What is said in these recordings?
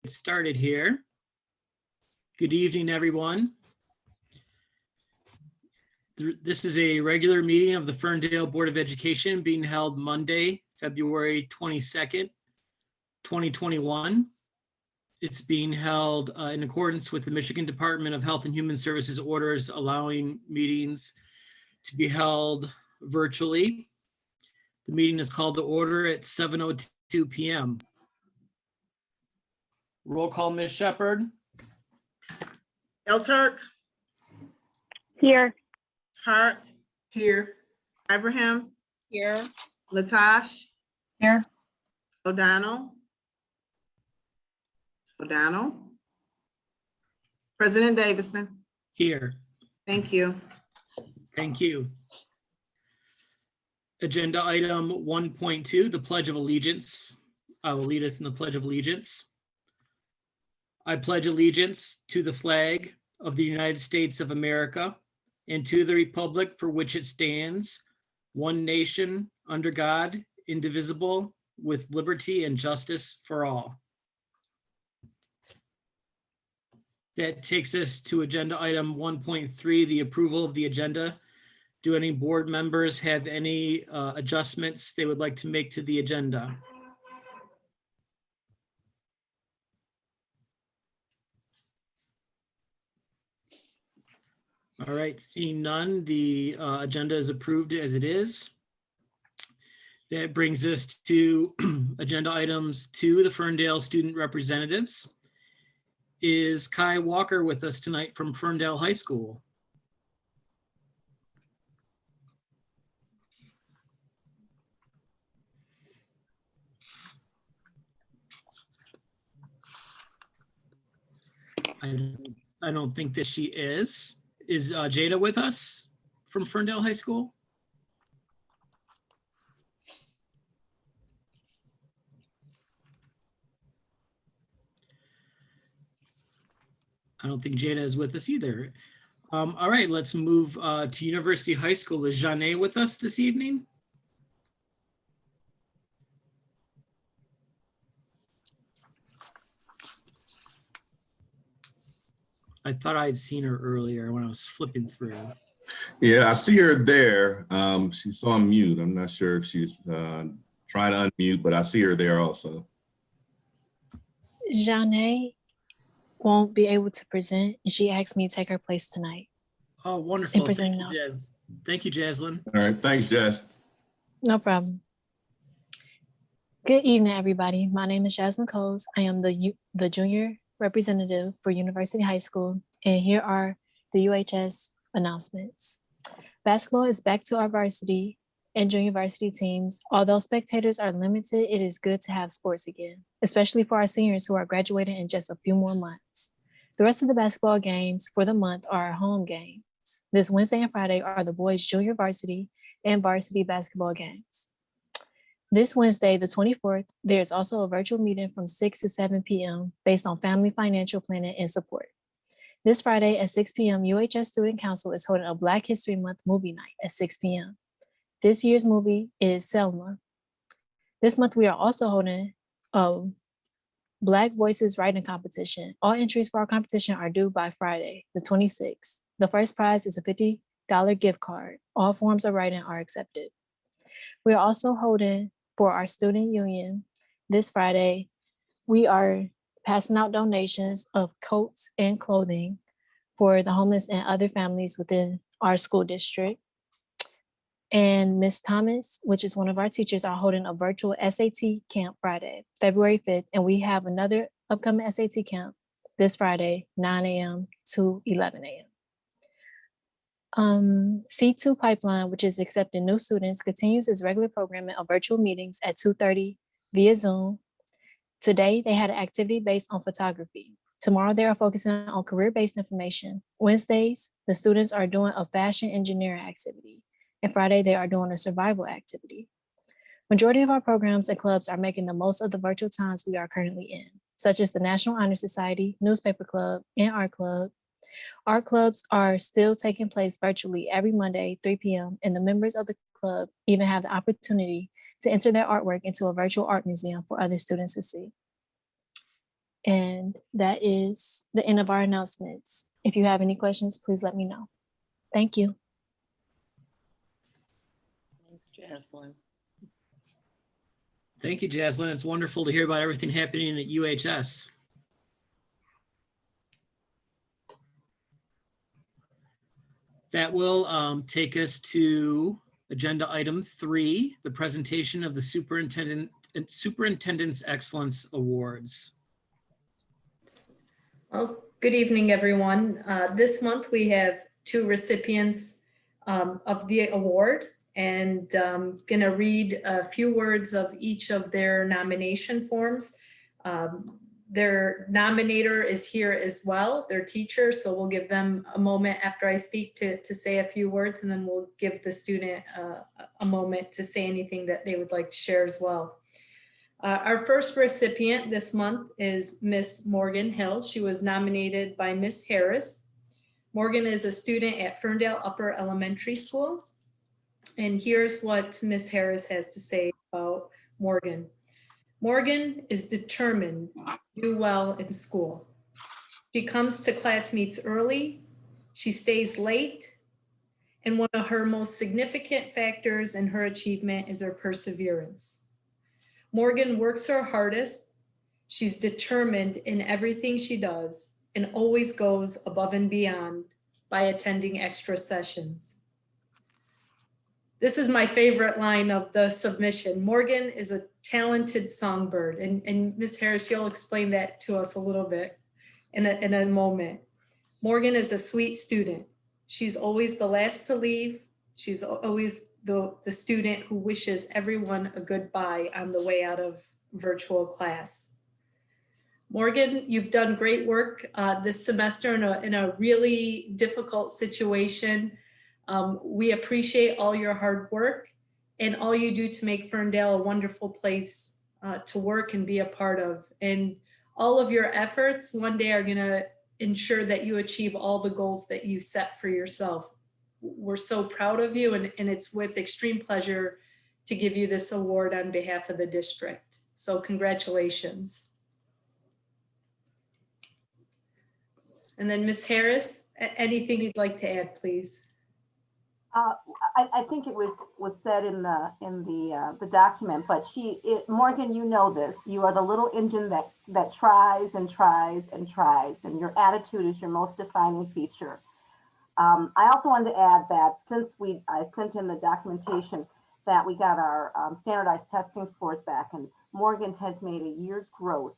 Started here. Good evening, everyone. This is a regular meeting of the Ferndale Board of Education being held Monday, February 22nd, 2021. It's being held in accordance with the Michigan Department of Health and Human Services orders allowing meetings to be held virtually. The meeting is called to order at 7:02 p.m. Roll call, Ms. Shepherd. Elturk. Here. Hart. Here. Abraham. Here. Latash. Here. O'Donnell. President Davison. Here. Thank you. Thank you. Agenda item 1.2, the Pledge of Allegiance. I will lead us in the Pledge of Allegiance. I pledge allegiance to the flag of the United States of America and to the republic for which it stands, one nation, under God, indivisible, with liberty and justice for all. That takes us to agenda item 1.3, the approval of the agenda. Do any board members have any adjustments they would like to make to the agenda? All right, seeing none, the agenda is approved as it is. That brings us to agenda items 2, the Ferndale student representatives. Is Kai Walker with us tonight from Ferndale High School? I don't think that she is. Is Jada with us from Ferndale High School? I don't think Jada is with us either. All right, let's move to University High School. Is Janae with us this evening? I thought I'd seen her earlier when I was flipping through. Yeah, I see her there. She's on mute. I'm not sure if she's trying to unmute, but I see her there also. Janae won't be able to present, and she asked me to take her place tonight. Oh, wonderful. Thank Thank you, Jaslyn. All right, thanks, Jess. No problem. Good evening, everybody. My name is Jaslyn Coles. I am the junior representative for University High School, and here are the UHS announcements. Basketball is back to our varsity and junior varsity teams. Although spectators are limited, it is good to have sports again, especially for our seniors who are graduating in just a few more months. The rest of the basketball games for the month are our home games. This Wednesday and Friday are the boys' junior varsity and varsity basketball games. This Wednesday, the 24th, there's also a virtual meeting from 6 to 7 p.m. based on family financial planning and support. This Friday at 6 p.m., UHS Student Council is holding a Black History Month movie night at 6 p.m. This year's movie is Selma. This month, we are also holding a Black Voices Writing Competition. All entries for our competition are due by Friday, the 26th. The first prize is a $50 gift card. All forms of writing are accepted. We are also holding for our student union this Friday. We are passing out donations of coats and clothing for the homeless and other families within our school district. And Ms. Thomas, which is one of our teachers, are holding a virtual SAT camp Friday, February 5th. And we have another upcoming SAT camp this Friday, 9 a.m. to 11 a.m. C2 Pipeline, which is accepting new students, continues its regular programming of virtual meetings at 2:30 via Zoom. Today, they had an activity based on photography. Tomorrow, they are focusing on career-based information. Wednesdays, the students are doing a fashion engineering activity. And Friday, they are doing a survival activity. Majority of our programs and clubs are making the most of the virtual times we are currently in, such as the National Honor Society, Newspaper Club, and Art Club. Art clubs are still taking place virtually every Monday, 3 p.m., and the members of the club even have the opportunity to enter their artwork into a virtual art museum for other students to see. And that is the end of our announcements. If you have any questions, please let me know. Thank you. Thanks, Jaslyn. Thank you, Jaslyn. It's wonderful to hear about everything happening at UHS. That will take us to agenda item 3, the presentation of the Superintendent's Excellence Awards. Well, good evening, everyone. This month we have 2 recipients of the award, and I'm going to read a few words of each of their nomination forms. Their nominator is here as well, their teacher, so we'll give them a moment after I speak to say a few words, and then we'll give the student a moment to say anything that they would like to share as well. Our first recipient this month is Miss Morgan Hill. She was nominated by Miss Harris. Morgan is a student at Ferndale Upper Elementary School. And here's what Miss Harris has to say about Morgan. Morgan is determined to do well in school. She comes to class meets early, she stays late, and one of her most significant factors in her achievement is her perseverance. Morgan works her hardest, she's determined in everything she does, and always goes above and beyond by attending extra sessions. This is my favorite line of the submission. Morgan is a talented songbird, and Ms. Harris, you'll explain that to us a little bit in a moment. Morgan is a sweet student. She's always the last to leave. She's always the student who wishes everyone a goodbye on the way out of virtual class. Morgan, you've done great work this semester in a really difficult situation. We appreciate all your hard work and all you do to make Ferndale a wonderful place to work and be a part of. And all of your efforts one day are gonna ensure that you achieve all the goals that you set for yourself. We're so proud of you, and it's with extreme pleasure to give you this award on behalf of the district. So congratulations. And then Ms. Harris, anything you'd like to add, please? I think it was said in the document, but Morgan, you know this. You are the little engine that tries and tries and tries, and your attitude is your most defining feature. I also wanted to add that since I sent in the documentation that we got our standardized testing scores back, and Morgan has made a year's growth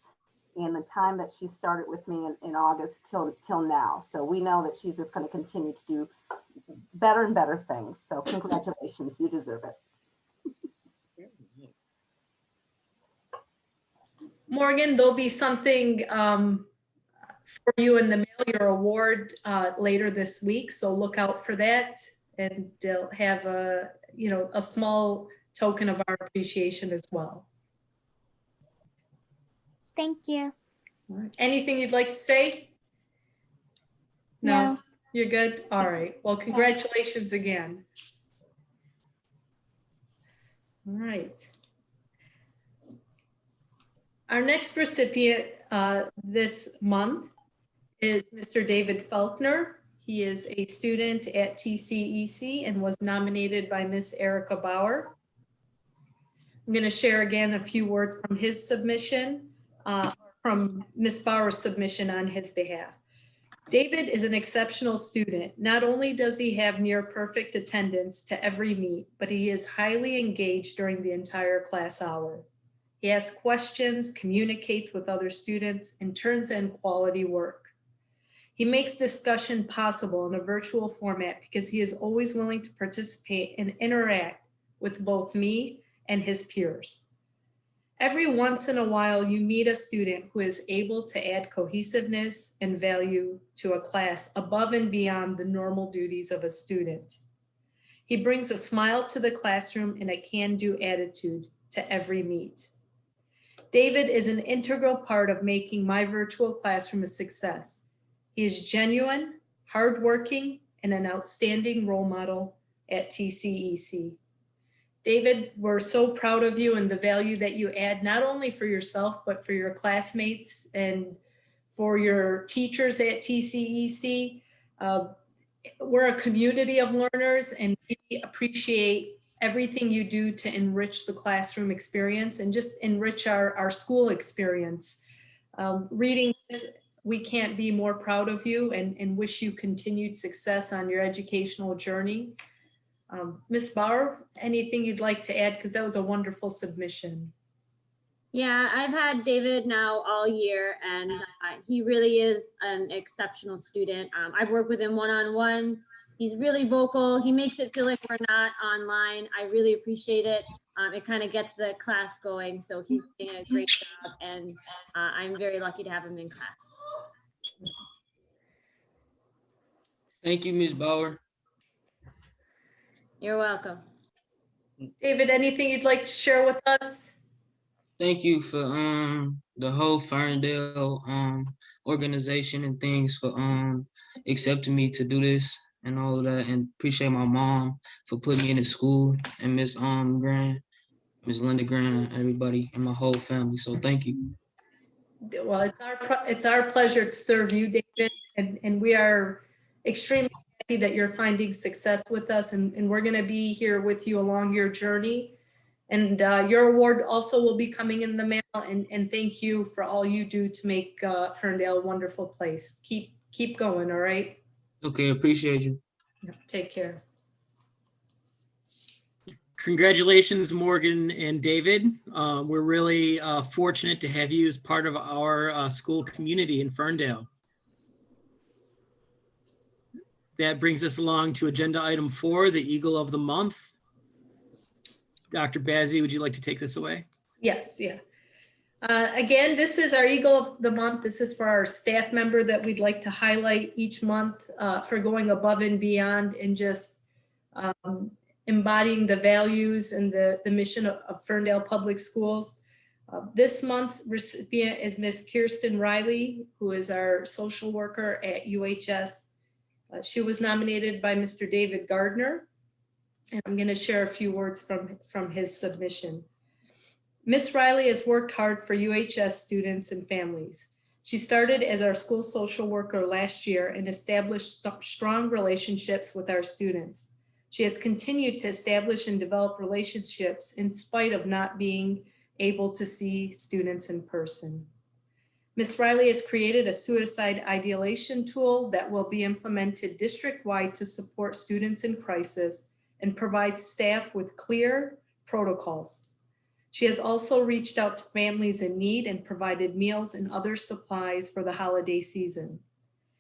in the time that she started with me in August till now. So we know that she's just going to continue to do better and better things. So congratulations, you deserve it. Morgan, there'll be something for you in the mail, your award later this week. So look out for that, and they'll have a small token of our appreciation as well. Thank you. All right. Anything you'd like to say? No. You're good? All right. Well, congratulations again. All right. Our next recipient this month is Mr. David Felkner. He is a student at TCEC and was nominated by Miss Erica Bauer. I'm going to share again a few words from his submission, from Miss Bauer's submission on his behalf. David is an exceptional student. Not only does he have near perfect attendance to every meet, but he is highly engaged during the entire class hour. He asks questions, communicates with other students, and turns in quality work. He makes discussion possible in a virtual format because he is always willing to participate and interact with both me and his peers. Every once in a while, you meet a student who is able to add cohesiveness and value to a class above and beyond the normal duties of a student. He brings a smile to the classroom and a can-do attitude to every meet. David is an integral part of making my virtual classroom a success. He is genuine, hardworking, and an outstanding role model at TCEC. David, we're so proud of you and the value that you add, not only for yourself, but for your classmates and for your teachers at TCEC. We're a community of learners, and we appreciate everything you do to enrich the classroom experience and just enrich our school experience. Reading this, we can't be more proud of you and wish you continued success on your educational journey. Ms. Bauer, anything you'd like to add? Because that was a wonderful submission. Yeah, I've had David now all year, and he really is an exceptional student. I've worked with him one-on-one. He's really vocal. He makes it feel like we're not online. I really appreciate it. It kind of gets the class going. So he's doing a great job, and I'm very lucky to have him in class. Thank you, Ms. Bauer. You're welcome. David, anything you'd like to share with us? Thank you for the whole Ferndale organization and things for accepting me to do this and all of that, and appreciate my mom for putting me in the school, and Miss Grant, Miss Linda Grant, everybody, and my whole family. So thank you. Well, it's our pleasure to serve you, David, and we are extremely happy that you're finding success with us, and we're going to be here with you along your journey. And your award also will be coming in the mail, and thank you for all you do to make Ferndale a wonderful place. Keep going, all right? Okay, appreciate you. Take care. Congratulations, Morgan and David. We're really fortunate to have you as part of our school community in Ferndale. That brings us along to agenda item 4, the Eagle of the Month. Dr. Bazzi, would you like to take this away? Yes, yeah. Again, this is our Eagle of the Month. This is for our staff member that we'd like to highlight each month for going above and beyond and just embodying the values and the mission of Ferndale Public Schools. This month's recipient is Ms. Kirsten Riley, who is our social worker at UHS. She was nominated by Mr. David Gardner, and I'm going to share a few words from his submission. Ms. Riley has worked hard for UHS students and families. She started as our school social worker last year and established strong relationships with our students. She has continued to establish and develop relationships in spite of not being able to see students in person. Ms. Riley has created a suicide ideation tool that will be implemented district-wide to support students in crisis and provide staff with clear protocols. She has also reached out to families in need and provided meals and other supplies for the holiday season.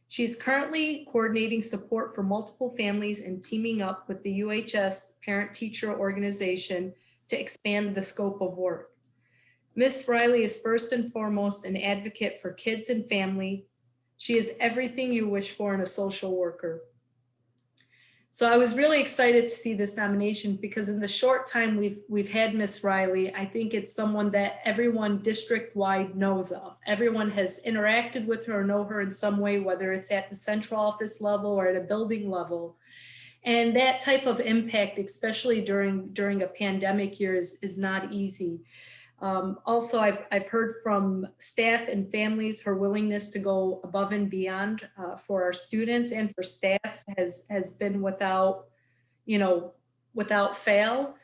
She is currently coordinating support for multiple families and teaming up with the UHS parent-teacher organization to expand the scope of work. Ms. Riley is first and foremost an advocate for kids and family. She is everything you wish for in a social worker. So I was really excited to see this nomination because in the short time we've had Ms. Riley, I think it's someone that everyone district-wide knows of. Everyone has interacted with her or know her in some way, whether it's at the central office level or at a building level. And that type of impact, especially during a pandemic year, is not easy. Also, I've heard from staff and families her willingness to go above and beyond for our students and for staff has been without fail.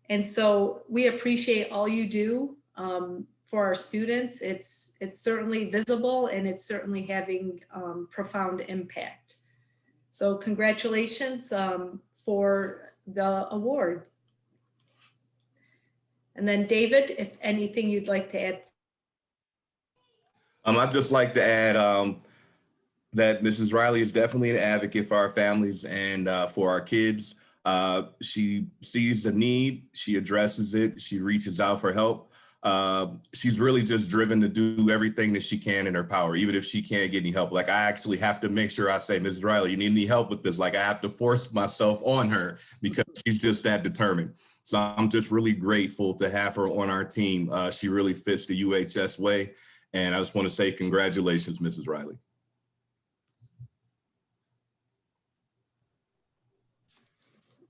And so we appreciate all you do for our students. It's certainly visible and it's certainly having profound impact. So congratulations for the award. And then David, if anything you'd like to add. I'd just like to add that Mrs. Riley is definitely an advocate for our families and for our kids. She sees the need, she addresses it, she reaches out for help. She's really just driven to do everything that she can in her power, even if she can't get any help. Like I actually have to make sure I say, Mrs. Riley, you need any help with this? Like I have to force myself on her because she's just that determined. So I'm just really grateful to have her on our team. She really fits the UHS way. And I just want to say congratulations, Mrs. Riley.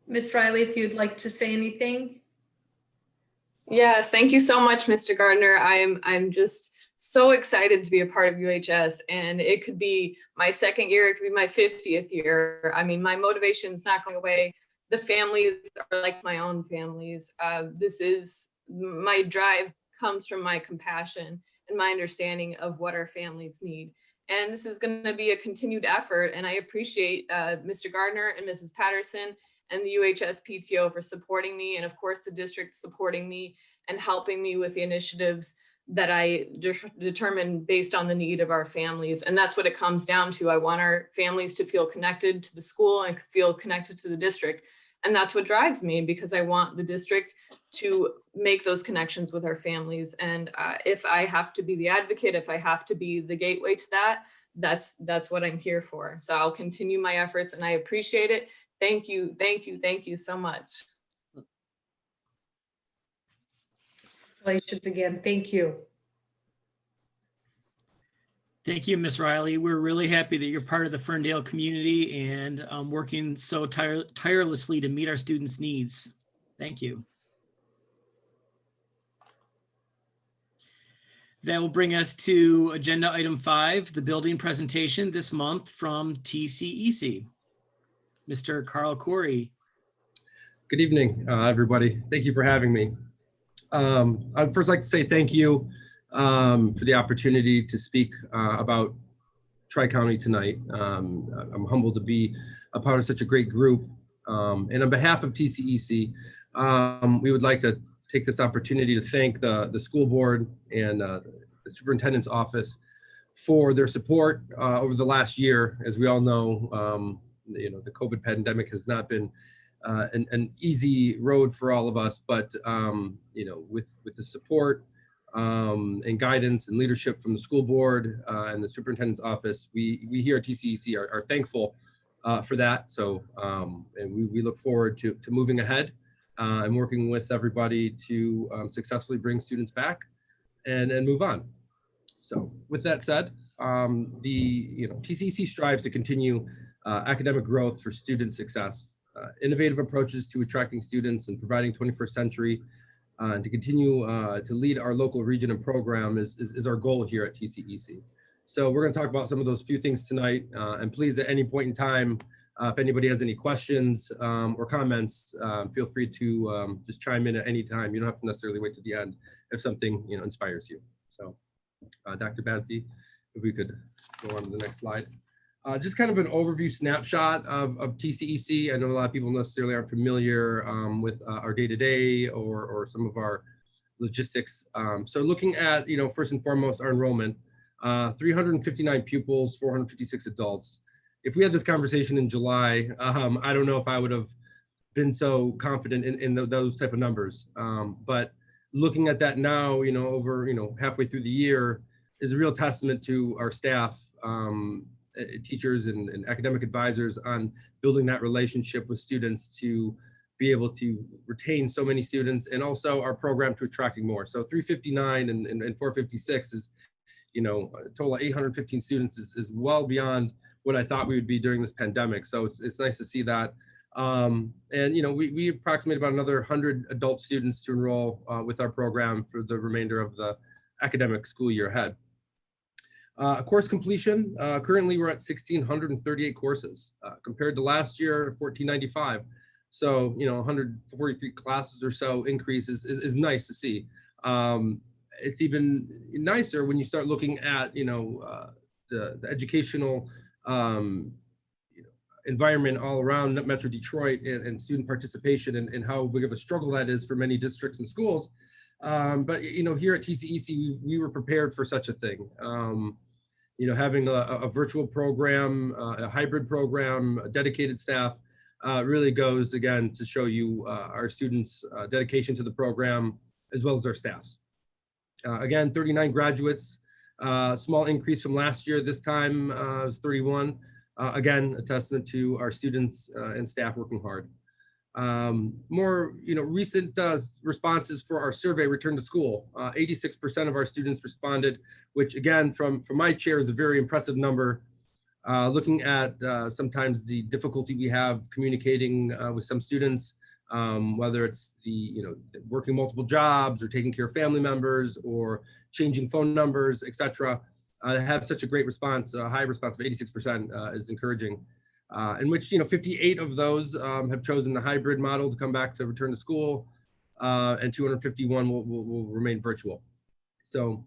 Ms. Riley, if you'd like to say anything. Yes, thank you so much, Mr. Gardner. I'm just so excited to be a part of UHS, and it could be my second year, it could be my 50th year. I mean, my motivation is not going away. The families are like my own families. This is my drive comes from my compassion and my understanding of what our families need. And this is going to be a continued effort. And I appreciate Mr. Gardner and Mrs. Patterson and the UHS PTO for supporting me, and of course the district supporting me and helping me with the initiatives that I determine based on the need of our families. And that's what it comes down to. I want our families to feel connected to the school and feel connected to the district. And that's what drives me, because I want the district to make those connections with our families. And if I have to be the advocate, if I have to be the gateway to that, that's what I'm here for. So I'll continue my efforts, and I appreciate it. Thank you, thank you, thank you so much. Congratulations again. Thank you. Thank you, Ms. Riley. We're really happy that you're part of the Ferndale community and working so tirelessly to meet our students' needs. Thank you. That will bring us to agenda item 5, the building presentation this month from TCEC. Mr. Carl Corey. Good evening, everybody. Thank you for having me. I'd first like to say thank you for the opportunity to speak about Tri-County tonight. I'm humbled to be a part of such a great group. And on behalf of TCEC, we would like to take this opportunity to thank the school board and the superintendent's office for their support over the last year. As we all know, the COVID pandemic has not been an easy road for all of us, but with the support and guidance and leadership from the school board and the superintendent's office, we here at TCEC are thankful for that. So, and we look forward to moving ahead and working with everybody to successfully bring students back and move on. So with that said, TCEC strives to continue academic growth for student success, innovative approaches to attracting students and providing 21st century, and to continue to lead our local region and program is our goal here at TCEC. So we're going to talk about some of those few things tonight, and please at any point in time, if anybody has any questions or comments, feel free to just chime in at any time. You don't have to necessarily wait to the end if something inspires you. So Dr. Bazzi, if we could go on to the next slide. Just kind of an overview snapshot of TCEC. I know a lot of people necessarily aren't familiar with our day-to-day or some of our logistics. So looking at, first and foremost, our enrollment, 359 pupils, 456 adults. If we had this conversation in July, I don't know if I would have been so confident in those type of numbers. But looking at that now, over, halfway through the year is a real testament to our staff, teachers and academic advisors on building that relationship with students to be able to retain so many students, and also our program to attracting more. So 359 and 456 is, a total of 815 students is well beyond what I thought we would be during this pandemic. So it's nice to see that. And, we approximate about another 100 adult students to enroll with our program for the remainder of the academic school year ahead. Course completion, currently we're at 1,638 courses compared to last year, 1,495. So, 143 classes or so increase is nice to see. It's even nicer when you start looking at, the educational environment all around Metro Detroit and student participation and how big of a struggle that is for many districts and schools. But, here at TCEC, we were prepared for such a thing. Having a virtual program, a hybrid program, a dedicated staff really goes, again, to show you our students' dedication to the program, as well as our staffs. Again, 39 graduates, small increase from last year. This time it was 31. Again, a testament to our students and staff working hard. More, recent responses for our survey, Return to School. 86% of our students responded, which again, from my chair is a very impressive number. Looking at sometimes the difficulty we have communicating with some students, whether it's working multiple jobs or taking care of family members or changing phone numbers, etc. Have such a great response, a high response of 86% is encouraging, in which 58 of those have chosen the hybrid model to come back to return to school, and 251 will remain virtual. So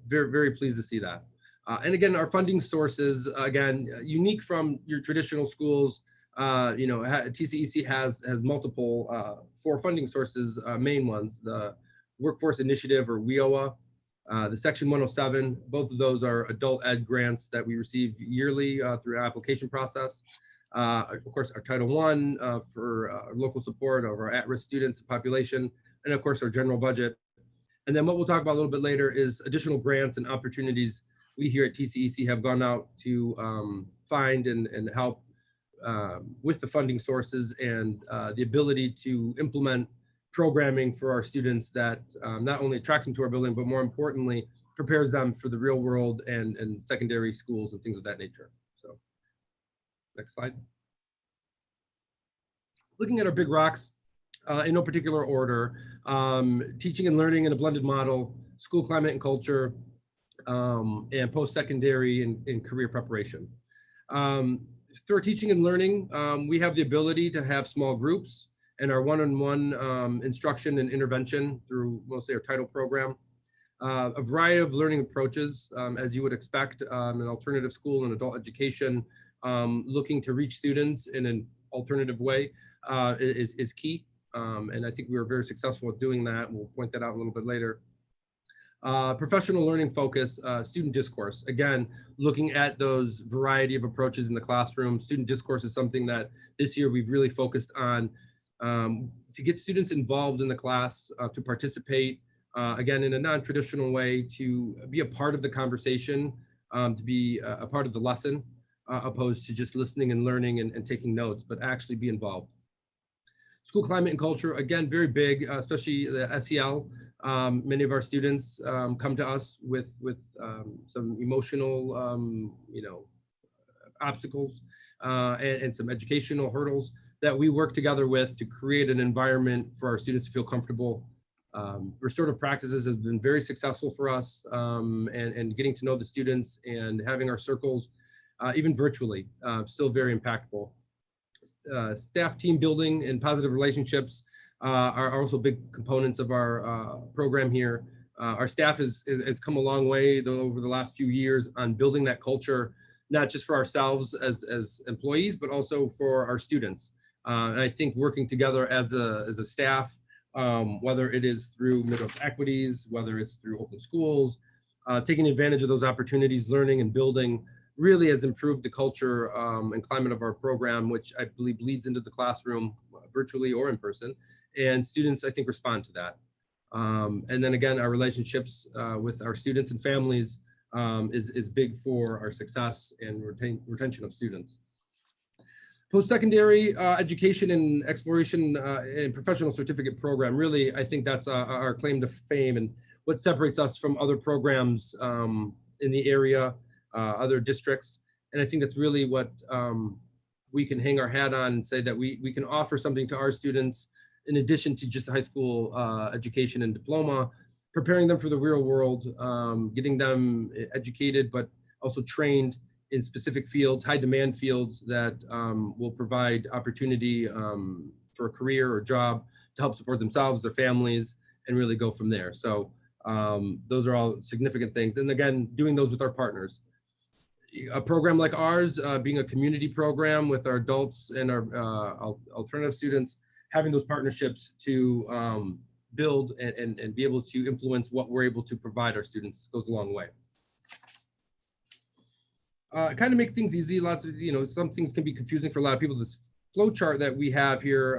very, very pleased to see that. And again, our funding sources, again, unique from your traditional schools. TCEC has multiple 4 funding sources, main ones: the Workforce Initiative, or WIOA, the Section 107. Both of those are adult ed grants that we receive yearly through our application process. Of course, our Title I for local support of our at-risk students and population, and of course, our general budget. And then what we'll talk about a little bit later is additional grants and opportunities we here at TCEC have gone out to find and help with the funding sources and the ability to implement programming for our students that not only attracts them to our building, but more importantly, prepares them for the real world and secondary schools and things of that nature. So next slide. Looking at our big rocks in no particular order: teaching and learning in a blended model, school climate and culture, and post-secondary and career preparation. Through our teaching and learning, we have the ability to have small groups and our one-on-one instruction and intervention through mostly our title program. A variety of learning approaches, as you would expect, an alternative school and adult education, looking to reach students in an alternative way is key. And I think we were very successful at doing that. We'll point that out a little bit later. Professional learning focus, student discourse. Again, looking at those variety of approaches in the classroom. Student discourse is something that this year we've really focused on to get students involved in the class, to participate, again, in a non-traditional way, to be a part of the conversation, to be a part of the lesson, opposed to just listening and learning and taking notes, but actually be involved. School climate and culture, again, very big, especially the SEL. Many of our students come to us with some emotional, obstacles and some educational hurdles that we work together with to create an environment for our students to feel comfortable. Restorative practices have been very successful for us, and getting to know the students and having our circles, even virtually, still very impactful. Staff team building and positive relationships are also big components of our program here. Our staff has come a long way over the last few years on building that culture, not just for ourselves as employees, but also for our students. And I think working together as a staff, whether it is through Midwest Equities, whether it's through Oakland schools, taking advantage of those opportunities, learning and building, really has improved the culture and climate of our program, which I believe bleeds into the classroom, virtually or in person. And students, I think, respond to that. And then again, our relationships with our students and families is big for our success and retention of students. Post-secondary education and exploration and professional certificate program, really, I think that's our claim to fame and what separates us from other programs in the area, other districts. And I think that's really what we can hang our hat on and say that we can offer something to our students in addition to just high school education and diploma, preparing them for the real world, getting them educated, but also trained in specific fields, high demand fields that will provide opportunity for a career or job to help support themselves, their families, and really go from there. So those are all significant things. And again, doing those with our partners. A program like ours, being a community program with our adults and our alternative students, having those partnerships to build and be able to influence what we're able to provide our students goes a long way. Kind of make things easy. Lots of, some things can be confusing for a lot of people. This flow chart that we have here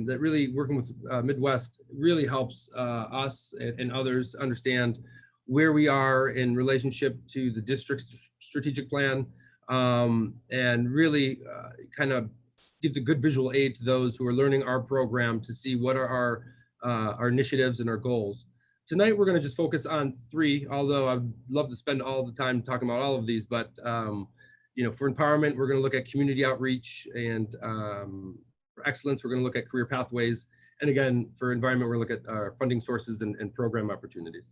that really working with Midwest really helps us and others understand where we are in relationship to the district's strategic plan, and really kind of gives a good visual aid to those who are learning our program to see what are our initiatives and our goals. Tonight, we're going to just focus on 3, although I'd love to spend all the time talking about all of these, but for empowerment, we're going to look at community outreach and For excellence, we're going to look at career pathways. And again, for environment, we're going to look at our funding sources and program opportunities.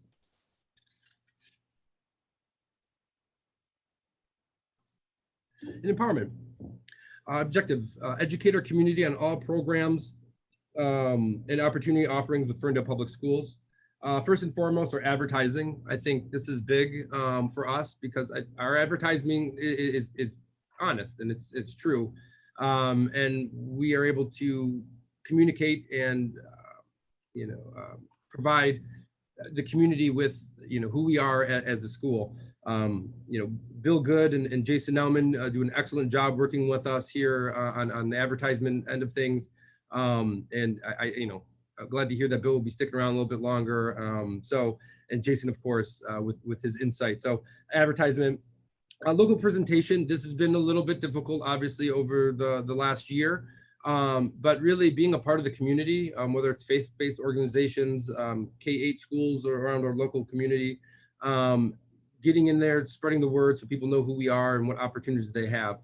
And empowerment. Objective, educate our community on all programs and opportunity offerings with Ferndale Public Schools. First and foremost, our advertising. I think this is big for us because our advertising is honest and it's true. And we are able to communicate and provide the community with who we are as a school. Bill Good and Jason Nauman do an excellent job working with us here on the advertisement end of things. And I'm glad to hear that Bill will be sticking around a little bit longer. And Jason, of course, with his insight. So advertisement, local presentation. This has been a little bit difficult, obviously, over the last year. But really being a part of the community, whether it's faith-based organizations, K-8 schools around our local community, getting in there, spreading the word so people know who we are and what opportunities they have.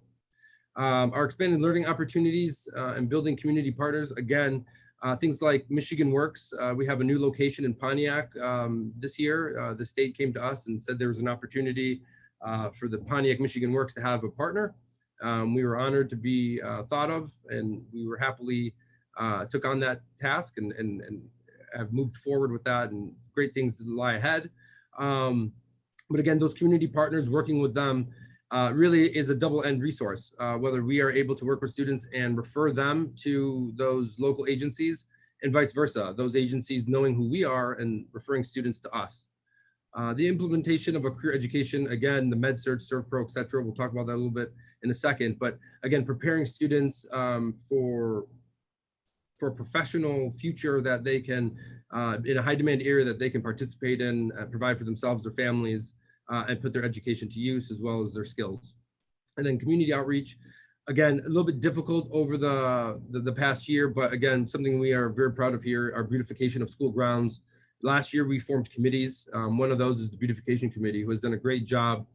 Our expanded learning opportunities and building community partners. Again, things like Michigan Works. We have a new location in Pontiac this year. The state came to us and said there was an opportunity for the Pontiac Michigan Works to have a partner. We were honored to be thought of, and we were happily took on that task and have moved forward with that, and great things lie ahead. But again, those community partners, working with them really is a double-end resource, whether we are able to work with students and refer them to those local agencies and vice versa, those agencies knowing who we are and referring students to us. The implementation of a career education, again, the MedCert, ServPro, et cetera. We'll talk about that a little bit in a second, but again, preparing students for a professional future that they can, in a high demand area that they can participate in, provide for themselves, their families, and put their education to use as well as their skills. And then community outreach, again, a little bit difficult over the past year, but again, something we are very proud of here, our beautification of school grounds. Last year, we formed committees. One of those is the Beautification Committee, who has done a great job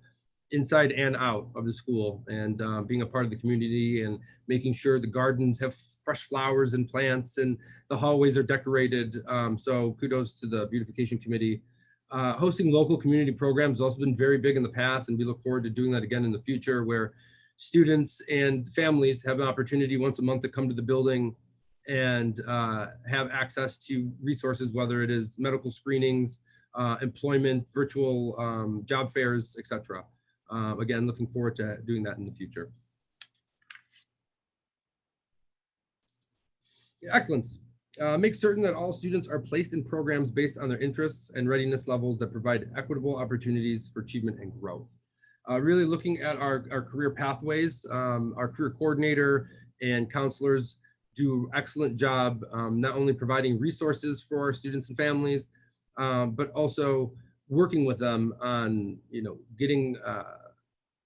inside and out of the school, and being a part of the community and making sure the gardens have fresh flowers and plants and the hallways are decorated. So kudos to the Beautification Committee. Hosting local community programs has also been very big in the past, and we look forward to doing that again in the future, where students and families have an opportunity once a month to come to the building and have access to resources, whether it is medical screenings, employment, virtual job fairs, etc. Again, looking forward to doing that in the future. Excellence. Make certain that all students are placed in programs based on their interests and readiness levels that provide equitable opportunities for achievement and growth. Really looking at our career pathways, our career coordinator and counselors do an excellent job, not only providing resources for our students and families, but also working with them on, getting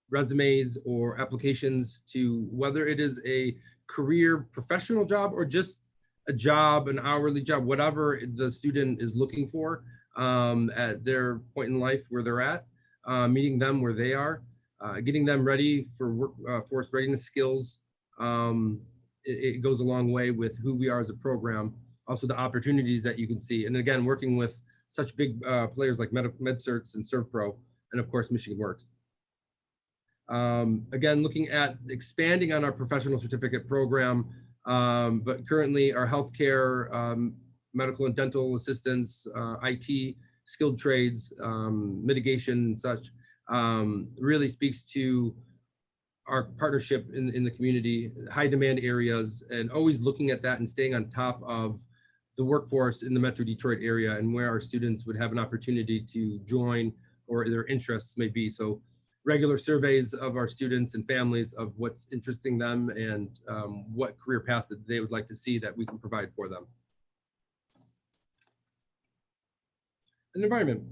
resumes or applications to whether it is a career professional job or just a job, an hourly job, whatever the student is looking for at their point in life where they're at, meeting them where they are, getting them ready for workforce readiness skills. It goes a long way with who we are as a program. Also the opportunities that you can see. And again, working with such big players like MedCerts and ServPro, and of course, Michigan Works. Again, looking at expanding on our professional certificate program, but currently our healthcare, medical and dental assistants, IT, skilled trades, mitigation and such, really speaks to our partnership in the community, high demand areas, and always looking at that and staying on top of the workforce in the Metro Detroit area and where our students would have an opportunity to join or their interests may be. So regular surveys of our students and families of what's interesting them and what career paths that they would like to see that we can provide for them. An environment.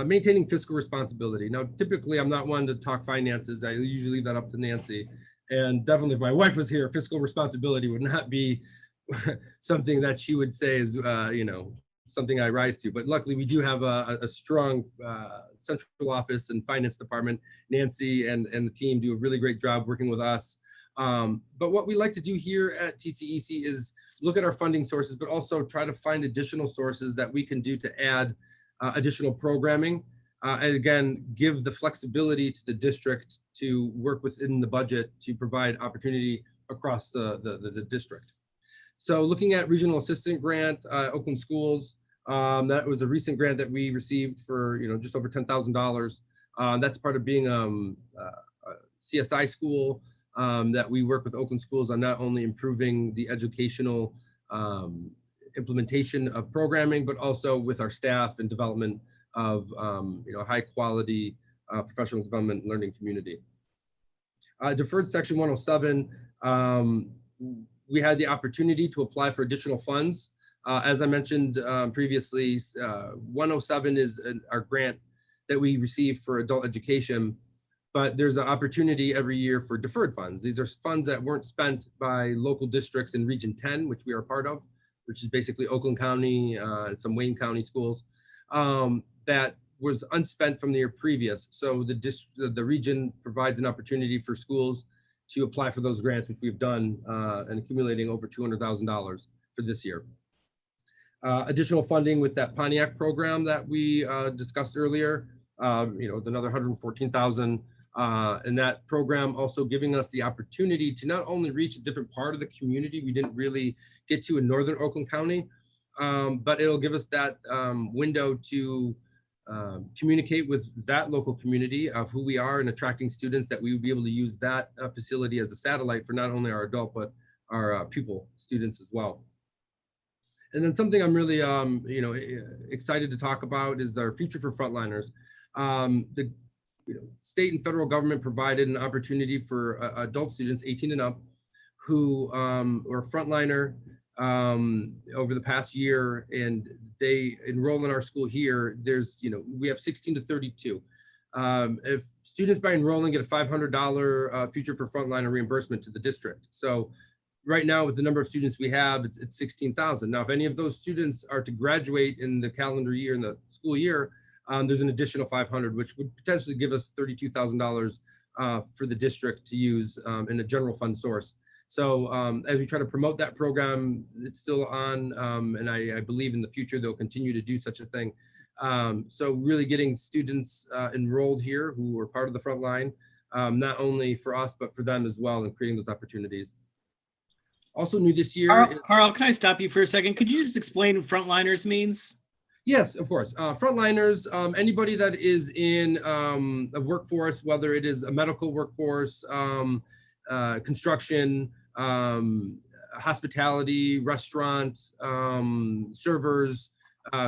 Maintaining fiscal responsibility. Now, typically, I'm not one to talk finances. I usually leave that up to Nancy. And definitely, if my wife was here, fiscal responsibility would not be something that she would say is, something I rise to. But luckily, we do have a strong central office and finance department. Nancy and the team do a really great job working with us But what we like to do here at TCEC is look at our funding sources, but also try to find additional sources that we can do to add additional programming. And again, give the flexibility to the district to work within the budget to provide opportunity across the district. So looking at regional assistant grant, Oakland Schools, that was a recent grant that we received for just over $10,000. That's part of being a CSI school that we work with Oakland Schools on not only improving the educational implementation of programming, but also with our staff and development of high quality professional development learning community. Deferred Section 107, we had the opportunity to apply for additional funds. As I mentioned previously, 107 is our grant that we receive for adult education, but there's an opportunity every year for deferred funds. These are funds that weren't spent by local districts in Region 10, which we are part of, which is basically Oakland County and some Wayne County schools, that was unspent from the year previous. So the region provides an opportunity for schools to apply for those grants, which we've done and accumulating over $200,000 for this year. Additional funding with that Pontiac program that we discussed earlier, another $114,000. And that program also giving us the opportunity to not only reach a different part of the community we didn't really get to in Northern Oakland County, but it'll give us that window to communicate with that local community of who we are and attracting students, that we would be able to use that facility as a satellite for not only our adult, but our pupil students as well. And then something I'm really excited to talk about is our Future for Frontliners. The state and federal government provided an opportunity for adult students 18 and up who were frontliner over the past year, and they enroll in our school here. We have 16 to 32. If students by enrolling get a $500 Future for Frontliner reimbursement to the district. So right now with the number of students we have, it's 16,000. Now, if any of those students are to graduate in the calendar year, in the school year, there's an additional 500, which would potentially give us $32,000 for the district to use in a general fund source. So as we try to promote that program, it's still on, and I believe in the future they'll continue to do such a thing. So really getting students enrolled here who are part of the front line, not only for us, but for them as well, and creating those opportunities. Also new this year. Carl, can I stop you for a second? Could you just explain what frontliners means? Yes, of course. Frontliners, anybody that is in a workforce, whether it is a medical workforce, construction, hospitality, restaurant, servers,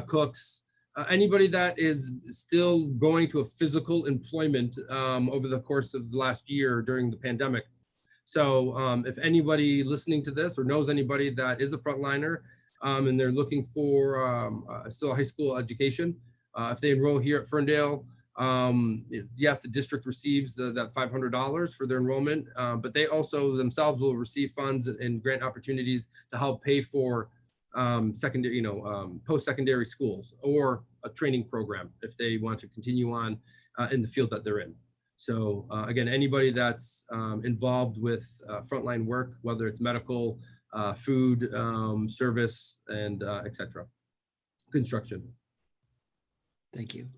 cooks, anybody that is still going to a physical employment over the course of the last year during the pandemic. So if anybody listening to this or knows anybody that is a frontliner, and they're looking for still a high school education, if they enroll here at Ferndale, yes, the district receives that $500 for their enrollment, but they also themselves will receive funds and grant opportunities to help pay for secondary, post-secondary schools or a training program if they want to continue on in the field that they're in. So again, anybody that's involved with frontline work, whether it's medical, food, service, and etc. Construction. Thank you.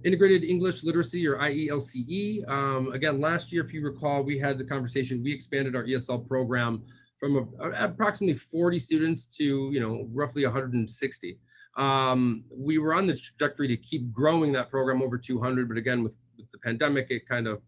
Integrated English Literacy, or IELCE. Again, last year, if you recall, we had the conversation, we expanded our ESL program from approximately 40 students to roughly 160. We were on the trajectory to keep growing that program over 200, but again, with the pandemic, it kind of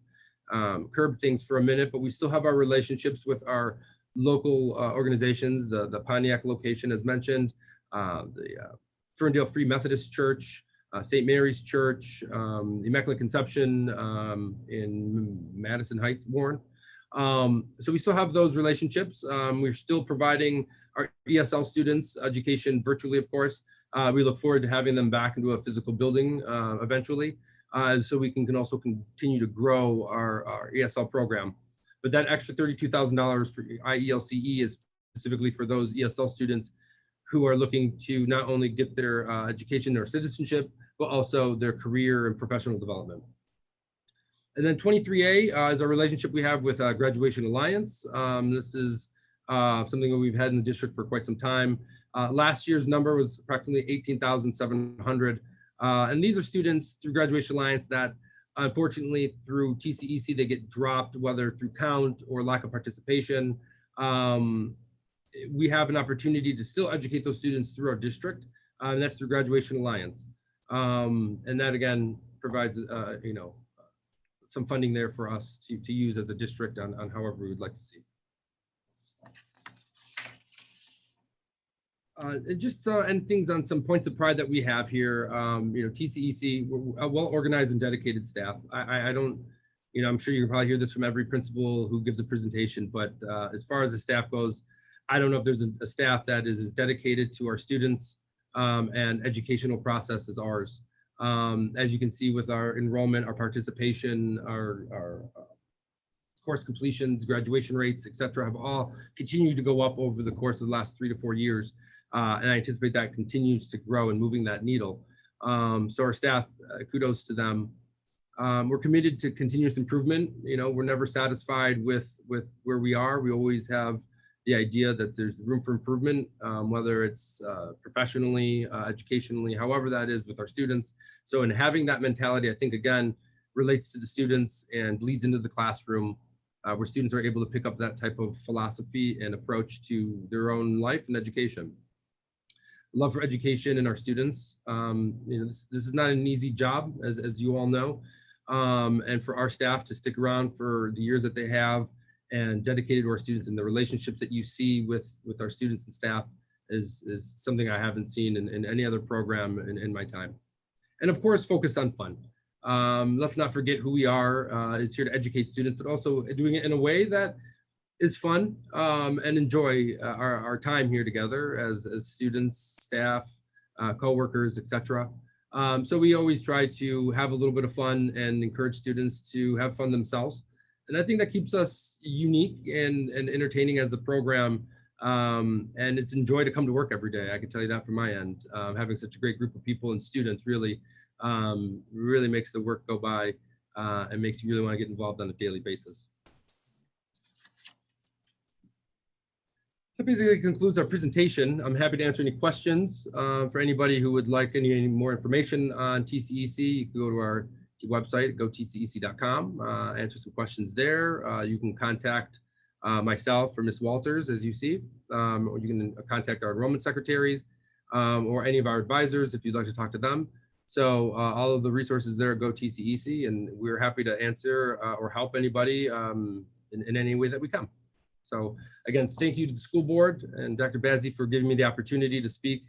curbed things for a minute, but we still have our relationships with our local organizations, the Pontiac location as mentioned, the Ferndale Free Methodist Church, St. Mary's Church, Immaculate Conception in Madison Heights, Warren. So we still have those relationships. We're still providing our ESL students education virtually, of course. We look forward to having them back into a physical building eventually, so we can also continue to grow our ESL program. But that extra $32,000 for IELCE is specifically for those ESL students who are looking to not only get their education or citizenship, but also their career and professional development. And then 23A is our relationship we have with Graduation Alliance. This is something that we've had in the district for quite some time. Last year's number was approximately 18,700. And these are students through Graduation Alliance that unfortunately through TCEC, they get dropped, whether through count or lack of participation. We have an opportunity to still educate those students through our district, and that's through Graduation Alliance. And that again provides, you know, some funding there for us to use as a district on however we would like to see. And just and things on some points of pride that we have here. You know, TCEC, we're a well-organized and dedicated staff. I don't, you know, I'm sure you can probably hear this from every principal who gives a presentation, but as far as the staff goes, I don't know if there's a staff that is as dedicated to our students and educational process as ours. As you can see with our enrollment, our participation, our course completions, graduation rates, et cetera, have all continued to go up over the course of the last 3 to 4 years. And I anticipate that continues to grow and moving that needle. So our staff, kudos to them. We're committed to continuous improvement. You know, we're never satisfied with where we are. We always have the idea that there's room for improvement, whether it's professionally, educationally, however that is with our students. So in having that mentality, I think again, relates to the students and bleeds into the classroom, where students are able to pick up that type of philosophy and approach to their own life and education. Love for education and our students. You know, this is not an easy job, as you all know. And for our staff to stick around for the years that they have and dedicated to our students, and the relationships that you see with our students and staff is something I haven't seen in any other program in my time. And of course, focus on fun. Let's not forget who we are. It's here to educate students, but also doing it in a way that is fun and enjoy our time here together as students, staff, co-workers, etc. So we always try to have a little bit of fun and encourage students to have fun themselves. And I think that keeps us unique and entertaining as a program. And it's a joy to come to work every day. I can tell you that from my end. Having such a great group of people and students really makes the work go by and makes you really want to get involved on a daily basis. That basically concludes our presentation. I'm happy to answer any questions for anybody who would like any more information on TCEC. You can go to our website, gotcec.com, answer some questions there. You can contact myself or Ms. Walters, as you see, or you can contact our enrollment secretaries or any of our advisors if you'd like to talk to them. So all of the resources there at GoTCEC, and we're happy to answer or help anybody in any way that we can. So again, thank you to the school board and Dr. Bazzi for giving me the opportunity to speak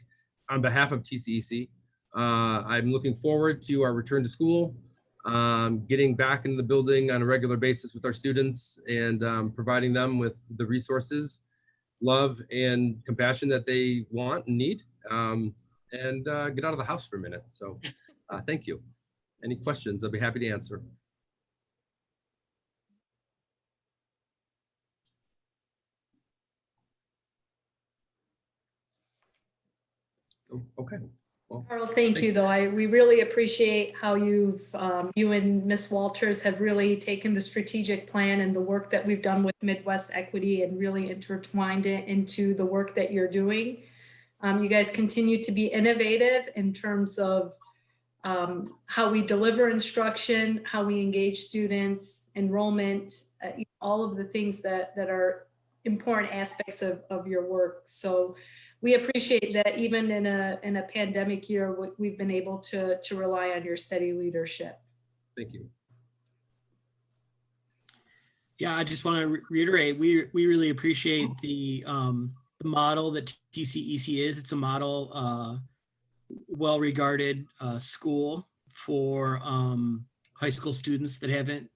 on behalf of TCEC. I'm looking forward to our return to school, getting back in the building on a regular basis with our students and providing them with the resources, love, and compassion that they want and need, and get out of the house for a minute. So thank you. Any questions? I'll be happy to answer. Okay. Well, Carl, thank you, though. We really appreciate how you and Ms. Walters have really taken the strategic plan and the work that we've done with Midwest Equity and really intertwined it into the work that you're doing. You guys continue to be innovative in terms of how we deliver instruction, how we engage students, enrollment, all of the things that are important aspects of your work. So we appreciate that even in a pandemic year, we've been able to rely on your steady leadership. Thank you. Yeah, I just want to reiterate, we really appreciate the model that TCEC is. It's a model, well-regarded school for high school students that haven't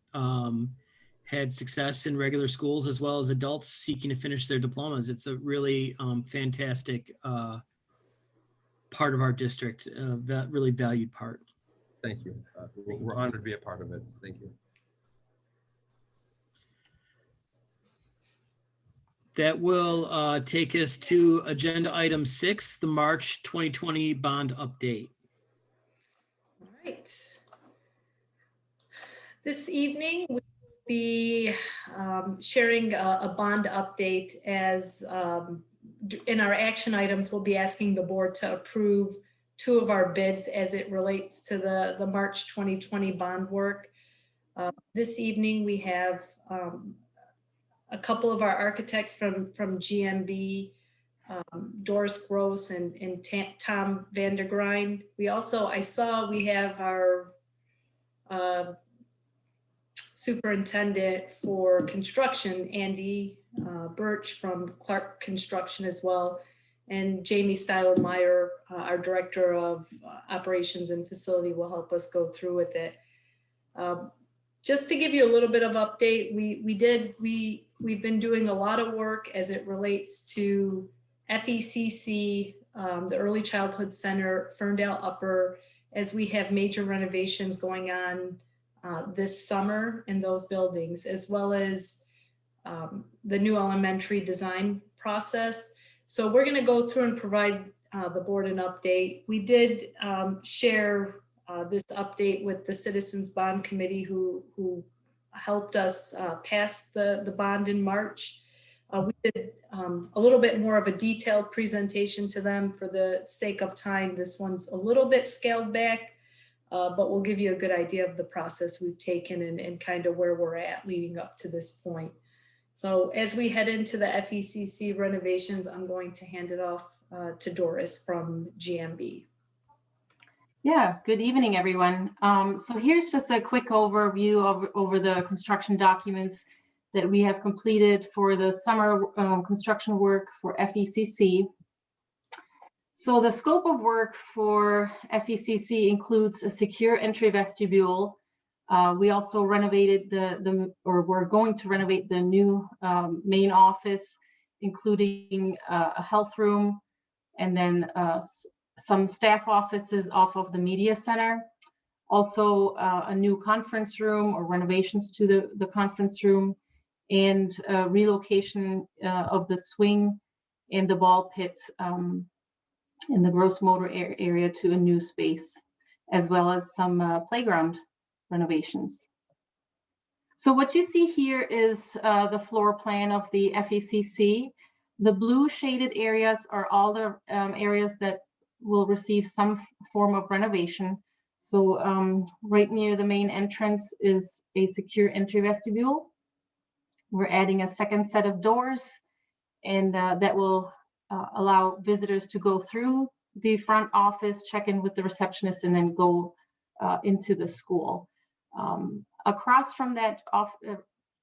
had success in regular schools, as well as adults seeking to finish their diplomas. It's a really fantastic part of our district, that really valued part. Thank you. We're honored to be a part of it. Thank you. That will take us to agenda item 6, the March 2020 bond update. All right. This evening, we will be sharing a bond update as in our action items, we'll be asking the board to approve 2 of our bids as it relates to the March 2020 bond work. This evening, we have a couple of our architects from GMB, Doris Gross and Tom Vandergrind. We also, I saw we have our superintendent for construction, Andy Birch from Clark Construction as well, and Jamie Stylermeyer, our director of operations and facility, will help us go through with it. Just to give you a little bit of update, we've been doing a lot of work as it relates to FECC, the Early Childhood Center, Ferndale Upper, as we have major renovations going on this summer in those buildings, as well as the new elementary design process. So we're going to go through and provide the board an update. We did share this update with the Citizens Bond Committee who helped us pass the bond in March. We did a little bit more of a detailed presentation to them. For the sake of time, this one's a little bit scaled back, but we'll give you a good idea of the process we've taken and kind of where we're at leading up to this point. So as we head into the FECC renovations, I'm going to hand it off to Doris from GMB. Yeah, good evening, everyone. So here's just a quick overview over the construction documents that we have completed for the summer construction work for FECC. So the scope of work for FECC includes a secure entry vestibule. We also renovated we're going to renovate the new main office, including a health room, and then some staff offices off of the media center. Also a new conference room or renovations to the conference room, and relocation of the swing and the ball pit in the gross motor area to a new space, as well as some playground renovations. So what you see here is the floor plan of the FECC. The blue shaded areas are all the areas that will receive some form of renovation. So right near the main entrance is a secure entry vestibule. We're adding a second set of doors, and that will allow visitors to go through the front office, check in with the receptionist, and then go into the school. Across from that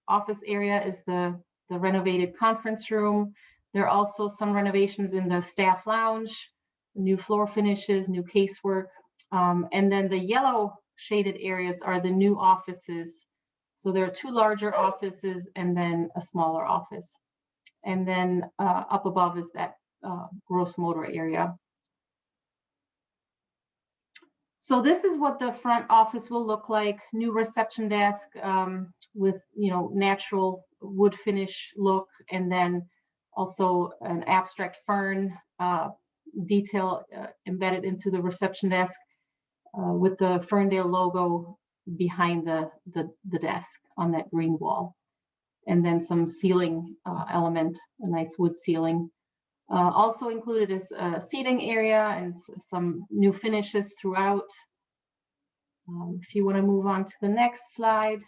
office area is the renovated conference room. There are also some renovations in the staff lounge, new floor finishes, new casework. And then the yellow shaded areas are the new offices. So there are 2 larger offices and then a smaller office. And then up above is that gross motor area. So this is what the front office will look like. New reception desk with natural wood finish look, and then also an abstract fern detail embedded into the reception desk with the Ferndale logo behind the desk on that green wall. And then some ceiling element, a nice wood ceiling. Also included is a seating area and some new finishes throughout. If you want to move on to the next slide.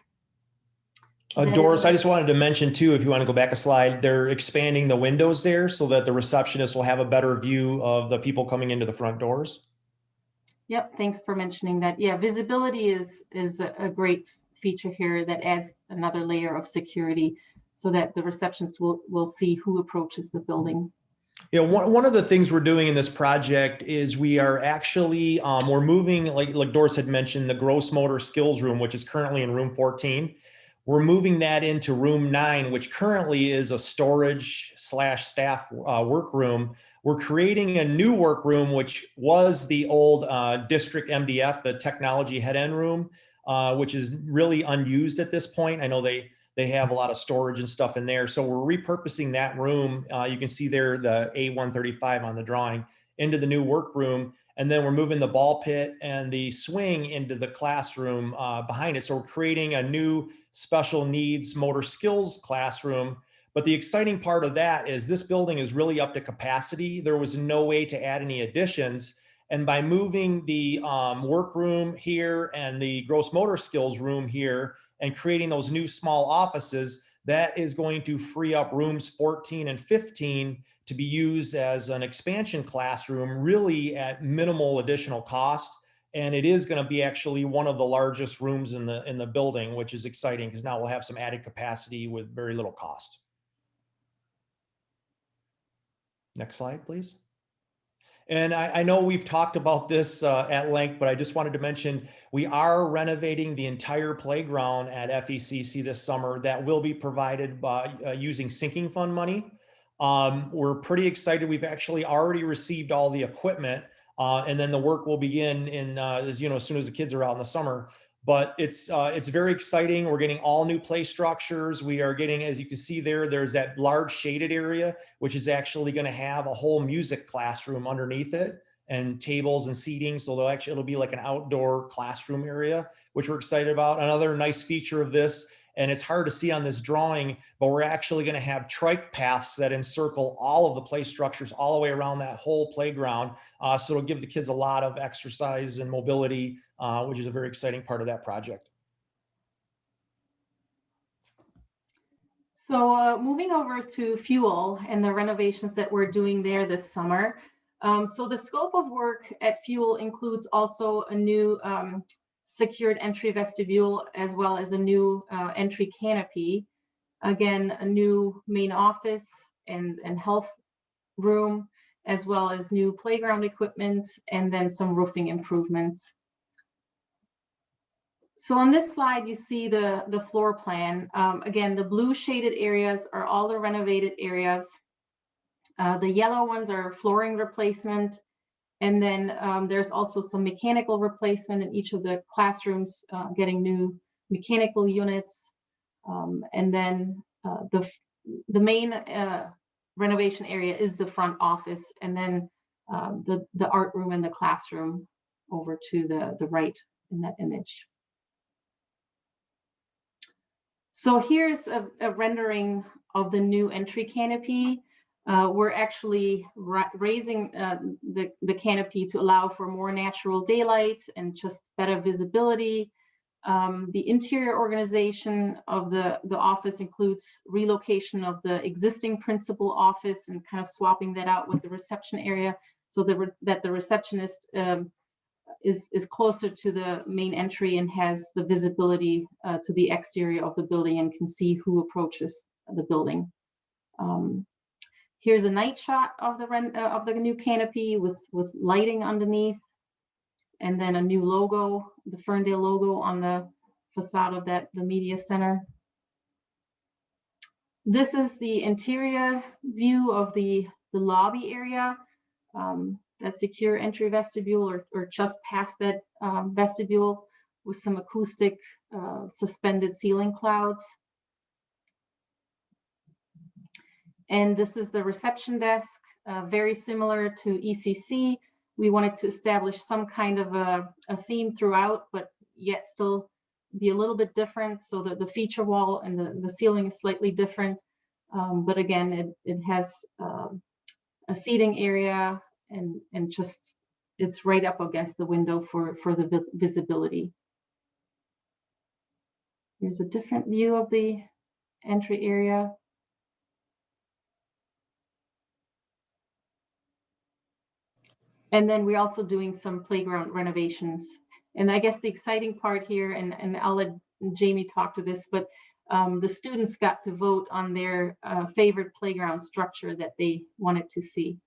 Doris, I just wanted to mention too, if you want to go back a slide, they're expanding the windows there so that the receptionist will have a better view of the people coming into the front doors. Yep, thanks for mentioning that. Yeah, visibility is a great feature here that adds another layer of security so that the receptionist will see who approaches the building. Yeah, one of the things we're doing in this project is we are actually, we're moving, like Doris had mentioned, the gross motor skills room, which is currently in room 14. We're moving that into room 9, which currently is a storage / staff workroom. We're creating a new workroom, which was the old district MDF, the technology head end room, which is really unused at this point. I know they have a lot of storage and stuff in there. So we're repurposing that room. You can see there the A135 on the drawing into the new workroom. And then we're moving the ball pit and the swing into the classroom behind it. So we're creating a new special needs motor skills classroom. But the exciting part of that is this building is really up to capacity. There was no way to add any additions. And by moving the workroom here and the gross motor skills room here and creating those new small offices, that is going to free up rooms 14 and 15 to be used as an expansion classroom, really at minimal additional cost. And it is going to be actually one of the largest rooms in the building, which is exciting because now we'll have some added capacity with very little cost. Next slide, please. And I know we've talked about this at length, but I just wanted to mention we are renovating the entire playground at FECC this summer. That will be provided by using sinking fund money. We're pretty excited. We've actually already received all the equipment, and then the work will begin as soon as the kids are out in the summer. But it's very exciting. We're getting all new play structures. We are getting, as you can see there's that large shaded area, which is actually going to have a whole music classroom underneath it and tables and seating. So it'll be like an outdoor classroom area, which we're excited about. Another nice feature of this, and it's hard to see on this drawing, but we're actually going to have trike paths that encircle all of the play structures all the way around that whole playground. So it'll give the kids a lot of exercise and mobility, which is a very exciting part of that project. So moving over to Fuel and the renovations that we're doing there this summer. So the scope of work at Fuel includes also a new secured entry vestibule, as well as a new entry canopy. Again, a new main office and health room, as well as new playground equipment, and then some roofing improvements. So on this slide, you see the floor plan. Again, the blue shaded areas are all the renovated areas. The yellow ones are flooring replacement. And then there's also some mechanical replacement in each of the classrooms, getting new mechanical units. And then the main renovation area is the front office, and then the art room and the classroom over to the right in that image. So here's a rendering of the new entry canopy. We're actually raising the canopy to allow for more natural daylight and just better visibility. The interior organization of the office includes relocation of the existing principal office and kind of swapping that out with the reception area, so that the receptionist is closer to the main entry and has the visibility to the exterior of the building and can see who approaches the building. Here's a night shot of the new canopy with lighting underneath, and then a new logo, the Ferndale logo on the facade of the media center. This is the interior view of the lobby area, that secure entry vestibule, or just past that vestibule, with some acoustic suspended ceiling clouds. And this is the reception desk, very similar to ECC. We wanted to establish some kind of a theme throughout, but yet still be a little bit different, so that the feature wall and the ceiling is slightly different. But again, it has a seating area, and just it's right up against the window for the visibility. Here's a different view of the entry area. And then we're also doing some playground renovations. And I guess the exciting part here, and I'll let Jamie talk to this, but the students got to vote on their favorite playground structure that they wanted to see.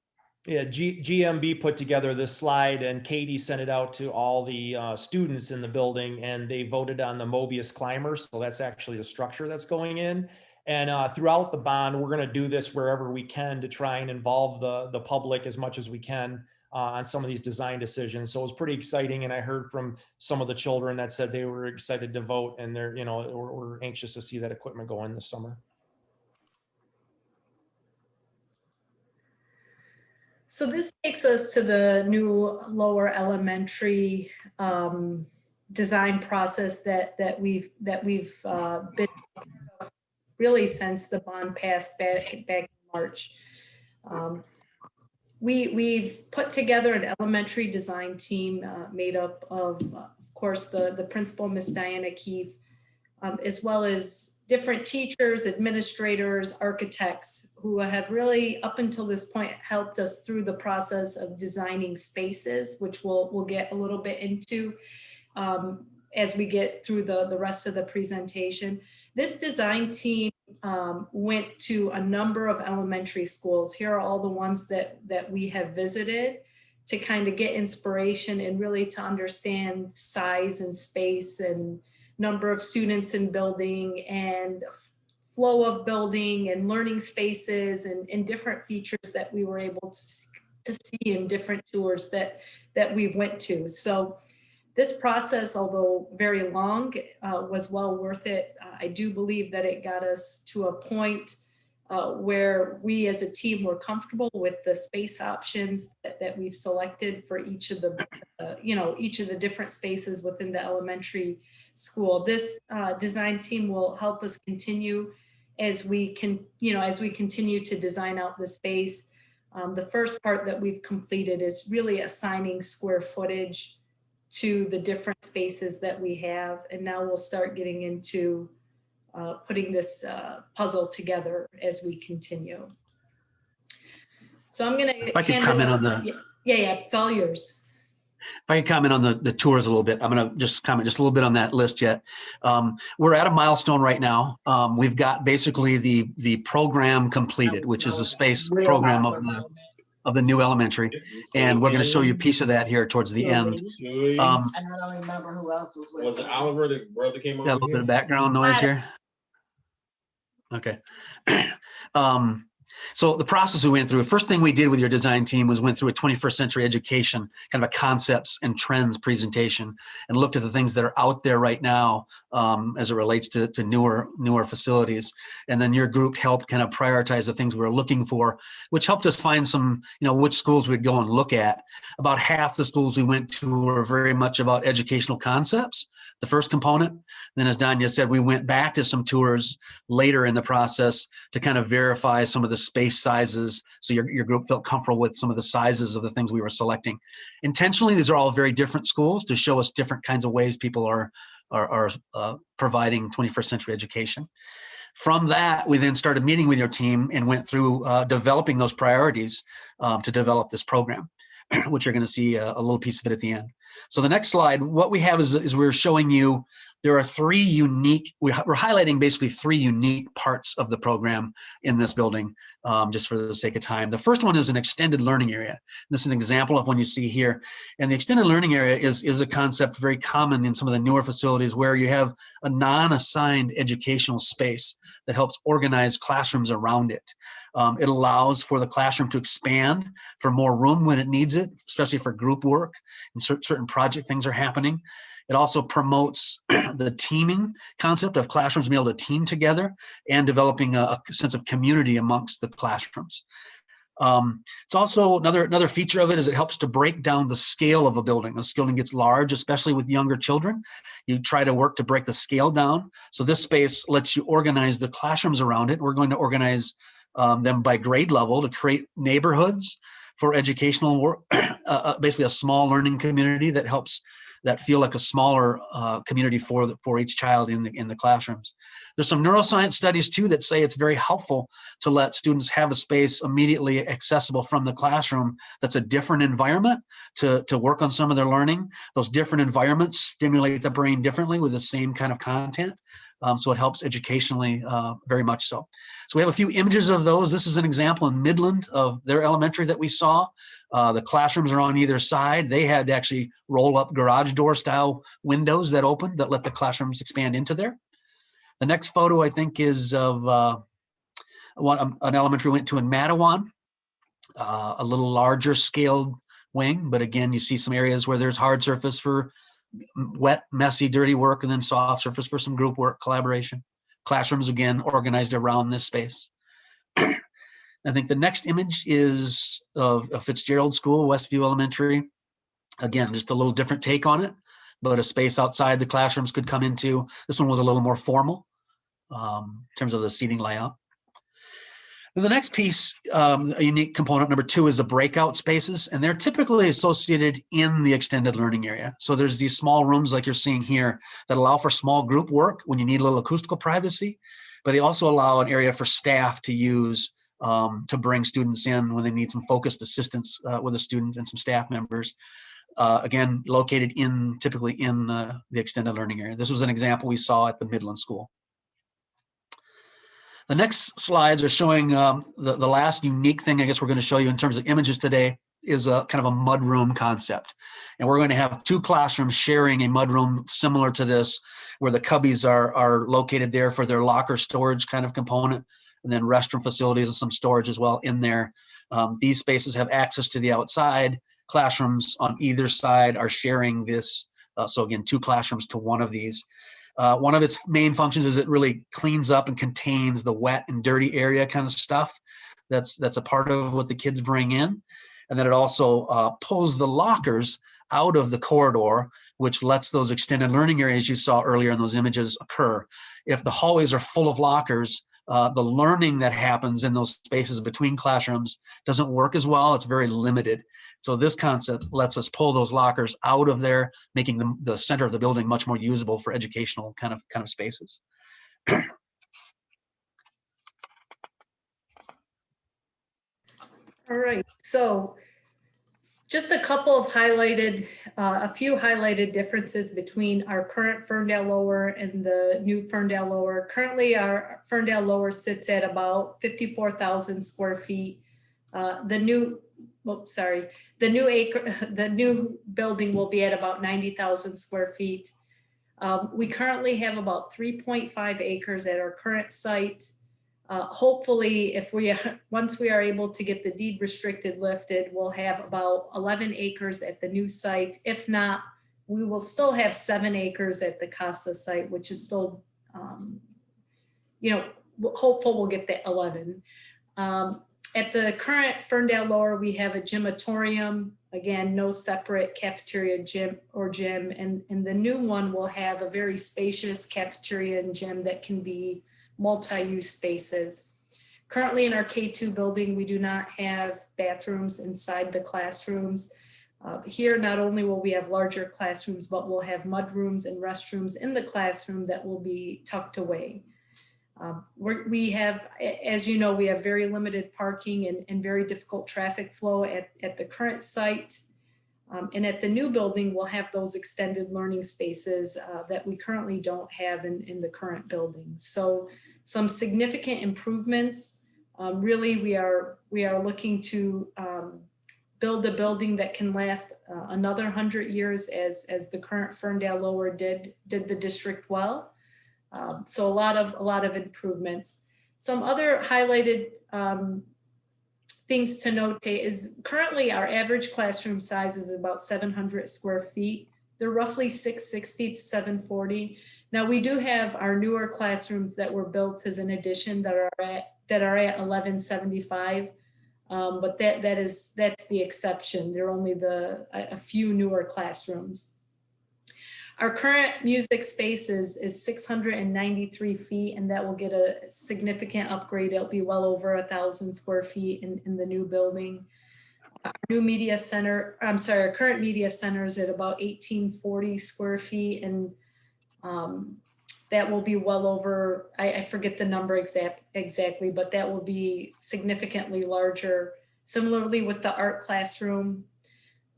Yeah, GMB put together this slide, and Katie sent it out to all the students in the building, and they voted on the Mobius climber. So that's actually the structure that's going in. And throughout the bond, we're going to do this wherever we can to try and involve the public as much as we can on some of these design decisions. So it was pretty exciting. And I heard from some of the children that said they were excited to vote, and we're anxious to see that equipment go in this summer. So this takes us to the new lower elementary design process that we've been really since the bond passed back in March. We've put together an elementary design team made up of course, the principal, Miss Diana Keefe, as well as different teachers, administrators, architects who have really, up until this point, helped us through the process of designing spaces, which we'll get a little bit into as we get through the rest of the presentation. This design team went to a number of elementary schools. Here are all the ones that we have visited to kind of get inspiration and really to understand size and space and number of students in building and flow of building and learning spaces and different features that we were able to see in different tours that we went to. So this process, although very long, was well worth it. I do believe that it got us to a point where we as a team were comfortable with the space options that we've selected for each of the, each of the different spaces within the elementary school. This design team will help us continue as we continue to design out the space. The first part that we've completed is really assigning square footage to the different spaces that we have. And now we'll start getting into putting this puzzle together as we continue. So I'm going to If I could comment on the, yeah, it's all yours. if I can comment on the tours a little bit, I'm going to just comment just a little bit on that list yet. We're at a milestone right now. We've got basically the program completed, which is a space program of the new elementary. And we're going to show you a piece of that here towards the end. And I don't remember who else was with. Was it Oliver, the brother came over? Got a little bit of background noise here. Okay. So the process we went through, the first thing we did with your design team was went through a 21st century education, kind of a concepts and trends presentation, and looked at the things that are out there right now as it relates to newer facilities. And then your group helped kind of prioritize the things we were looking for, which helped us find some, which schools we'd go and look at. About half the schools we went to were very much about educational concepts, the first component. Then, as Danya said, we went back to some tours later in the process to kind of verify some of the space sizes, so your group felt comfortable with some of the sizes of the things we were selecting. Intentionally, these are all very different schools to show us different kinds of ways people are providing 21st century education. From that, we then started meeting with your team and went through developing those priorities to develop this program, which you're going to see a little piece of it at the end. So the next slide, what we have is we're showing you there are three unique, we're highlighting basically three unique parts of the program in this building, just for the sake of time. The first one is an extended learning area. This is an example of one you see here. And the extended learning area is a concept very common in some of the newer facilities where you have a non-assigned educational space that helps organize classrooms around it. It allows for the classroom to expand for more room when it needs it, especially for group work and certain project things are happening. It also promotes the teaming concept of classrooms being able to team together and developing a sense of community amongst the classrooms. It's also another feature of it is it helps to break down the scale of a building. As the building gets large, especially with younger children, you try to work to break the scale down. So this space lets you organize the classrooms around it. We're going to organize them by grade level to create neighborhoods for educational work, basically a small learning community that helps that feel like a smaller community for each child in the classrooms. There's some neuroscience studies too that say it's very helpful to let students have a space immediately accessible from the classroom that's a different environment to work on some of their learning. Those different environments stimulate the brain differently with the same kind of content. So it helps educationally very much so. So we have a few images of those. This is an example in Midland of their elementary that we saw. The classrooms are on either side. They had actually roll up garage door style windows that opened that let the classrooms expand into there. The next photo I think is of an elementary we went to in Mattawan, a little larger scaled wing, but again, you see some areas where there's hard surface for wet, messy, dirty work, and then soft surface for some group work, collaboration. Classrooms, again, organized around this space. And I think the next image is of Fitzgerald School, Westview Elementary. Again, just a little different take on it, but a space outside the classrooms could come into. This one was a little more formal in terms of the seating layout. And the next piece, a unique component, number 2, is the breakout spaces, and they're typically associated in the extended learning area. So there's these small rooms like you're seeing here that allow for small group work when you need a little acoustical privacy, but they also allow an area for staff to use to bring students in when they need some focused assistance with a student and some staff members. Again, located typically in the extended learning area. This was an example we saw at the Midland School. The next slides are showing the last unique thing I guess we're going to show you in terms of images today is a kind of a mudroom concept. And we're going to have 2 classrooms sharing a mudroom similar to this, where the cubbies are located there for their locker storage kind of component, and then restroom facilities and some storage as well in there. These spaces have access to the outside. Classrooms on either side are sharing this. So again, 2 classrooms to one of these. One of its main functions is it really cleans up and contains the wet and dirty area kind of stuff. That's a part of what the kids bring in. And then it also pulls the lockers out of the corridor, which lets those extended learning areas you saw earlier in those images occur. If the hallways are full of lockers, the learning that happens in those spaces between classrooms doesn't work as well. It's very limited. So this concept lets us pull those lockers out of there, making the center of the building much more usable for educational kind of spaces. All right, so just a couple of a few highlighted differences between our current Ferndale Lower and the new Ferndale Lower. Currently, our Ferndale Lower sits at about 54,000 square feet. The new building will be at about 90,000 square feet. We currently have about 3.5 acres at our current site. Hopefully, once we are able to get the deed restricted lifted, we'll have about 11 acres at the new site. If not, we will still have 7 acres at the Casa site, which is still, hopeful we'll get the 11. At the current Ferndale Lower, we have a gymatorium. Again, no separate cafeteria gym, and the new one will have a very spacious cafeteria and gym that can be multi-use spaces. Currently in our K2 building, we do not have bathrooms inside the classrooms. Here, not only will we have larger classrooms, but we'll have mudrooms and restrooms in the classroom that will be tucked away. We have, as you know, we have very limited parking and very difficult traffic flow at the current site. And at the new building, we'll have those extended learning spaces that we currently don't have in the current building. So some significant improvements. Really, we are looking to build a building that can last another 100 years as the current Ferndale Lower did the district well. So a lot of improvements. Some other highlighted things to notate is currently our average classroom size is about 700 square feet. They're roughly 660 to 740. Now we do have our newer classrooms that were built as an addition that are at 1175, but that's the exception. There are only a few newer classrooms. Our current music space is 693 feet, and that will get a significant upgrade. It'll be well over 1,000 square feet in the new building. Our new media center, our current media center is at about 1,840 square feet, and that will be well over, I forget the number exactly, but that will be significantly larger. Similarly with the art classroom,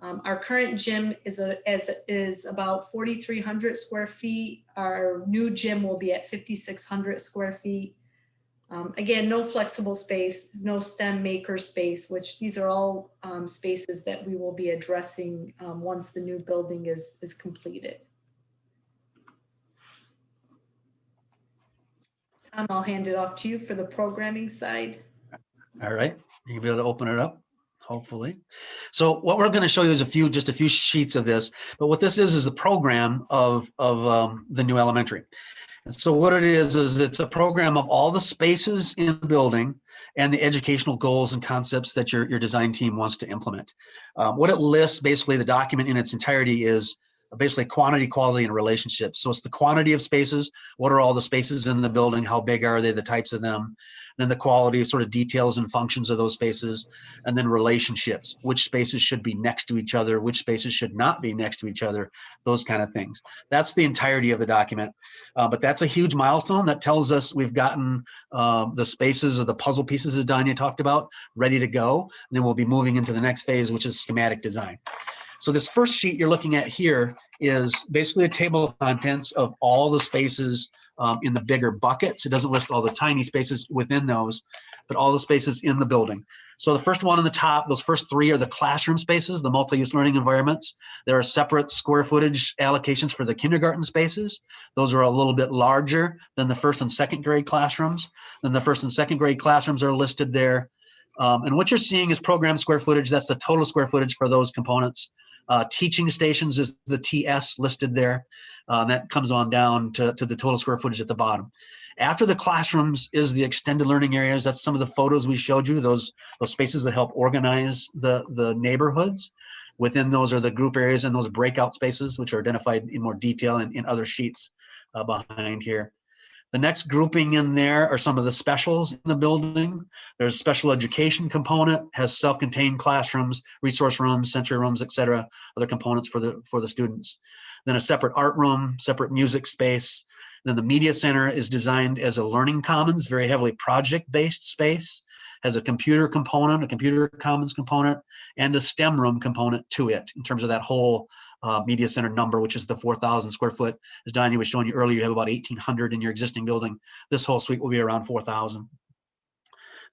our current gym is about 4,300 square feet. Our new gym will be at 5,600 square feet. Again, no flexible space, no STEM maker space, which these are all spaces that we will be addressing once the new building is completed. Tom, I'll hand it off to you for the programming side. All right, you'll be able to open it up, hopefully. So what we're going to show you is just a few sheets of this, but what this is a program of the new elementary. And so what it is it's a program of all the spaces in the building and the educational goals and concepts that your design team wants to implement. What it lists, basically the document in its entirety, is basically quantity, quality, and relationships. So it's the quantity of spaces. What are all the spaces in the building? How big are they? The types of them. And then the quality, sort of details and functions of those spaces. And then relationships. Which spaces should be next to each other? Which spaces should not be next to each other? Those kind of things. That's the entirety of the document. But that's a huge milestone that tells us we've gotten the spaces or the puzzle pieces, as Danya talked about, ready to go. And then we'll be moving into the next phase, which is schematic design. So this first sheet you're looking at here is basically a table of contents of all the spaces in the bigger buckets. It doesn't list all the tiny spaces within those, but all the spaces in the building. So the first one on the top, those first three are the classroom spaces, the multi-use learning environments. There are separate square footage allocations for the kindergarten spaces. Those are a little bit larger than the first and second grade classrooms. Then the first and second grade classrooms are listed there. And what you're seeing is program square footage. That's the total square footage for those components. Teaching stations is the TS listed there. That comes on down to the total square footage at the bottom. After the classrooms is the extended learning areas. That's some of the photos we showed you, those spaces that help organize the neighborhoods. Within those are the group areas and those breakout spaces, which are identified in more detail in other sheets behind here. The next grouping in there are some of the specials in the building. There's a special education component, has self-contained classrooms, resource rooms, sensory rooms, et cetera, other components for the students. Then a separate art room, separate music space. Then the media center is designed as a learning commons, very heavily project-based space, has a computer component, a computer commons component, and a STEM room component to it in terms of that whole media center number, which is the 4,000 square foot. As Donnie was showing you earlier, you have about 1,800 in your existing building. This whole suite will be around 4,000.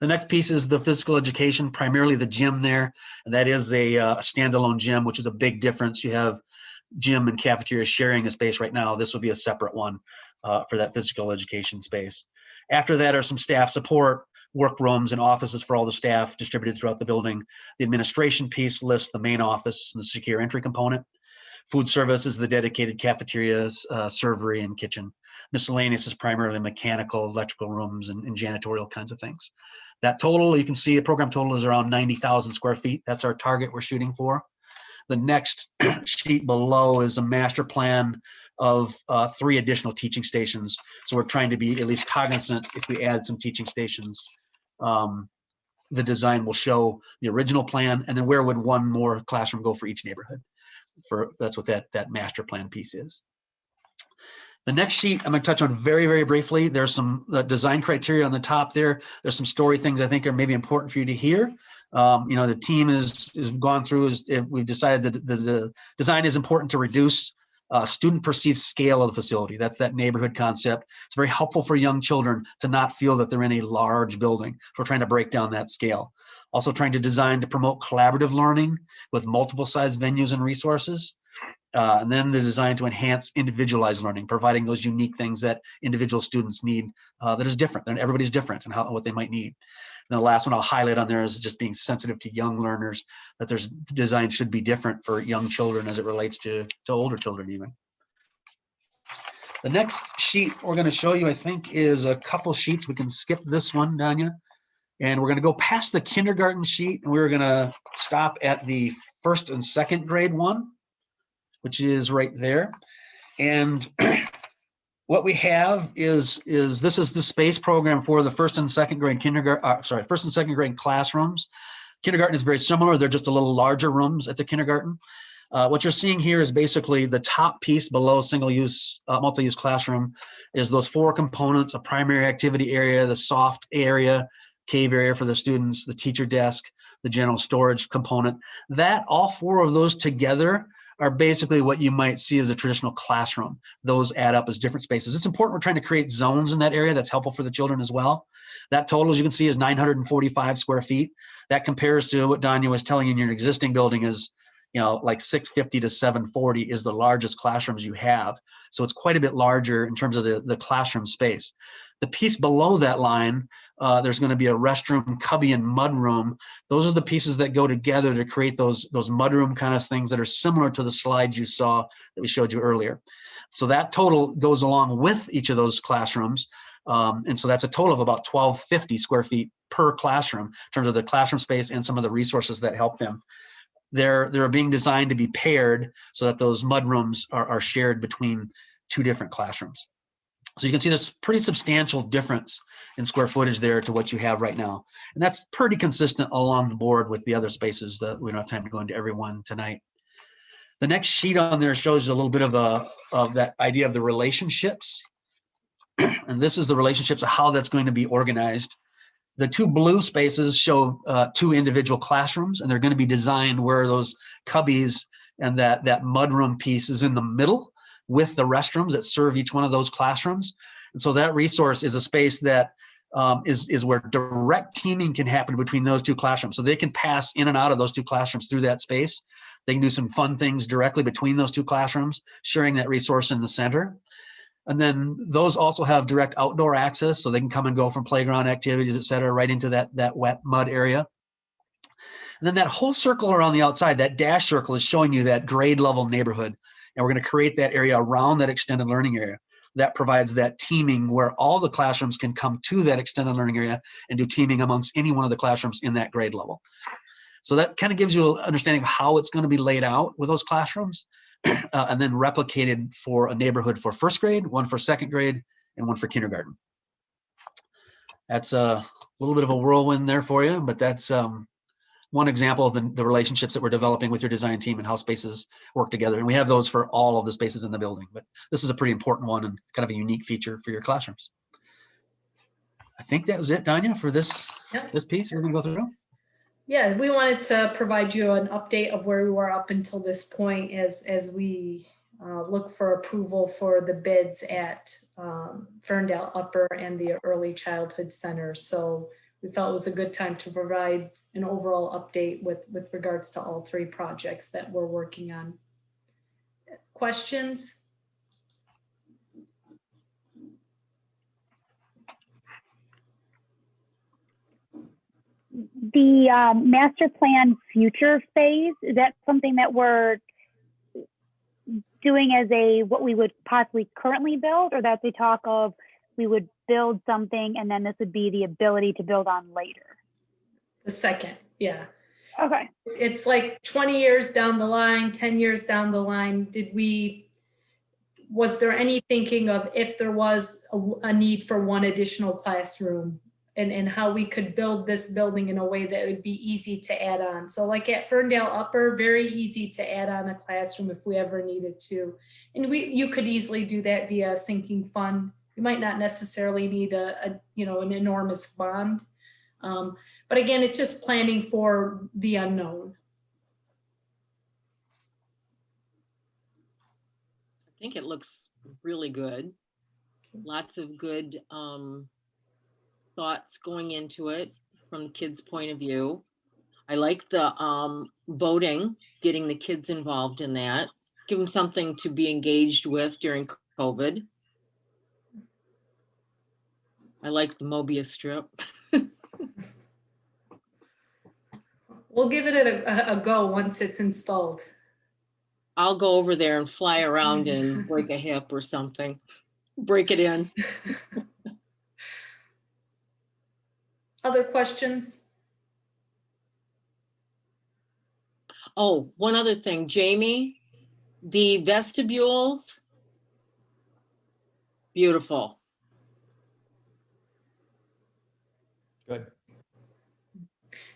The next piece is the physical education, primarily the gym there. And that is a standalone gym, which is a big difference. You have gym and cafeteria sharing a space right now. This will be a separate one for that physical education space. After that are some staff support, workrooms and offices for all the staff distributed throughout the building. The administration piece lists the main office and the secure entry component. Food service is the dedicated cafeterias, servery, and kitchen. Miscellaneous is primarily mechanical, electrical rooms, and janitorial kinds of things. That total, you can see the program total is around 90,000 square feet. That's our target we're shooting for. The next sheet below is a master plan of 3 additional teaching stations. So we're trying to be at least cognizant if we add some teaching stations. The design will show the original plan, and then where would one more classroom go for each neighborhood. That's what that master plan piece is. The next sheet I'm going to touch on very, very briefly. There's some design criteria on the top there. There's some story things I think are maybe important for you to hear. The team has gone through, we've decided that the design is important to reduce student perceived scale of the facility. That's that neighborhood concept. It's very helpful for young children to not feel that they're in a large building. So we're trying to break down that scale. Also trying to design to promote collaborative learning with multiple size venues and resources. And then the design to enhance individualized learning, providing those unique things that individual students need that is different. And everybody's different and what they might need. And the last one I'll highlight on there is just being sensitive to young learners, that there's design should be different for young children as it relates to older children even. The next sheet we're going to show you, I think, is a couple sheets. We can skip this one, Danya. And we're going to go past the kindergarten sheet, and we're going to stop at the first and second grade one, which is right there. And what we have is this is the space program for the first and second grade first and second grade classrooms. Kindergarten is very similar. They're just a little larger rooms at the kindergarten. What you're seeing here is basically the top piece below single-use, multi-use classroom is those 4 components: a primary activity area, the soft area, cave area for the students, the teacher desk, the general storage component. That all 4 of those together are basically what you might see as a traditional classroom. Those add up as different spaces. It's important we're trying to create zones in that area that's helpful for the children as well. That total, as you can see, is 945 square feet. That compares to what Danya was telling you in your existing building is, like 650 to 740 is the largest classrooms you have. So it's quite a bit larger in terms of the classroom space. The piece below that line, there's going to be a restroom, cubby, and mudroom. Those are the pieces that go together to create those mudroom kind of things that are similar to the slides you saw that we showed you earlier. So that total goes along with each of those classrooms. And so that's a total of about 1,250 square feet per classroom in terms of the classroom space and some of the resources that help them. They're being designed to be paired so that those mud rooms are shared between 2 different classrooms. So you can see this pretty substantial difference in square footage there to what you have right now. And that's pretty consistent along the board with the other spaces that we don't have time to go into every one tonight. The next sheet on there shows you a little bit of that idea of the relationships. And this is the relationships of how that's going to be organized. The 2 blue spaces show 2 individual classrooms, and they're going to be designed where those cubbies and that mudroom piece is in the middle with the restrooms that serve each one of those classrooms. And so that resource is a space that is where direct teaming can happen between those 2 classrooms. So they can pass in and out of those 2 classrooms through that space. They can do some fun things directly between those 2 classrooms, sharing that resource in the center. And then those also have direct outdoor access, so they can come and go from playground activities, et cetera, right into that wet mud area. And then that whole circle around the outside, that dash circle, is showing you that grade level neighborhood. And we're going to create that area around that extended learning area. That provides that teaming where all the classrooms can come to that extended learning area and do teaming amongst any one of the classrooms in that grade level. So that kind of gives you an understanding of how it's going to be laid out with those classrooms. And then replicated for a neighborhood for 1st grade, 1 for 2nd grade, and 1 for kindergarten. That's a little bit of a whirlwind there for you, but that's one example of the relationships that we're developing with your design team and how spaces work together. And we have those for all of the spaces in the building, but this is a pretty important one and kind of a unique feature for your classrooms. I think that was it, Danya, for this piece. We're going to go through. Yeah, we wanted to provide you an update of where we were up until this point as we look for approval for the bids at Ferndale Upper and the Early Childhood Center. So we felt it was a good time to provide an overall update with regards to all 3 projects that we're working on. Questions? The master plan future phase, is that something that we're doing as what we would possibly currently build, or that's a talk of we would build something and then this would be the ability to build on later? The second, yeah. Okay. It's like 20 years down the line, 10 years down the line, was there any thinking of if there was a need for 1 additional classroom and how we could build this building in a way that would be easy to add on? So like at Ferndale Upper, very easy to add on a classroom if we ever needed to. And you could easily do that via a sinking fund. You might not necessarily need an enormous bond. But again, it's just planning for the unknown. I think it looks really good. Lots of good thoughts going into it from the kids' point of view. I like the voting, getting the kids involved in that. Give them something to be engaged with during COVID. I like the Mobius strip. We'll give it a go once it's installed. I'll go over there and fly around and break a hip or something. Break it in. Other questions? Oh, one other thing, Jamie, the vestibules, beautiful. Good.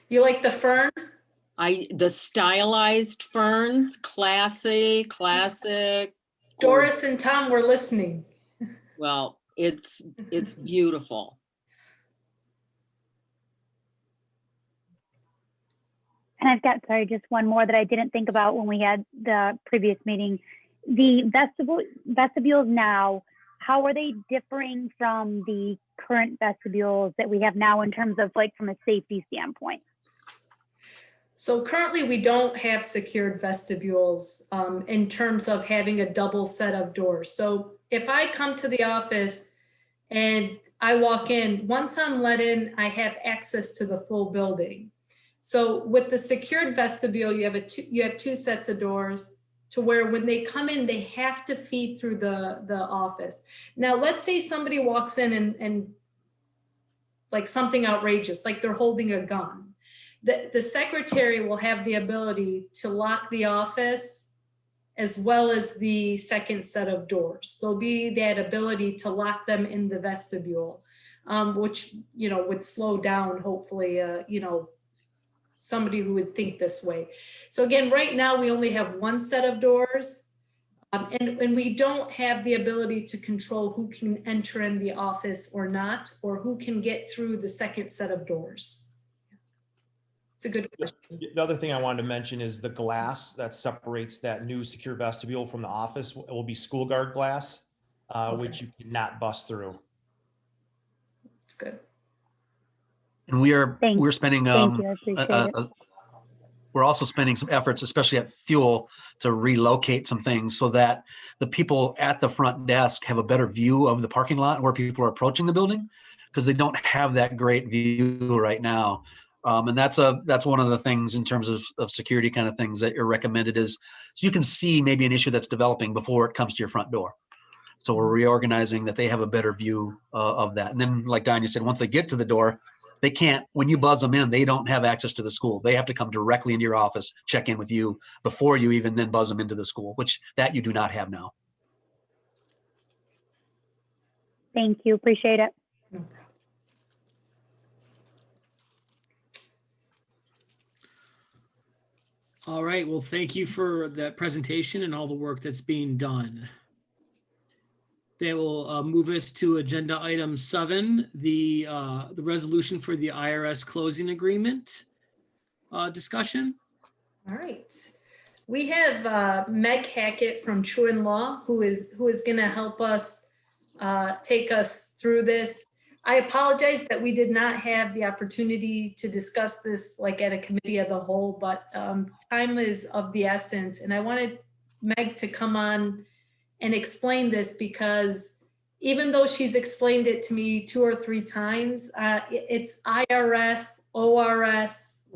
You like the fern? The stylized ferns, classic. Doris and Tom were listening. Well, it's beautiful. And I've got, sorry, just one more that I didn't think about when we had the previous meeting. The vestibules now, how are they differing from the current vestibules that we have now in terms of like from a safety standpoint? So currently we don't have secured vestibules in terms of having a double set of doors. So if I come to the office and I walk in, once I'm let in, I have access to the full building. So with the secured vestibule, you have 2 sets of doors, to where when they come in, they have to feed through the office. Now, let's say somebody walks in and like something outrageous, like they're holding a gun. The secretary will have the ability to lock the office as well as the second set of doors. There'll be that ability to lock them in the vestibule, which, you know, would slow down, hopefully, you know, somebody who would think this way. So again, right now we only have one set of doors, and we don't have the ability to control who can enter in the office or not, or who can get through the second set of doors. It's a good question. The other thing I wanted to mention is the glass that separates that new secure vestibule from the office will be school guard glass, which you cannot bust through. It's good. And we're spending, Thank you, I appreciate it. we're also spending some efforts, especially at Fuel, to relocate some things so that the people at the front desk have a better view of the parking lot where people are approaching the building, because they don't have that great view right now. And that's one of the things in terms of security kind of things that are recommended, is so you can see maybe an issue that's developing before it comes to your front door. So we're reorganizing that they have a better view of that. And then, like Danya said, once they get to the door, they can't, when you buzz them in, they don't have access to the school. They have to come directly into your office, check in with you before you even then buzz them into the school, which that you do not have now. Thank you, appreciate it. All right, well, thank you for that presentation and all the work that's being done. That will move us to agenda item 7, the resolution for the IRS closing agreement discussion. All right. We have Meg Hackett from Truin Law, who is going to help us take us through this. I apologize that we did not have the opportunity to discuss this like at a committee of the whole, but time is of the essence. And I wanted Meg to come on and explain this, because even though she's explained it to me 2 or 3 times, it's IRS, ORS,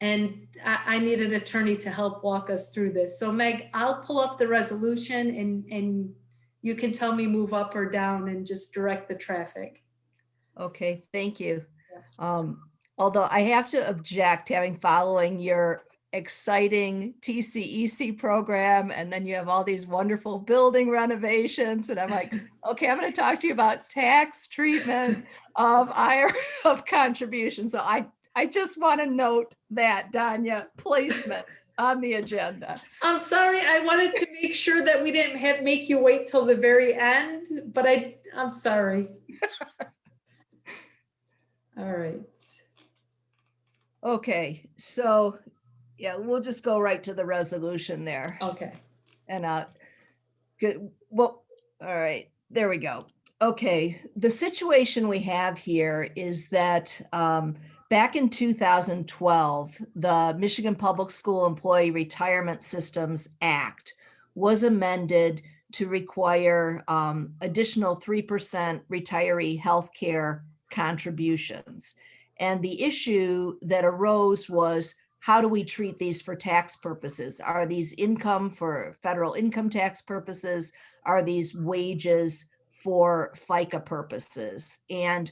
and I need an attorney to help walk us through this. So Meg, I'll pull up the resolution and you can tell me move up or down and just direct the traffic. Okay, thank you. Although I have to object, having following your exciting TCEC program, and then you have all these wonderful building renovations, and I'm like, okay, I'm going to talk to you about tax treatment of contributions. So I just want to note that, Danya, placement on the agenda. I'm sorry, I wanted to make sure that we didn't make you wait till the very end, but I'm sorry. All right. Okay, so yeah, we'll just go right to the resolution there. Okay. And good. Well, all right, there we go. Okay, the situation we have here is that back in 2012, the Michigan Public School Employee Retirement Systems Act was amended to require additional 3% retiree health care contributions. And the issue that arose was, how do we treat these for tax purposes? Are these income for federal income tax purposes? Are these wages for FICA purposes? And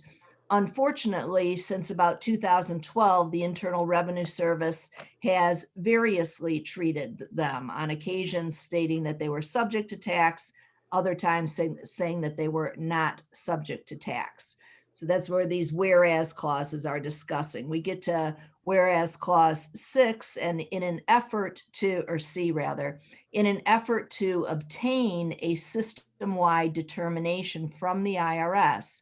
unfortunately, since about 2012, the Internal Revenue Service has variously treated them, on occasion stating that they were subject to tax, other times saying that they were not subject to tax. So that's where these whereas clauses are discussing. We get to whereas clause 6, and in an effort to, or C rather, in an effort to obtain a system-wide determination from the IRS,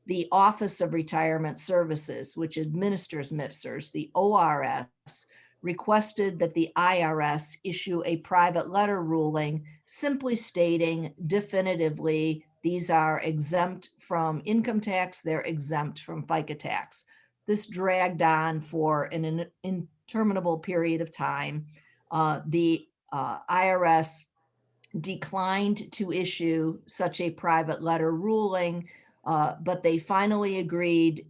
the Office of Retirement Services, which administers MIPSers, the ORS, requested that the IRS issue a private letter ruling simply stating definitively these are exempt from income tax, they're exempt from FICA tax. This dragged on for an interminable period of time. The IRS declined to issue such a private letter ruling, but they finally agreed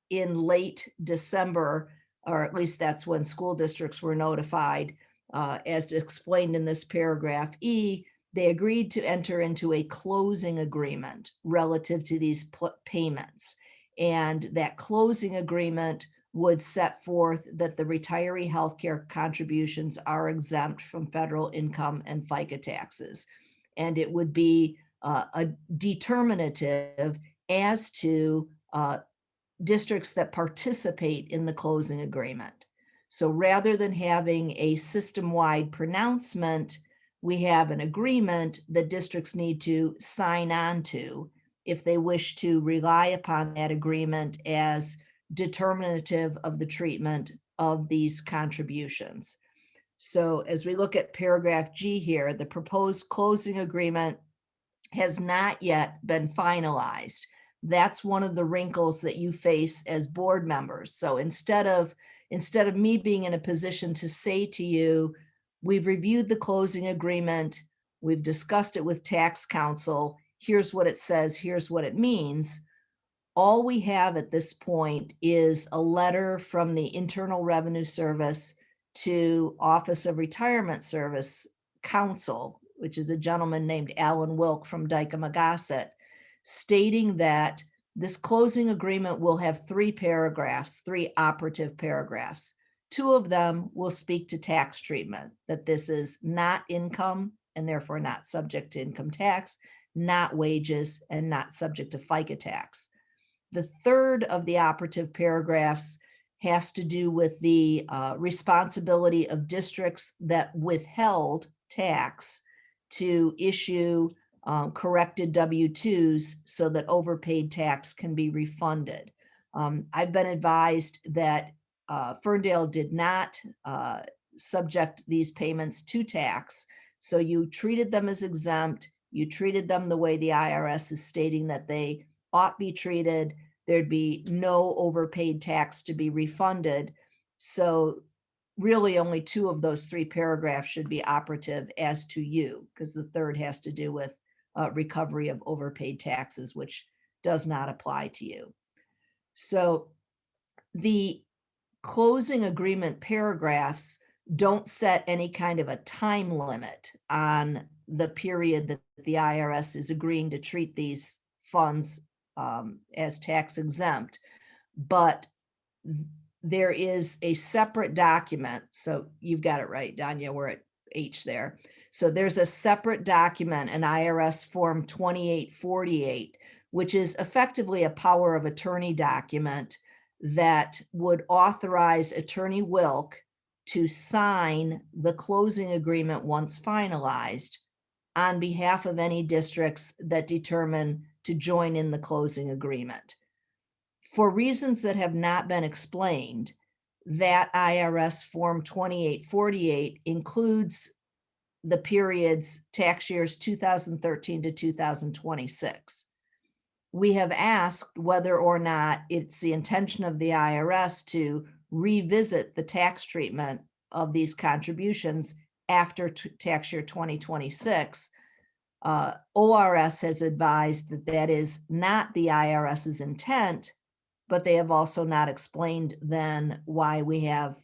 in late December, or at least that's when school districts were notified, as explained in this paragraph E, they agreed to enter into a closing agreement relative to these payments. And that closing agreement would set forth that the retiree healthcare contributions are exempt from federal income and FICA taxes. And it would be a determinative as to districts that participate in the closing agreement. So rather than having a system-wide pronouncement, we have an agreement that districts need to sign on to if they wish to rely upon that agreement as determinative of the treatment of these contributions. So as we look at paragraph G here, the proposed closing agreement has not yet been finalized. That's one of the wrinkles that you face as board members. So instead of me being in a position to say to you, we've reviewed the closing agreement, we've discussed it with tax counsel, here's what it says, here's what it means. All we have at this point is a letter from the Internal Revenue Service to Office of Retirement Service Counsel, which is a gentleman named Alan Wilk from Dykema-Gossett, stating that this closing agreement will have 3 paragraphs, 3 operative paragraphs. 2 of them will speak to tax treatment, that this is not income and therefore not subject to income tax, not wages, and not subject to FICA tax. The 3rd of the operative paragraphs has to do with the responsibility of districts that withheld tax to issue corrected W-2s so that overpaid tax can be refunded. I've been advised that Ferndale did not subject these payments to tax. So you treated them as exempt. You treated them the way the IRS is stating that they ought be treated. There'd be no overpaid tax to be refunded. So really only 2 of those 3 paragraphs should be operative as to you, because the 3rd has to do with recovery of overpaid taxes, which does not apply to you. So the closing agreement paragraphs don't set any kind of a time limit on the period that the IRS is agreeing to treat these funds as tax exempt, but there is a separate document. So you've got it right, Danya, we're at H there. So there's a separate document, an IRS Form 2848, which is effectively a power of attorney document that would authorize Attorney Wilk to sign the closing agreement once finalized on behalf of any districts that determine to join in the closing agreement. For reasons that have not been explained, that IRS Form 2848 includes the periods tax years 2013 to 2026. We have asked whether or not it's the intention of the IRS to revisit the tax treatment of these contributions after tax year 2026. ORS has advised that that is not the IRS's intent, but they have also not explained then why we have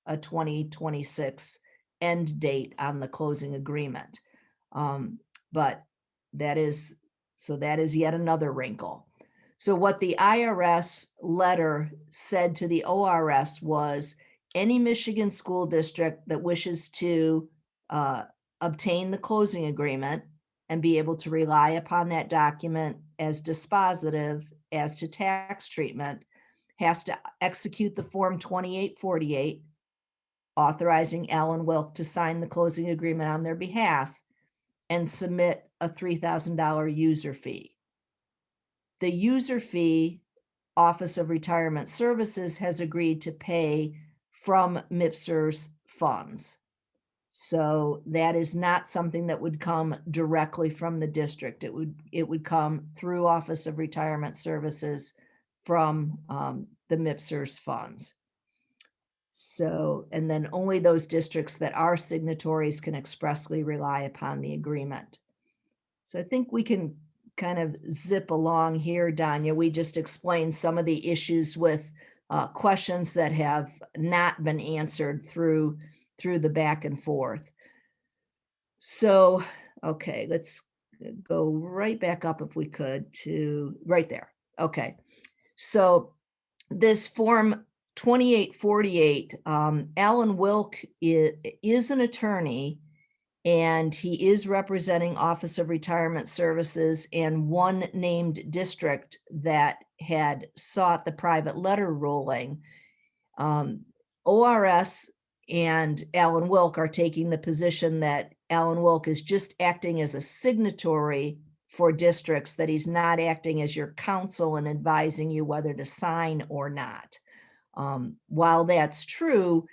a 2026 end date on the closing agreement. But that is yet another wrinkle. So what the IRS letter said to the ORS was, any Michigan school district that wishes to obtain the closing agreement and be able to rely upon that document as dispositive as to tax treatment has to execute the Form 2848, authorizing Alan Wilk to sign the closing agreement on their behalf, and submit a $3,000 user fee. The user fee, Office of Retirement Services has agreed to pay from MIPSR's funds. So that is not something that would come directly from the district. It would come through Office of Retirement Services from the MIPSR's funds. So, and then only those districts that are signatories can expressly rely upon the agreement. So I think we can kind of zip along here, Danya. We just explained some of the issues with questions that have not been answered through through the back and forth. So, okay, let's go right back up if we could to right there. Okay, so this form 2848, Alan Wilk is an attorney, and he is representing Office of Retirement Services and one named district that had sought the private letter ruling. ORS and Alan Wilk are taking the position that Alan Wilk is just acting as a signatory for districts, that he's not acting as your counsel and advising you whether to sign or not. While that's true,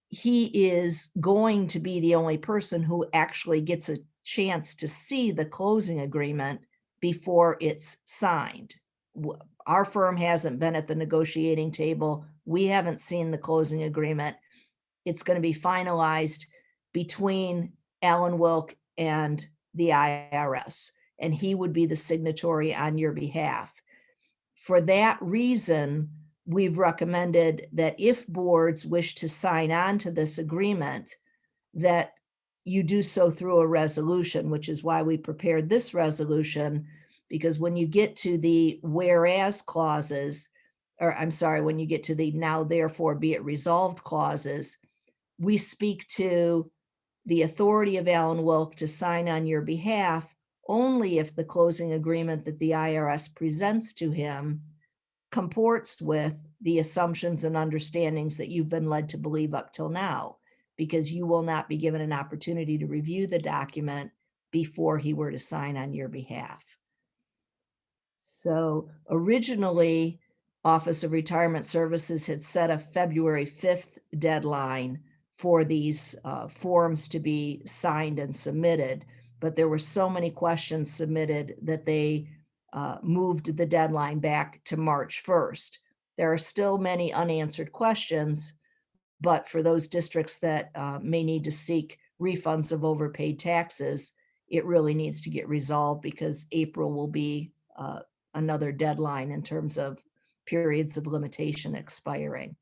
he is going to be the only person who actually gets a chance to see the closing agreement before it's signed. Our firm hasn't been at the negotiating table. We haven't seen the closing agreement. It's going to be finalized between Alan Wilk and the IRS, and he would be the signatory on your behalf. For that reason, we've recommended that if boards wish to sign on to this agreement, that you do so through a resolution, which is why we prepared this resolution, because when you get to the whereas clauses, or I'm sorry, when you get to the now therefore be it resolved clauses, we speak to the authority of Alan Wilk to sign on your behalf only if the closing agreement that the IRS presents to him comports with the assumptions and understandings that you've been led to believe up till now, because you will not be given an opportunity to review the document before he were to sign on your behalf. So originally, Office of Retirement Services had set a February 5th deadline for these forms to be signed and submitted, but there were so many questions submitted that they moved the deadline back to March 1st. There are still many unanswered questions, but for those districts that may need to seek refunds of overpaid taxes, it really needs to get resolved, because April will be another deadline in terms of periods of limitation expiring.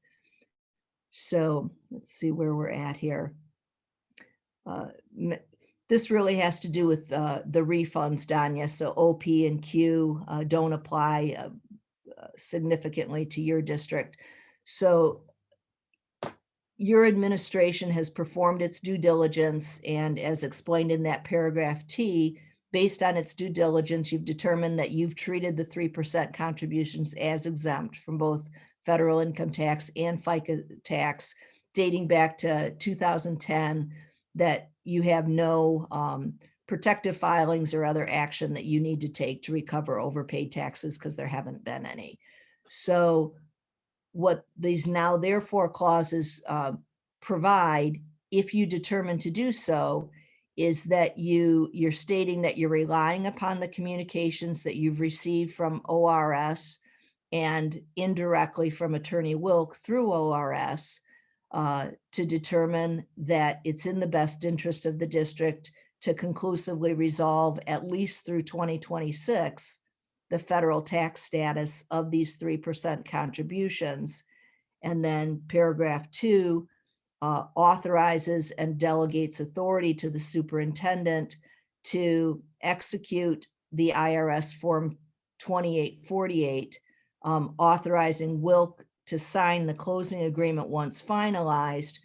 So let's see where we're at here. This really has to do with the refunds, Danya. So OP and Q don't apply significantly to your district. So your administration has performed its due diligence, and as explained in that paragraph T, based on its due diligence, you've determined that you've treated the 3% contributions as exempt from both federal income tax and FICA tax dating back to 2010, that you have no protective filings or other action that you need to take to recover overpaid taxes, because there haven't been any. So what these now therefore clauses provide, if you determine to do so, is that you're stating that you're relying upon the communications that you've received from ORS and indirectly from Attorney Wilk through ORS to determine that it's in the best interest of the district to conclusively resolve, at least through 2026, the federal tax status of these 3% contributions. And then paragraph 2 authorizes and delegates authority to the superintendent to execute the IRS Form 2848, authorizing Wilk to sign the closing agreement once finalized,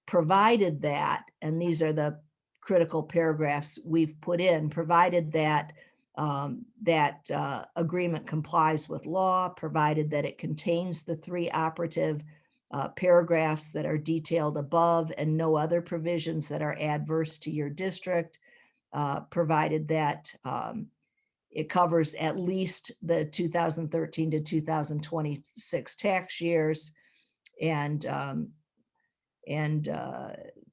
provided that, and these are the critical paragraphs we've put in, provided that agreement complies with law, provided that it contains the 3 operative paragraphs that are detailed above and no other provisions that are adverse to your district, provided that it covers at least the 2013 to 2026 tax years, and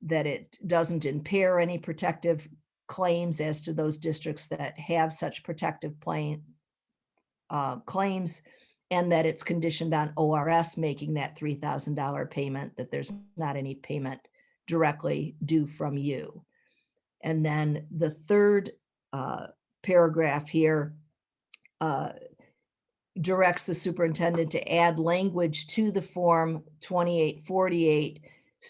that it doesn't impair any protective claims as to those districts that have such protective claims, and that it's conditioned on ORS making that $3,000 payment, that there's not any payment directly due from you. And then the third paragraph here directs the superintendent to add language to the Form 2848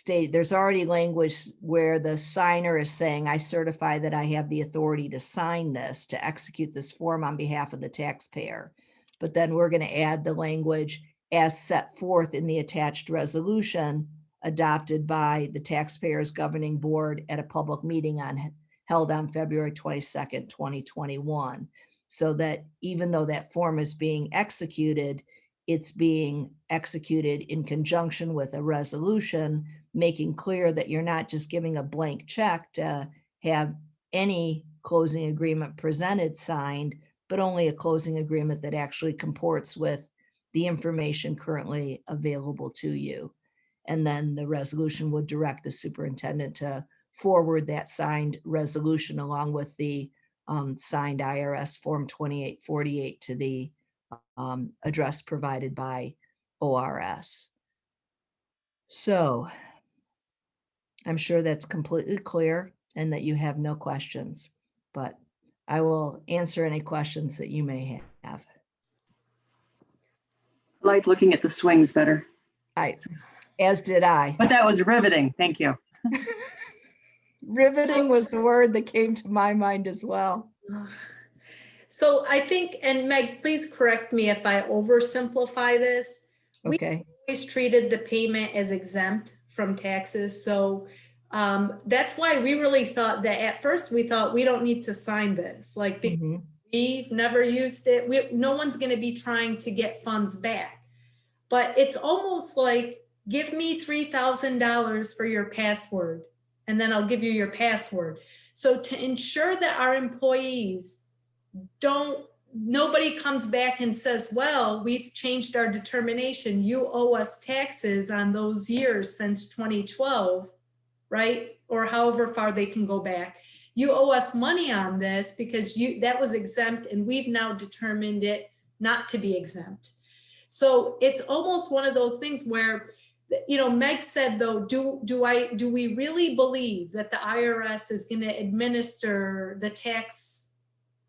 there's already language where the signer is saying, I certify that I have the authority to sign this, to execute this form on behalf of the taxpayer. But then we're going to add the language as set forth in the attached resolution adopted by the taxpayers governing board at a public meeting held on February 22nd, 2021. So that even though that form is being executed, it's being executed in conjunction with a resolution, making clear that you're not just giving a blank check to have any closing agreement presented signed, but only a closing agreement that actually comports with the information currently available to you. And then the resolution would direct the superintendent to forward that signed resolution along with the signed IRS Form 2848 to the address provided by ORS. So I'm sure that's completely clear and that you have no questions, but I will answer any questions that you may have. I liked looking at the swings better. As did I. But that was riveting. Thank you. Riveting was the word that came to my mind as well. So I think, and Meg, please correct me if I oversimplify this. Okay. We always treated the payment as exempt from taxes. So that's why we really thought that at first we thought we don't need to sign this. Like we've never used it. No one's going to be trying to get funds back. But it's almost like, give me $3,000 for your password, and then I'll give you your password. So to ensure that our employees nobody comes back and says, well, we've changed our determination. You owe us taxes on those years since 2012, right? Or however far they can go back. You owe us money on this because that was exempt and we've now determined it not to be exempt. So it's almost one of those things where, you know, Meg said though, do we really believe that the IRS is going to administer the tax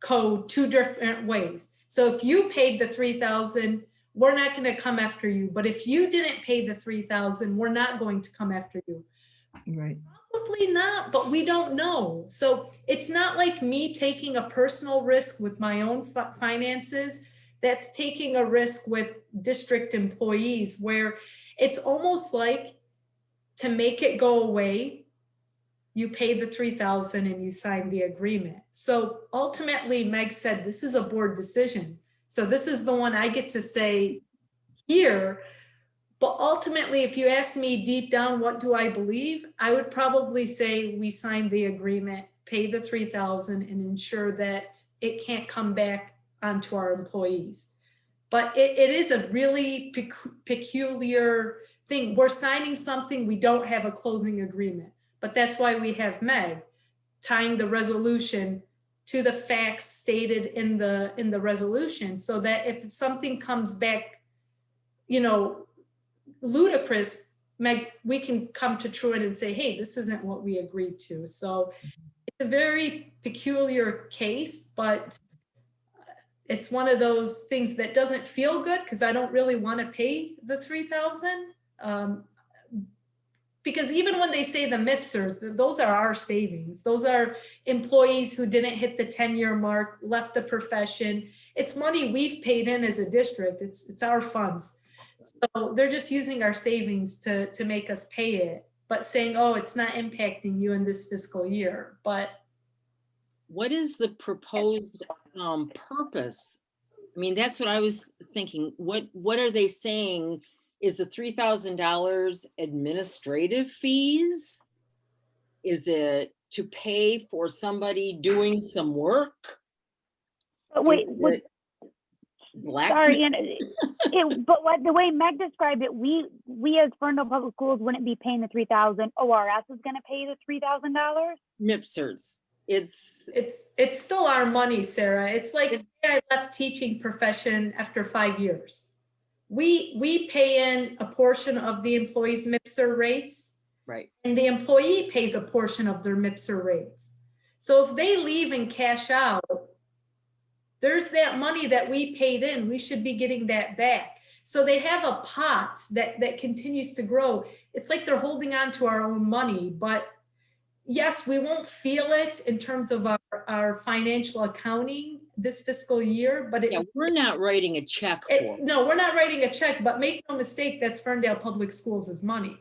code two different ways? So if you paid the $3,000, we're not going to come after you. But if you didn't pay the $3,000, we're not going to come after you. Right. Probably not, but we don't know. So it's not like me taking a personal risk with my own finances. That's taking a risk with district employees, where it's almost like to make it go away, you pay the $3,000 and you sign the agreement. So ultimately, Meg said, this is a board decision. So this is the one I get to say here. But ultimately, if you ask me deep down, what do I believe? I would probably say we signed the agreement, pay the $3,000 and ensure that it can't come back onto our employees. But it is a really peculiar thing. We're signing something, we don't have a closing agreement, but that's why we have Meg tying the resolution to the facts stated in the resolution, so that if something comes back, you know, ludicrous, Meg, we can come to Truett and say, hey, this isn't what we agreed to. So it's a very peculiar case, but it's one of those things that doesn't feel good because I don't really want to pay the $3,000. Because even when they say the MIPSers, those are our savings. Those are employees who didn't hit the 10-year mark, left the profession. It's money we've paid in as a district. It's our funds. So they're just using our savings to make us pay it, but saying, oh, it's not impacting you in this fiscal year. But what is the proposed purpose? I mean, that's what I was thinking. What are they saying? Is the $3,000 administrative fees? Is it to pay for somebody doing some work? Wait, Black sorry, and but the way Meg described it, we as Ferndale Public Schools wouldn't be paying the $3,000. ORS is going to pay the $3,000. MIPSers. It's still our money, Sarah. It's like, say I left teaching profession after 5 years. We pay in a portion of the employee's MIPSer rates, right? And the employee pays a portion of their MIPSer rates. So if they leave and cash out, there's that money that we paid in. We should be getting that back. So they have a pot that continues to grow. It's like they're holding on to our own money, but yes, we won't feel it in terms of our financial accounting this fiscal year, but Yeah, we're not writing a check for it. no, we're not writing a check, but make no mistake, that's Ferndale Public Schools' money.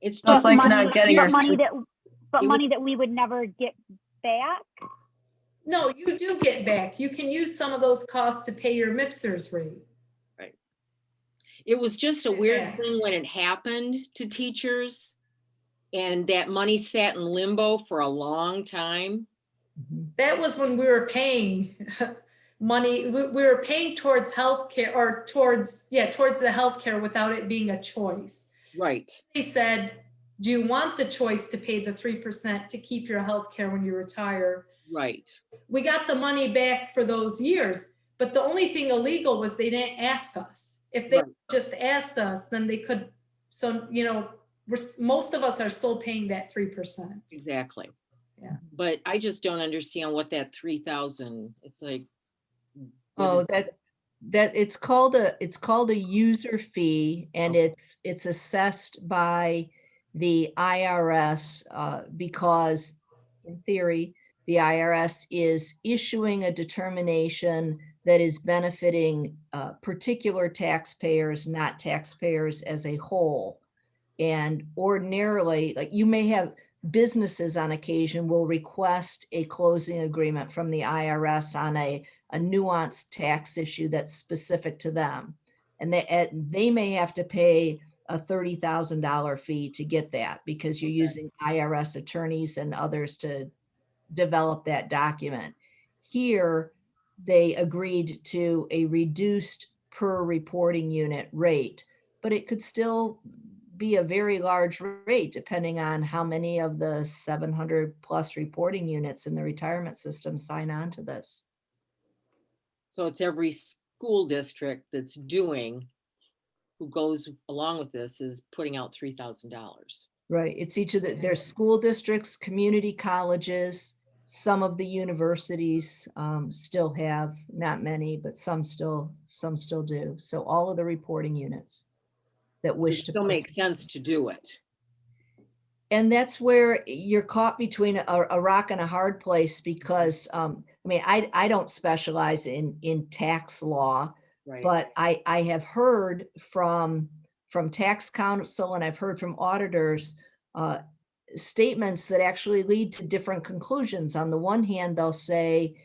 It's Well, just it's like money, not getting our money that we would never get back. No, you do get back. You can use some of those costs to pay your MIPSers rate. Right. It was just a weird Yeah. thing when it happened to teachers, and that money sat in limbo for a long time. That was when we were paying money. We were paying towards healthcare, or towards the healthcare without it being a choice. Right. They said, do you want the choice to pay the 3% to keep your healthcare when you retire? Right. We got the money back for those years, but the only thing illegal was they didn't ask us. If they just asked us, then they could. So, you know, most of us are still paying that 3%. Exactly. Yeah. But I just don't understand what that 3,000, it's like. Oh, that it's called a user fee, and it's assessed by the IRS because in theory, the IRS is issuing a determination that is benefiting particular taxpayers, not taxpayers as a whole. And ordinarily, like, you may have businesses on occasion will request a closing agreement from the IRS on a nuanced tax issue that's specific to them. And they may have to pay a $30,000 fee to get that, because you're using IRS attorneys and others to develop that document. Here, they agreed to a reduced per reporting unit rate, but it could still be a very large rate depending on how many of the 700 plus reporting units in the retirement system sign on to this. So it's every school district that's doing, who goes along with this, is putting out $3,000. Right. It's each of their school districts, community colleges, some of the universities still have, not many, but some still do. So all of the reporting units that wish It to still makes sense to do it. And that's where you're caught between a rock and a hard place, because I mean, I don't specialize in tax law, right, but I have heard from tax counsel, and I've heard from auditors statements that actually lead to different conclusions. On the one hand, they'll say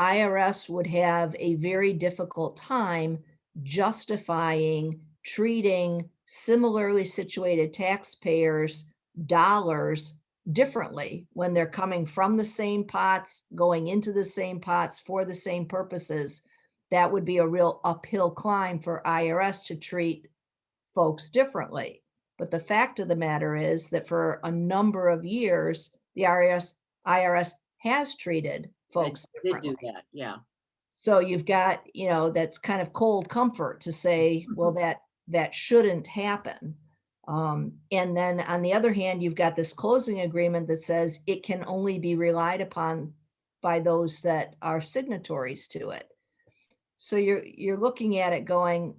IRS would have a very difficult time justifying treating similarly situated taxpayers' dollars differently when they're coming from the same pots, going into the same pots for the same purposes. That would be a real uphill climb for IRS to treat folks differently. But the fact of the matter is that for a number of years, the IRS has treated folks differently. Did do that, yeah. So you've got, that's kind of cold comfort to say, well, that shouldn't happen. And then on the other hand, you've got this closing agreement that says it can only be relied upon by those that are signatories to it. So you're looking at it going,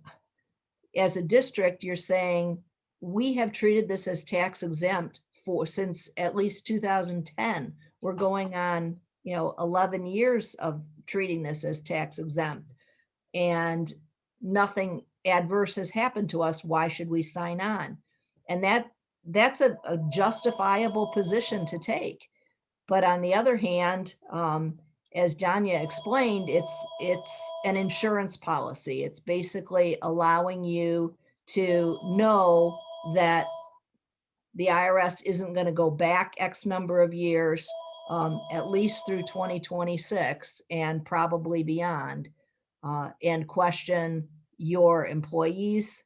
as a district, you're saying, we have treated this as tax exempt since at least 2010. We're going on, 11 years of treating this as tax exempt, and nothing adverse has happened to us. Why should we sign on? And that's a justifiable position to take. But on the other hand, as Janya explained, it's an insurance policy. It's basically allowing you to know that the IRS isn't going to go back X number of years, at least through 2026 and probably beyond, and question your employees'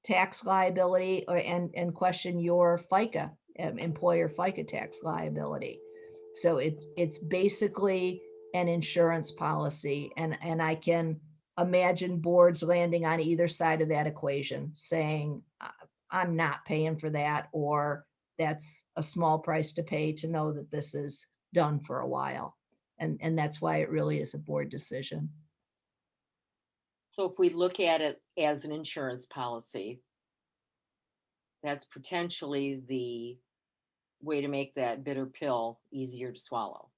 tax liability and question your FICA, employer FICA tax liability. So it's basically an insurance policy. And I can imagine boards landing on either side of that equation, saying, I'm not paying for that, or that's a small price to pay to know that this is done for a while. And that's why it really is a board decision. So if we look at it as an insurance policy, that's potentially the way to make that bitter pill easier to swallow.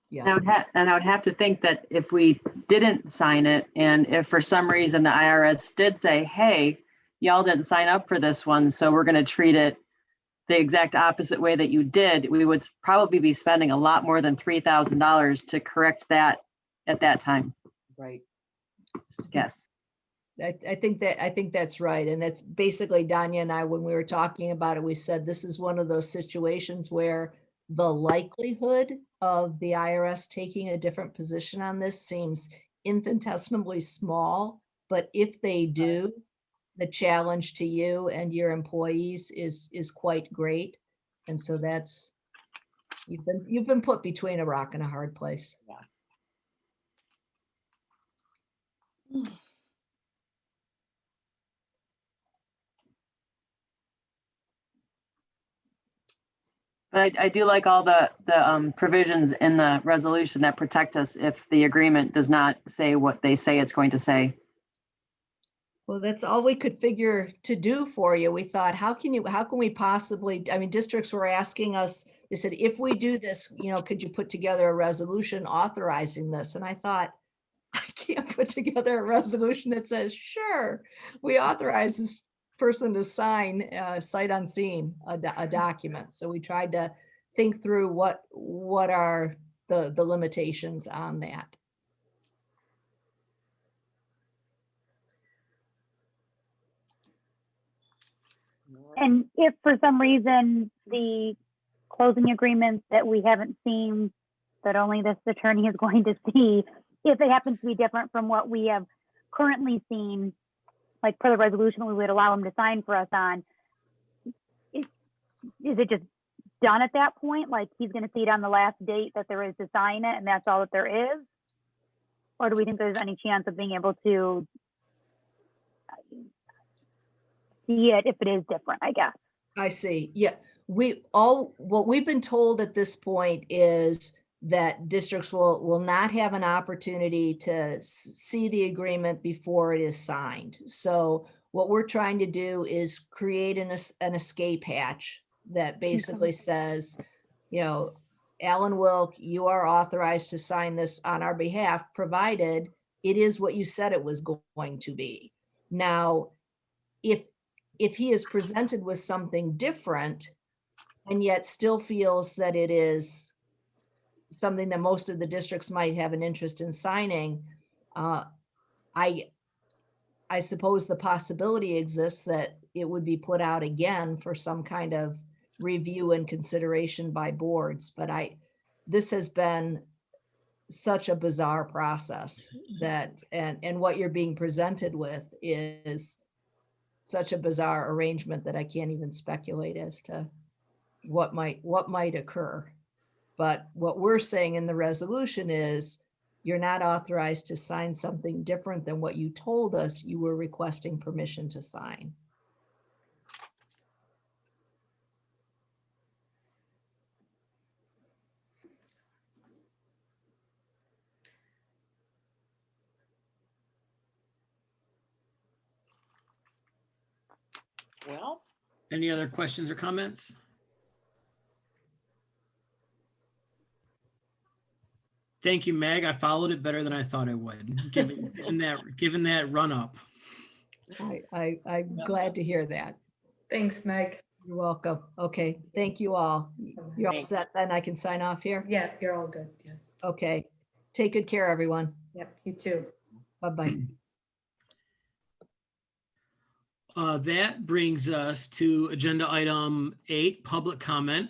Yeah. And I would have to think that if we didn't sign it, and if for some reason the IRS did say, hey, y'all didn't sign up for this one, so we're going to treat it the exact opposite way that you did, we would probably be spending a lot more than $3,000 to correct that at that time. Right. Yes. I think that's right. And that's basically Danya and I, when we were talking about it, we said this is one of those situations where the likelihood of the IRS taking a different position on this seems infinitesimally small. But if they do, the challenge to you and your employees is quite great. And so that's, you've been put between a rock and a hard place. Yeah. But I do like all the provisions in the resolution that protect us if the agreement does not say what they say it's going to say. Well, that's all we could figure to do for you. We thought, how can we possibly, I mean, districts were asking us, they said, if we do this, could you put together a resolution authorizing this? And I thought, I can't put together a resolution that says, sure, we authorize this person to sign sight unseen a document. So we tried to think through what are the limitations on that. And if for some reason the closing agreements that we haven't seen, that only this attorney is going to see, if it happens to be different from what we have currently seen, like per the resolution we would allow him to sign for us on, is it just done at that point? Like he's going to see it on the last date that there is to sign it and that's all that there is? Or do we think there's any chance of being able to see it if it is different, I guess? I see. Yeah. What we've been told at this point is that districts will not have an opportunity to see the agreement before it is signed. So what we're trying to do is create an escape hatch that basically says, Alan Wilk, you are authorized to sign this on our behalf, provided it is what you said it was going to be. Now, if he is presented with something different and yet still feels that it is something that most of the districts might have an interest in signing, I suppose the possibility exists that it would be put out again for some kind of review and consideration by boards. But this has been such a bizarre process that, and what you're being presented with is such a bizarre arrangement that I can't even speculate as to what might occur. But what we're saying in the resolution is you're not authorized to sign something different than what you told us you were requesting permission to sign. Well, any other questions or comments? Thank you, Meg. I followed it better than I thought I would, given that run up. I'm glad to hear that. Thanks, Meg. You're welcome. Okay, thank you all. You're all set then? I can sign off here? Yeah, you're all good. Yes. Okay. Take good care, everyone. Yep, you too. Bye-bye. That brings us to agenda item 8, public comment.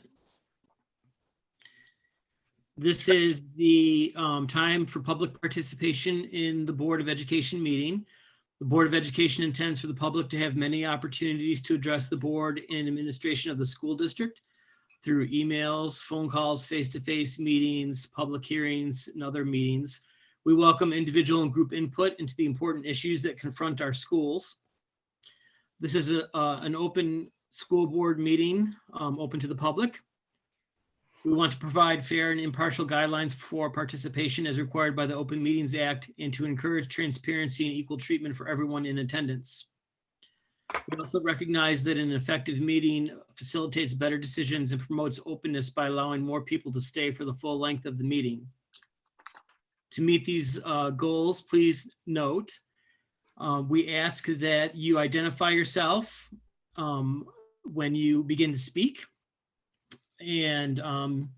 This is the time for public participation in the Board of Education meeting. The Board of Education intends for the public to have many opportunities to address the board and administration of the school district through emails, phone calls, face-to-face meetings, public hearings, and other meetings. We welcome individual and group input into the important issues that confront our schools. This is an open school board meeting, open to the public. We want to provide fair and impartial guidelines for participation as required by the Open Meetings Act and to encourage transparency and equal treatment for everyone in attendance. We also recognize that an effective meeting facilitates better decisions and promotes openness by allowing more people to stay for the full length of the meeting. To meet these goals, please note, we ask that you identify yourself when you begin to speak. And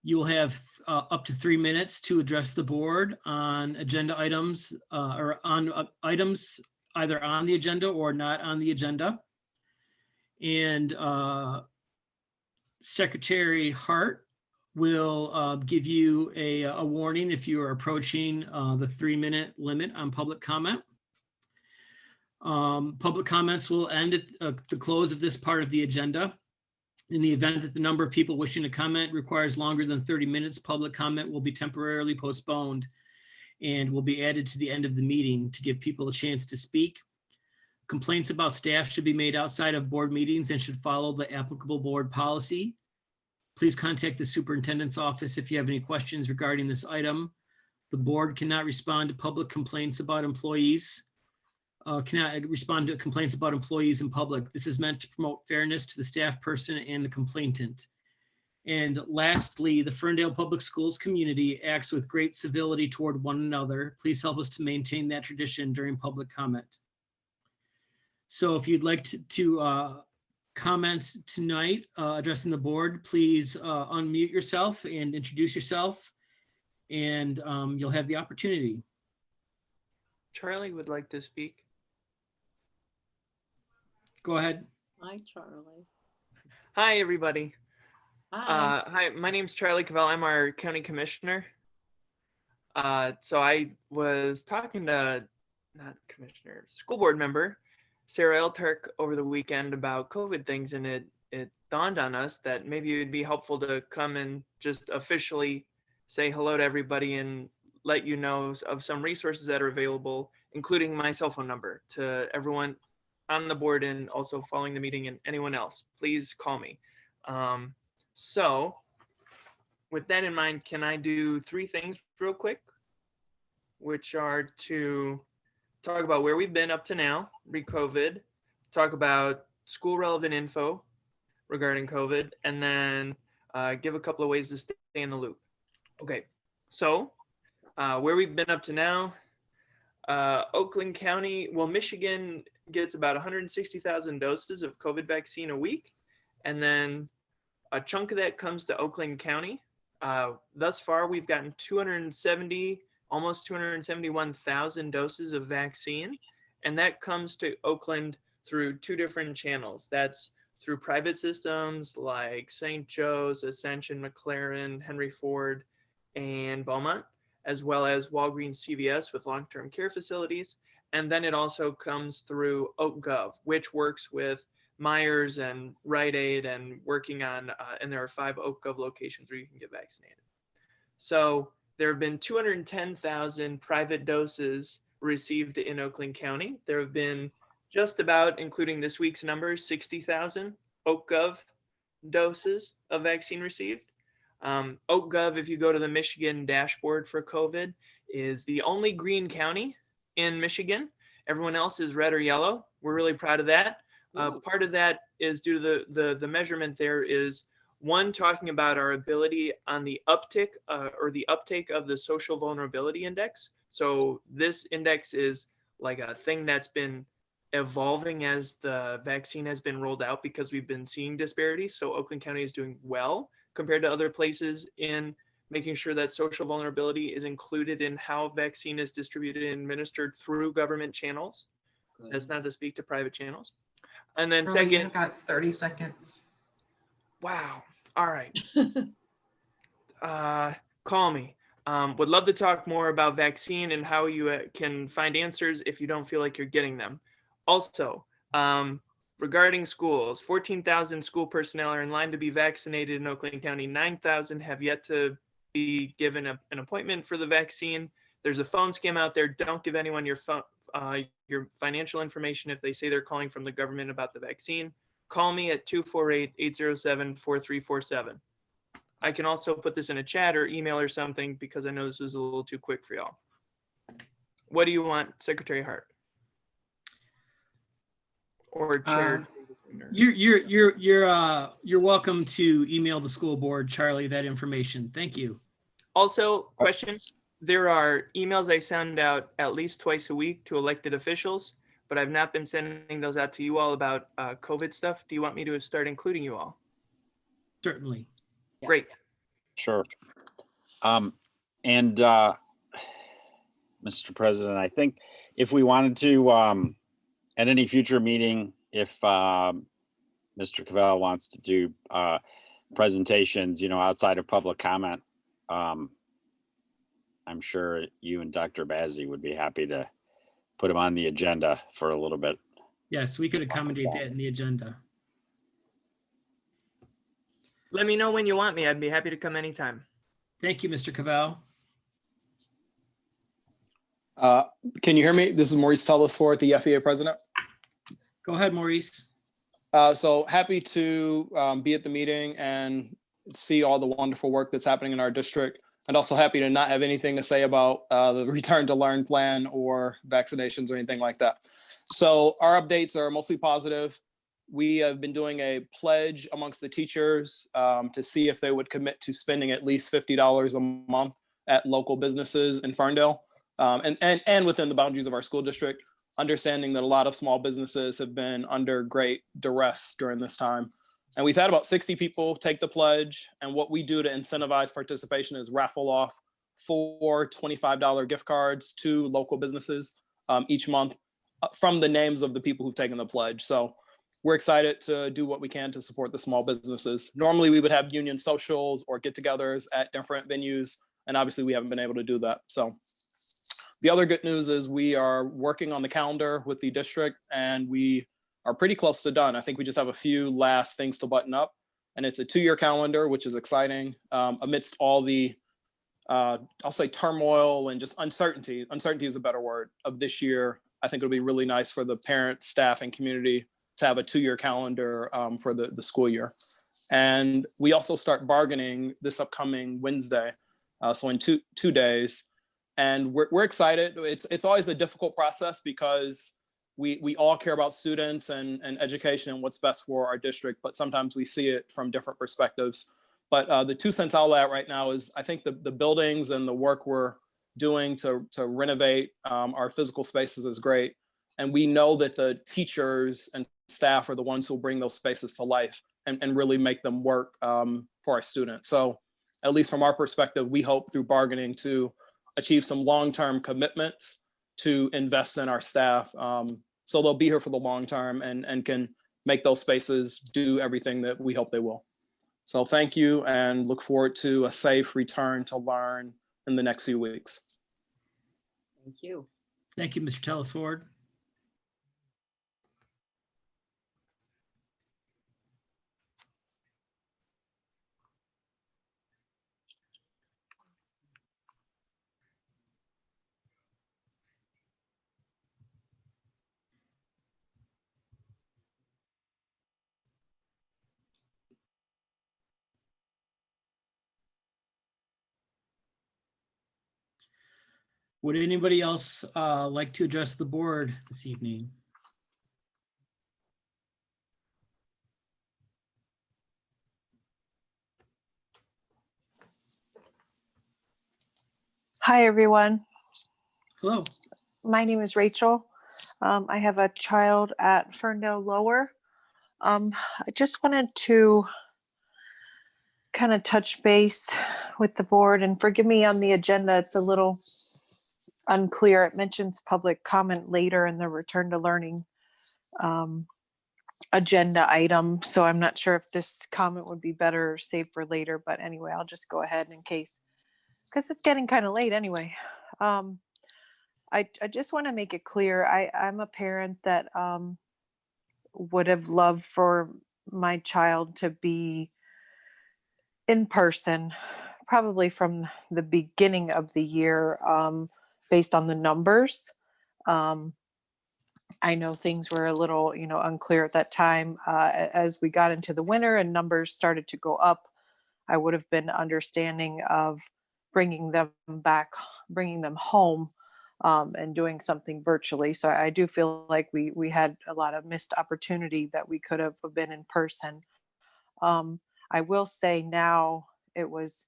you will have up to 3 minutes to address the board on agenda items or on items either on the agenda or not on the agenda. And Secretary Hart will give you a warning if you are approaching the 3-minute limit on public comment. Public comments will end at the close of this part of the agenda. In the event that the number of people wishing to comment requires longer than 30 minutes, public comment will be temporarily postponed and will be added to the end of the meeting to give people a chance to speak. Complaints about staff should be made outside of board meetings and should follow the applicable board policy. Please contact the superintendent's office if you have any questions regarding this item. The board cannot respond to public complaints about employees. Cannot respond to complaints about employees in public. This is meant to promote fairness to the staff person and the complainant. And lastly, the Ferndale Public Schools community acts with great civility toward one another. Please help us to maintain that tradition during public comment. So if you'd like to comment tonight addressing the board, please unmute yourself and introduce yourself, and you'll have the opportunity. Charlie would like to speak. Go ahead. Hi, Charlie. Hi, everybody. Hi. Hi, my name's Charlie Cavell. I'm our county commissioner. So I was talking to, not commissioner, school board member, Sarah Eltark over the weekend about COVID things, and it dawned on us that maybe it would be helpful to come and just officially say hello to everybody and let you know of some resources that are available, including my cell phone number, to everyone on the board and also following the meeting and anyone else. Please call me. So with that in mind, can I do 3 things real quick, which are to talk about where we've been up to now, pre-COVID, talk about school relevant info regarding COVID, and then give a couple of ways to stay in the loop. Okay, so where we've been up to now, Oakland County, well, Michigan gets about 160,000 doses of COVID vaccine a week, and then a chunk of that comes to Oakland County. Thus far, we've gotten almost 271,000 doses of vaccine, and that comes to Oakland through 2 different channels. That's through private systems like St. Joe's, Ascension, McLaren, Henry Ford, and Beaumont, as well as Walgreens CVS with long-term care facilities. And then it also comes through OakGov, which works with Myers and Rite Aid and working on, and there are 5 OakGov locations where you can get vaccinated. So there have been 210,000 private doses received in Oakland County. There have been just about, including this week's numbers, 60,000 OakGov doses of vaccine received. OakGov, if you go to the Michigan dashboard for COVID, is the only green county in Michigan. Everyone else is red or yellow. We're really proud of that. Part of that is due to the measurement there is, one, talking about our ability on the uptick or the uptake of the social vulnerability index. So this index is like a thing that's been evolving as the vaccine has been rolled out because we've been seeing disparities. So Oakland County is doing well compared to other places in making sure that social vulnerability is included in how vaccine is distributed and administered through government channels. That's not to speak to private channels. And then Charlie, second, you've got 30 seconds. Wow. All right. Call me. Would love to talk more about vaccine and how you can find answers if you don't feel like you're getting them. Also, regarding schools, 14,000 school personnel are in line to be vaccinated in Oakland County. 9,000 have yet to be given an appointment for the vaccine. There's a phone scam out there. Don't give anyone your phone, your financial information if they say they're calling from the government about the vaccine. Call me at 248-807-4347. I can also put this in a chat or email or something because I know this was a little too quick for y'all. What do you want, Secretary Hart? Or Chair? You're welcome to email the school board, Charlie, that information. Thank you. Also, question, there are emails I send out at least twice a week to elected officials, but I've not been sending those out to you all about COVID stuff. Do you want me to start including you all? Certainly. Great. Sure. Mr. President, I think if we wanted to, at any future meeting, if Mr. Cavell wants to do presentations, outside of public comment, I'm sure you and Dr. Bazzi would be happy to put him on the agenda for a little bit. Yes, we could accommodate that in the agenda. Let me know when you want me. I'd be happy to come anytime. Thank you, Mr. Cavell. Can you hear me? This is Maurice Telesford, the FEA president. Go ahead, Maurice. So happy to be at the meeting and see all the wonderful work that's happening in our district. And also happy to not have anything to say about the return to learn plan or vaccinations or anything like that. So our updates are mostly positive. We have been doing a pledge amongst the teachers to see if they would commit to spending at least $50 a month at local businesses in Ferndale and within the boundaries of our school district, understanding that a lot of small businesses have been under great duress during this time. And we've had about 60 people take the pledge. And what we do to incentivize participation is raffle off 4 $25 gift cards to local businesses each month from the names of the people who've taken the pledge. So we're excited to do what we can to support the small businesses. Normally we would have union socials or get-togethers at different venues. And obviously we haven't been able to do that. So the other good news is we are working on the calendar with the district and we are pretty close to done. I think we just have a few last things to button up, and it's a 2-year calendar, which is exciting amidst all the, I'll say turmoil and just uncertainty. Uncertainty is a better word of this year. I think it'll be really nice for the parents, staff, and community to have a 2-year calendar for the school year. And we also start bargaining this upcoming Wednesday, so in two days. And we're excited. It's always a difficult process because we all care about students and education and what's best for our district, but sometimes we see it from different perspectives. But the 2 cents I'll add right now is I think the buildings and the work we're doing to renovate our physical spaces is great. And we know that the teachers and staff are the ones who will bring those spaces to life and really make them work for our students. So at least from our perspective, we hope through bargaining to achieve some long-term commitments to invest in our staff. So they'll be here for the long term and can make those spaces do everything that we hope they will. So thank you and look forward to a safe return to learn in the next few weeks. Thank you. Thank you, Mr. Telesford. Would anybody else like to address the board this evening? Hi, everyone. Hello. My name is Rachel. I have a child at Ferndale Lower. I just wanted to kind of touch base with the board, and forgive me on the agenda, it's a little unclear. It mentions public comment later in the return to learning agenda item. So I'm not sure if this comment would be better saved for later, but anyway, I'll just go ahead in case, because it's getting kind of late anyway. I just want to make it clear, I'm a parent that would have loved for my child to be in person, probably from the beginning of the year, based on the numbers. I know things were a little, unclear at that time as we got into the winter and numbers started to go up. I would have been understanding of bringing them back, bringing them home, and doing something virtually. So I do feel like we had a lot of missed opportunity that we could have been in person. I will say now it was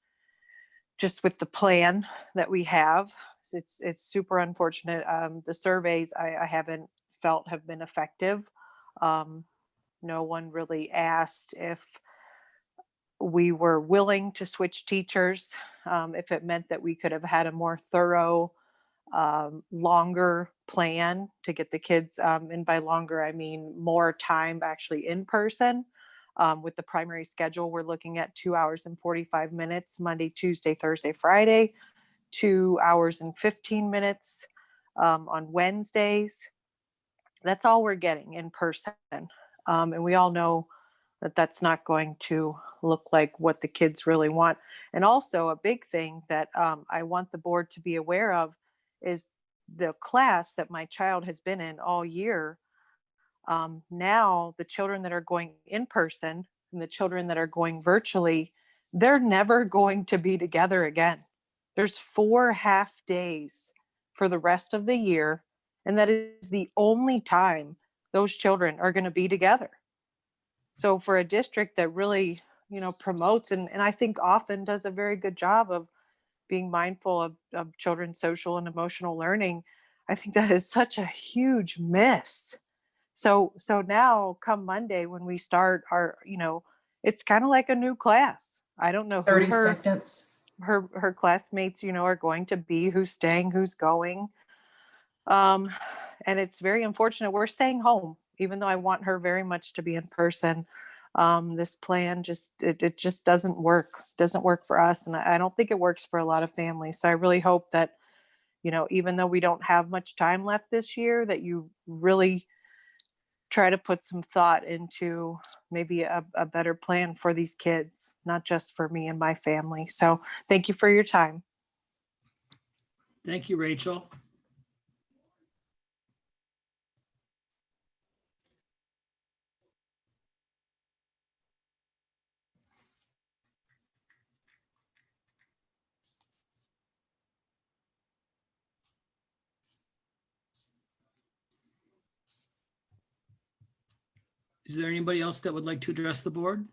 just with the plan that we have, it's super unfortunate. The surveys I haven't felt have been effective. No one really asked if we were willing to switch teachers, if it meant that we could have had a more thorough, longer plan to get the kids, and by longer, I mean more time actually in person. With the primary schedule, we're looking at 2 hours and 45 minutes, Monday, Tuesday, Thursday, Friday, 2 hours and 15 minutes on Wednesdays. That's all we're getting in person. And we all know that that's not going to look like what the kids really want. And also a big thing that I want the board to be aware of is the class that my child has been in all year. Now the children that are going in person and the children that are going virtually, they're never going to be together again. There's 4 half days for the rest of the year. And that is the only time those children are going to be together. So for a district that really, promotes and I think often does a very good job of being mindful of children's social and emotional learning, I think that is such a huge miss. So now come Monday when we start our, it's kind of like a new class. I don't know who 30 seconds. Her classmates, are going to be, who's staying, who's going. And it's very unfortunate we're staying home, even though I want her very much to be in person. This plan it just doesn't work for us. And I don't think it works for a lot of families. So I really hope that, even though we don't have much time left this year, that you really try to put some thought into maybe a better plan for these kids, not just for me and my family. So thank you for your time. Thank you, Rachel. Is there anybody else that would like to address the board?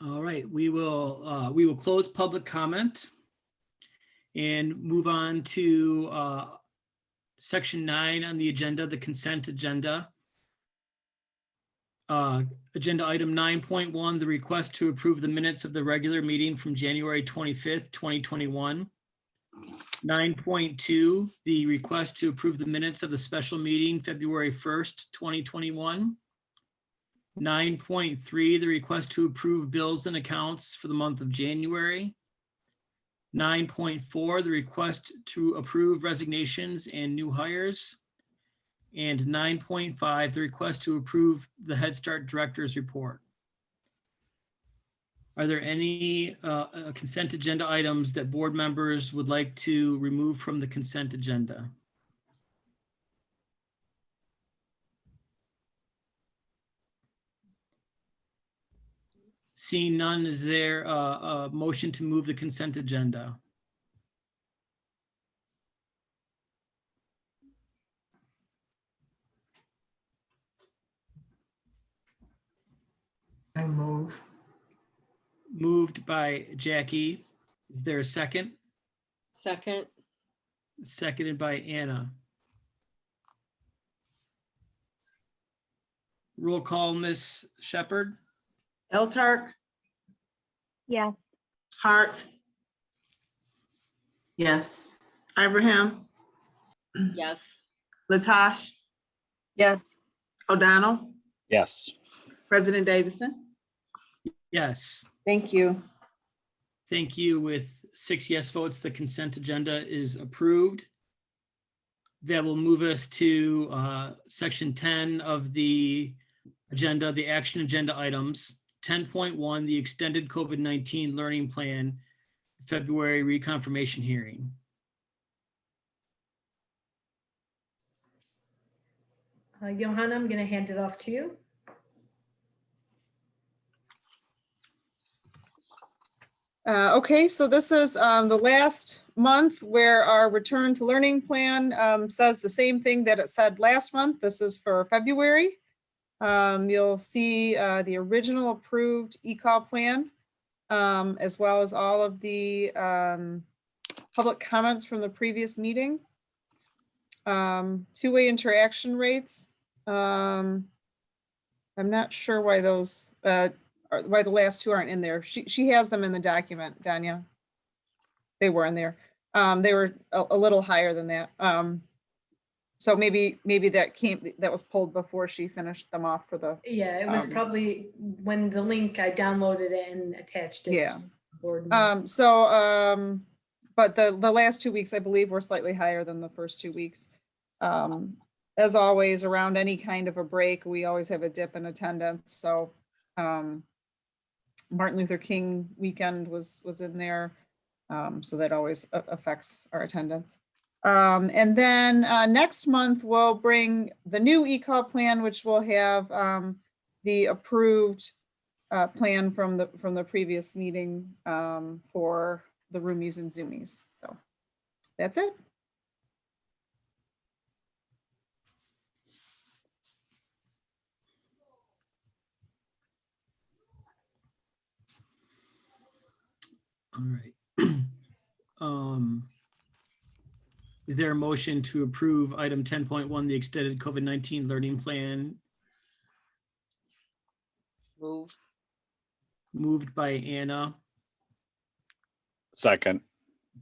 All right, we will close public comment and move on to section 9 on the agenda, the consent agenda. Agenda item 9.1, the request to approve the minutes of the regular meeting from January 25th, 2021. 9.2, the request to approve the minutes of the special meeting February 1st, 2021. 9.3, the request to approve bills and accounts for the month of January. 9.4, the request to approve resignations and new hires. And 9.5, the request to approve the Head Start Director's Report. Are there any consent agenda items that board members would like to remove from the consent agenda? Seeing none, is there a motion to move the consent agenda? I move. Moved by Jackie. Is there a second? Second. Seconded by Anna. Roll call, Ms. Shepherd. Eltark, Yes. Hart. Yes. Ibrahim, Yes. Latash, Yes. O'Donnell, Yes. President Davison. Yes. Thank you. Thank you. With 6 yes votes, the consent agenda is approved. That will move us to section 10 of the agenda, the action agenda items. 10.1, the extended COVID-19 learning plan, February reconfirmation hearing. Johanna, I'm going to hand it off to you. Okay, so this is the last month where our return to learning plan says the same thing that it said last month. This is for February. You'll see the original approved e-call plan, as well as all of the public comments from the previous meeting. Two-way interaction rates. I'm not sure why those, why the last two aren't in there. She has them in the document, Danya. They were in there. They were a little higher than that. So maybe that was pulled before she finished them off for the. Yeah, it was probably when the link, I downloaded it and attached it. Yeah. Board. But the last 2 weeks, I believe, were slightly higher than the first 2 weeks. As always, around any kind of a break, we always have a dip in attendance. So Martin Luther King weekend was in there. So that always affects our attendance. And then next month, we'll bring the new e-call plan, which will have the approved plan from the previous meeting for the roomies and zoomies. So that's it. All right. Is there a motion to approve item 10.1, the extended COVID-19 learning plan? Move. Moved by Anna, Second.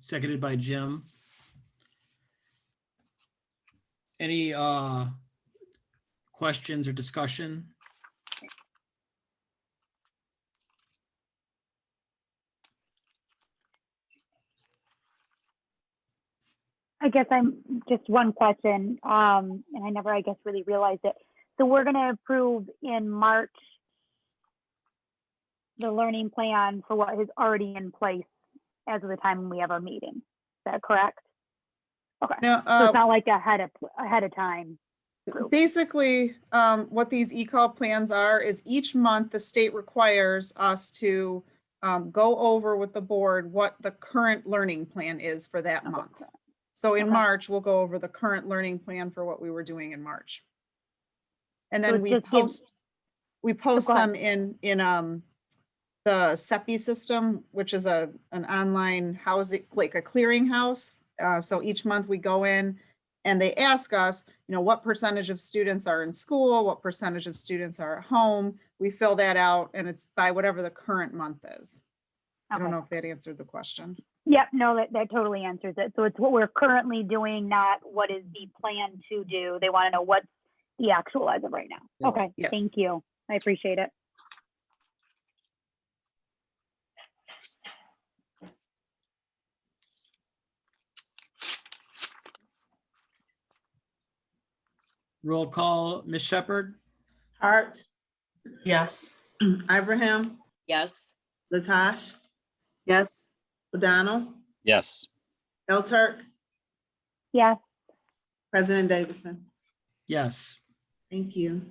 seconded by Jim. Any questions or discussion? I guess I'm just one question, and I never, I guess, really realized it. So we're going to approve in March the learning plan for what is already in place as of the time when we have our meeting. Is that correct? Okay. Now, so it's not like ahead of time. Basically, what these e-call plans are is each month the state requires us to go over with the board what the current learning plan is for that month. So in March, we'll go over the current learning plan for what we were doing in March. And then we post them in the CEPI system, which is an online housing, like a clearinghouse. So each month we go in and they ask us, you know, what percentage of students are in school, what percentage of students are at home. We fill that out and it's by whatever the current month is. I don't know if that answered the question. Yep, no, that totally answers it. So it's what we're currently doing, not what is the plan to do. They want to know what's the actual as of right now. Okay, yes. Thank you. I appreciate it. Roll call, Ms. Shepherd? Hart, Yes. Ibrahim, Yes. Latash, Yes. O'Donnell, Yes. Turk, Yes. President Davison. Yes. Thank you.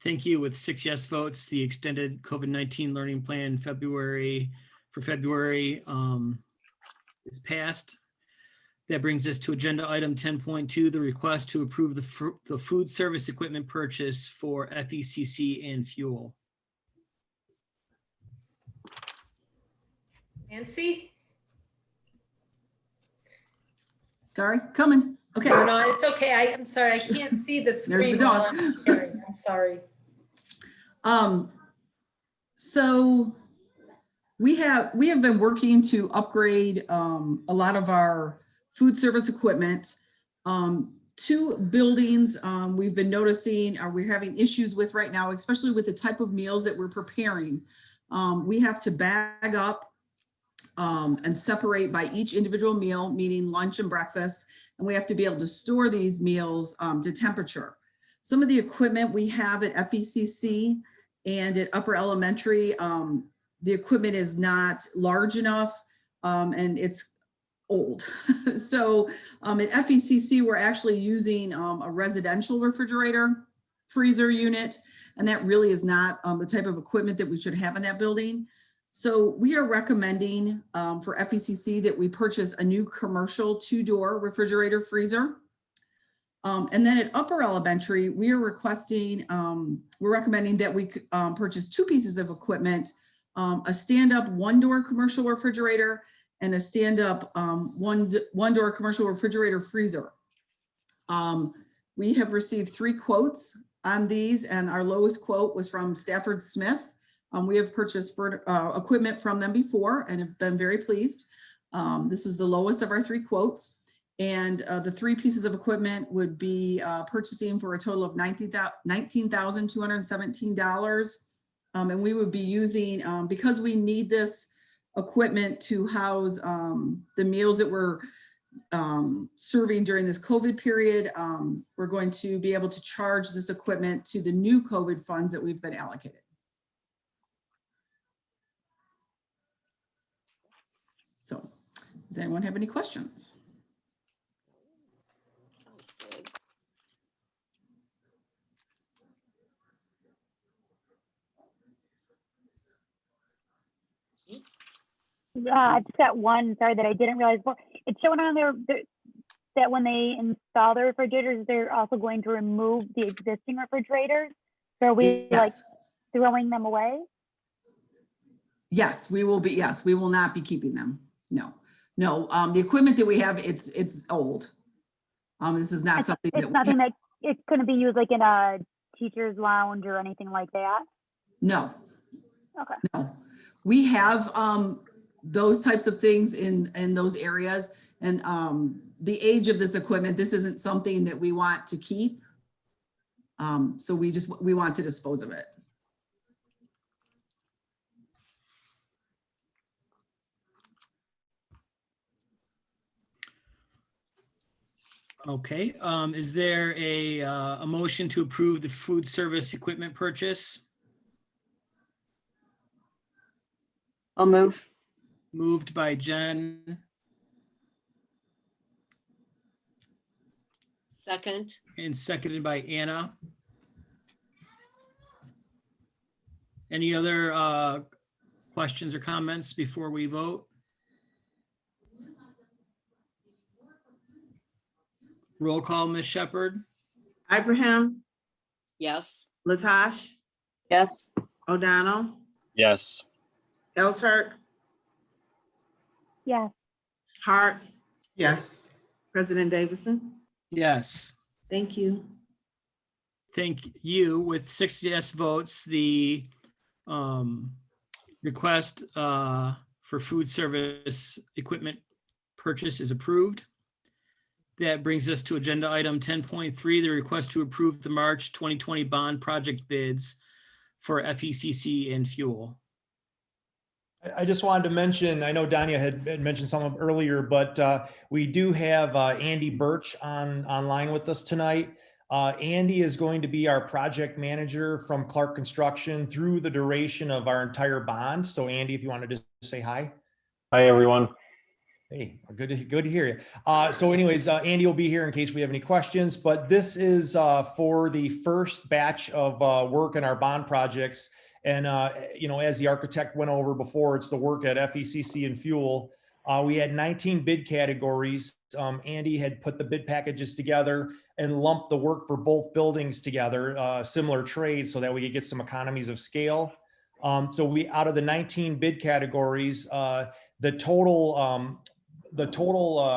Thank you. With 6 yes votes, the extended COVID-19 learning plan for February is passed. That brings us to agenda item 10.2, the request to approve the food service equipment purchase for FECC and fuel. Nancy? Sorry, coming. Okay. No, it's okay. I'm sorry. I can't see the screen. There's the while dog. I'm sharing. I'm sorry. So we have been working to upgrade a lot of our food service equipment. 2 buildings we've been noticing we're having issues with right now, especially with the type of meals that we're preparing. We have to bag up and separate by each individual meal, meaning lunch and breakfast, and we have to be able to store these meals to temperature. Some of the equipment we have at FECC And at upper elementary, the equipment is not large enough and it's old. So at FECC, we're actually using a residential refrigerator freezer unit, and that really is not the type of equipment that we should have in that building. So we are recommending for FECC that we purchase a new commercial 2-door refrigerator freezer. And then at upper elementary, we are requesting, we're recommending that we purchase 2 pieces of equipment, a stand-up 1-door commercial refrigerator and a stand-up one-door commercial refrigerator freezer. We have received 3 quotes on these, and our lowest quote was from Stafford Smith. We have purchased equipment from them before and have been very pleased. This is the lowest of our 3 quotes. And the 3 pieces of equipment would be purchasing for a total of $19,217. And we would be using, because we need this equipment to house the meals that we're serving during this COVID period, we're going to be able to charge this equipment to the new COVID funds that we've been allocated. So, does anyone have any questions? I just got one, sorry, that I didn't realize. Well, it's showing on there that when they install the refrigerators, they're also going to remove the existing refrigerators. So are we like throwing them away? Yes, we will be. Yes, we will not be keeping them. No, the equipment that we have, it's old. This is not something it's nothing that it's going to be used like in a teacher's lounge or anything like that. No. Okay. No, we have those types of things in those areas, and the age of this equipment, this isn't something that we want to keep. So we want to dispose of it. Okay, is there a motion to approve the food service equipment purchase? I'll move. Moved by Jen. Second. And seconded by Anna. Any other questions or comments before we vote? Roll call, Ms. Shepherd. Ibrahim, Yes. Latash, Yes. O'Donnell, Yes. Elturk, Yes. Hart, Yes. President Davison. Yes. Thank you. Thank you. With 6 yes votes, the request for food service equipment purchase is approved. That brings us to agenda item 10.3, the request to approve the March 2020 bond project bids for FECC and fuel. I just wanted to mention, I know Danya had mentioned some of them earlier, but we do have Andy Birch online with us tonight. Andy is going to be our project manager from Clark Construction through the duration of our entire bond. So Andy, if you want to just say hi. Hi, everyone. Hey, good to hear you. So anyways, Andy will be here in case we have any questions, but this is for the first batch of work in our bond projects. And, as the architect went over before, it's the work at FECC and fuel. We had 19 bid categories. Andy had put the bid packages together and lumped the work for both buildings together, similar trades, so that we could get some economies of scale. So we, out of the 19 bid categories, the total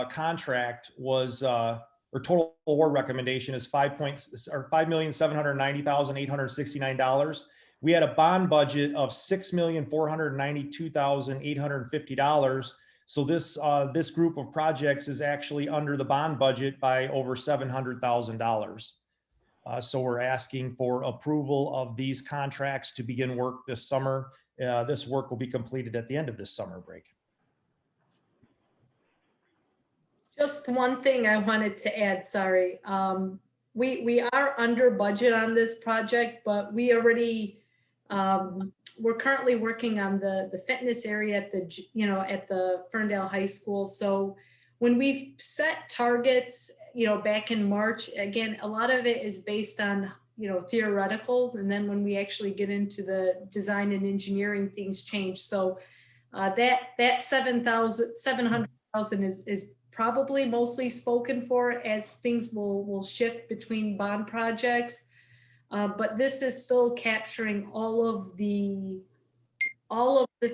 contract was, or total award recommendation is $5,790,869. We had a bond budget of $6,492,850. So this group of projects is actually under the bond budget by over $700,000. So we're asking for approval of these contracts to begin work this summer. This work will be completed at the end of this summer break. Just one thing I wanted to add, sorry. We are under budget on this project, but we already We're currently working on the fitness area at at the Ferndale High School. So when we set targets, back in March, again, a lot of it is based on, theoreticals. And then when we actually get into the design and engineering, things change. So that 700,000 is probably mostly spoken for, as things will shift between bond projects. But this is still capturing all of the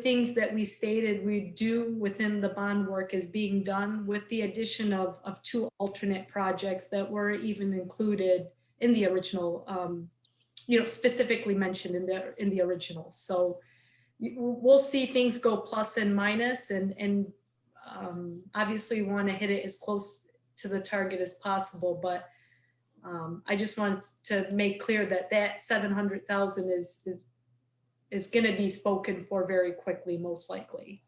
things that we stated we do within the bond work is being done, with the addition of 2 alternate projects that were even included in the original, specifically mentioned in the original. So we'll see things go plus and minus, and obviously we want to hit it as close to the target as possible. But I just wanted to make clear that 700,000 is going to be spoken for very quickly, most likely.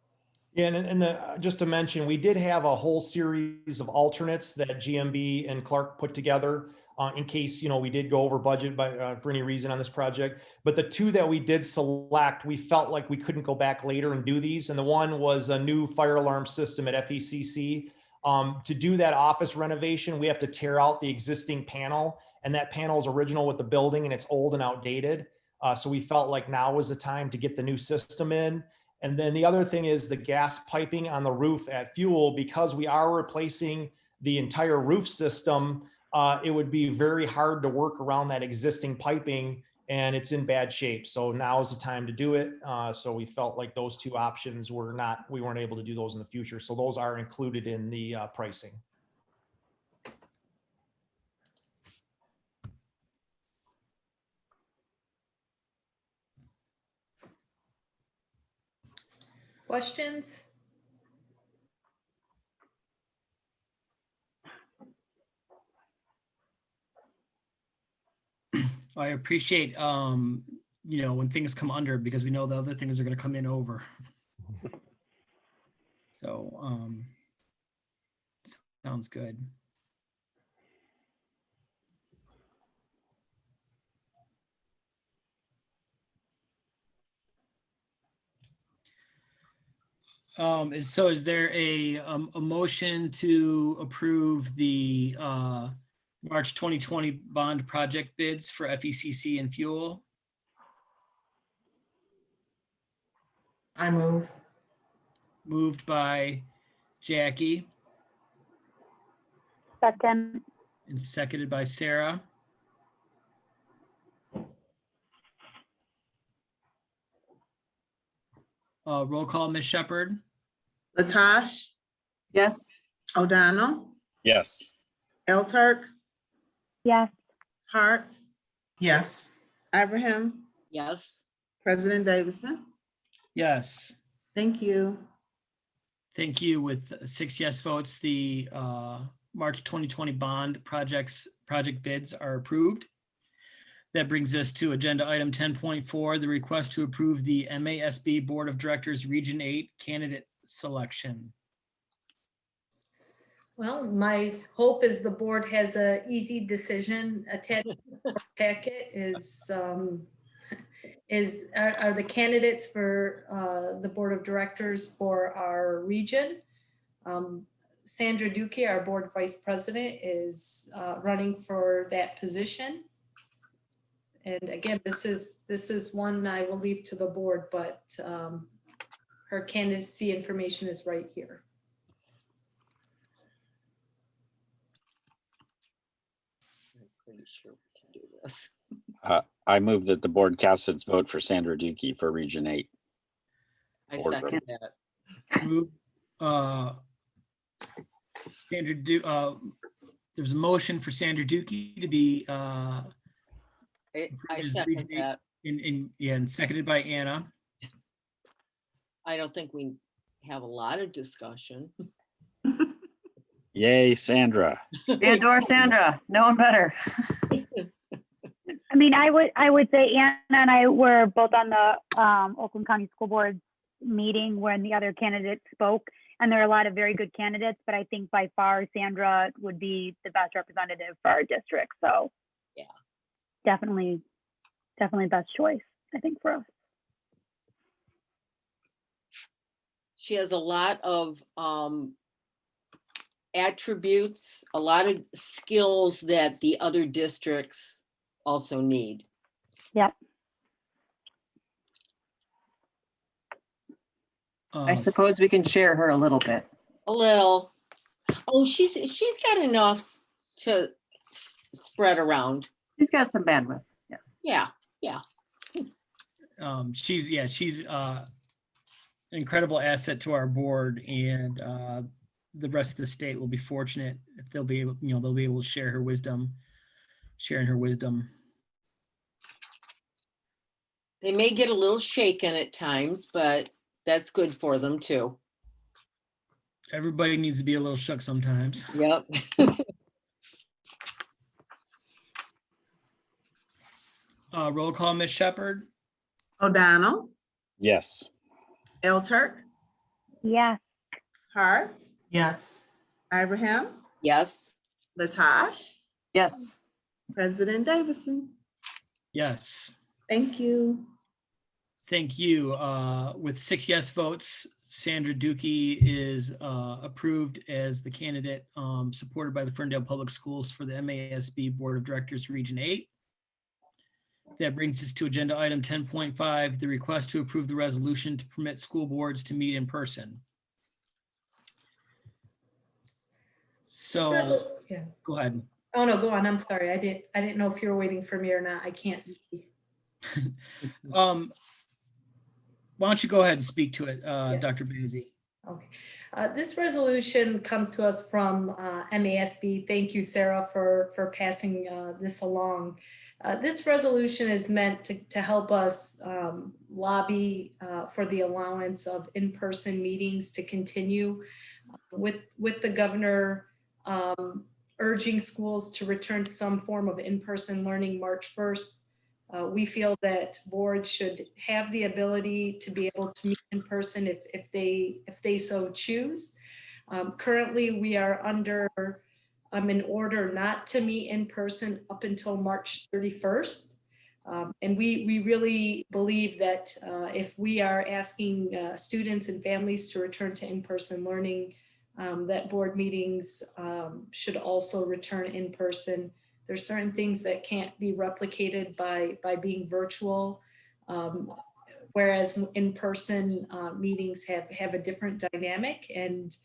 Yeah, and just to mention, we did have a whole series of alternates that GMB and Clark put together in case, we did go over budget for any reason on this project. But the 2 that we did select, we felt like we couldn't go back later and do these. And the one was a new fire alarm system at FECC. To do that office renovation, we have to tear out the existing panel, and that panel is original with the building and it's old and outdated. So we felt like now was the time to get the new system in. And then the other thing is the gas piping on the roof at Fuel, because we are replacing the entire roof system. It would be very hard to work around that existing piping, and it's in bad shape. So now is the time to do it. So we felt like those 2 options we weren't able to do those in the future. So those are included in the pricing. Questions? I appreciate, when things come under, because we know the other things are going to come in over. So, sounds good. So is there a motion to approve the March 2020 bond project bids for FECC and Fuel? I move. Moved by Jackie Second. and seconded by Sarah. Roll call, Ms. Shepherd. Latosh, Yes. O'Donnell, Yes. Elturk, Yes. Hart. Yes. Abraham, Yes. President Davison. Yes. Thank you. Thank you. With 6 yes votes, the March 2020 bond project bids are approved. That brings us to agenda item 10.4, the request to approve the MASB Board of Directors Region 8 candidate selection. Well, my hope is the board has a easy decision. Attached to the packet are the candidates for the Board of Directors for our region. Sandra Dukey, our Board Vice President, is running for that position. And again, this is one I will leave to the board, but her candidacy information is right here. I'm pretty sure we can do this. I move that the board casts its vote for Sandra Dukey for Region 8. I Board second member. that. Move, there's a motion for Sandra Dukey to be I second that. and seconded by Anna. I don't think we have a lot of discussion. Yay, Sandra. Adore Sandra. No one better. I mean, I would say Anna and I were both on the Oakland County School Board meeting when the other candidates spoke, and there are a lot of very good candidates, but I think by far Sandra would be the best representative for our district. So yeah, definitely best choice. I think, for us. She has a lot of attributes, a lot of skills that the other districts also need. Yep. I suppose we can share her a little bit. A little. Oh, she's got enough to spread around. She's got some bandwidth. Yes. Yeah. Yeah. She's an incredible asset to our board, and the rest of the state will be fortunate if they'll be able, they'll be able to share her wisdom, sharing her wisdom. They may get a little shaken at times, but that's good for them too. Everybody needs to be a little shook sometimes. Yep. Roll call, Ms. Shepherd. O'Donnell, Yes. Elturk, Yes. Hart. Yes. Ibrahim, Yes. Latash, Yes. President Davison. Yes. Thank you. Thank you. With 6 yes votes, Sandra Dukey is approved as the candidate supported by the Ferndale Public Schools for the MASB Board of Directors Region 8. That brings us to agenda item 10.5, the request to approve the resolution to permit school boards to meet in person. So Yeah. go ahead. Oh, no, go on. I'm sorry. I didn't know if you were waiting for me or not. I can't see. Why don't you go ahead and speak to it, Dr. Bazey? Okay. This resolution comes to us from MASB. Thank you, Sarah, for passing this along. This resolution is meant to help us lobby for the allowance of in-person meetings to continue with the governor urging schools to return to some form of in-person learning March 1st. We feel that boards should have the ability to be able to meet in person if they so choose. Currently, we are under an order not to meet in person up until March 31st. And we really believe that if we are asking students and families to return to in-person learning, that board meetings should also return in person. There's certain things that can't be replicated by being virtual, whereas in-person meetings have a different dynamic. And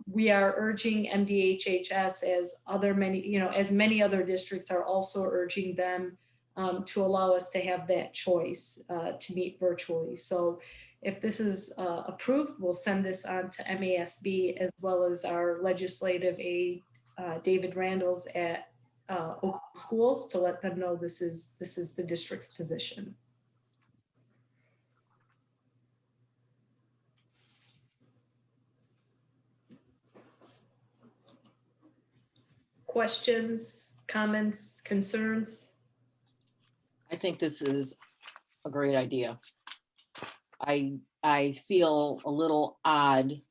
we are urging MDHHS, as many other districts are also urging them to allow us to have that choice to meet virtually. So if this is approved, we'll send this on to MASB as well as our legislative aide, David Randalls at Oakland Schools, to let them know this is the district's position. Questions, comments, concerns? I think this is a great idea. I feel a little odd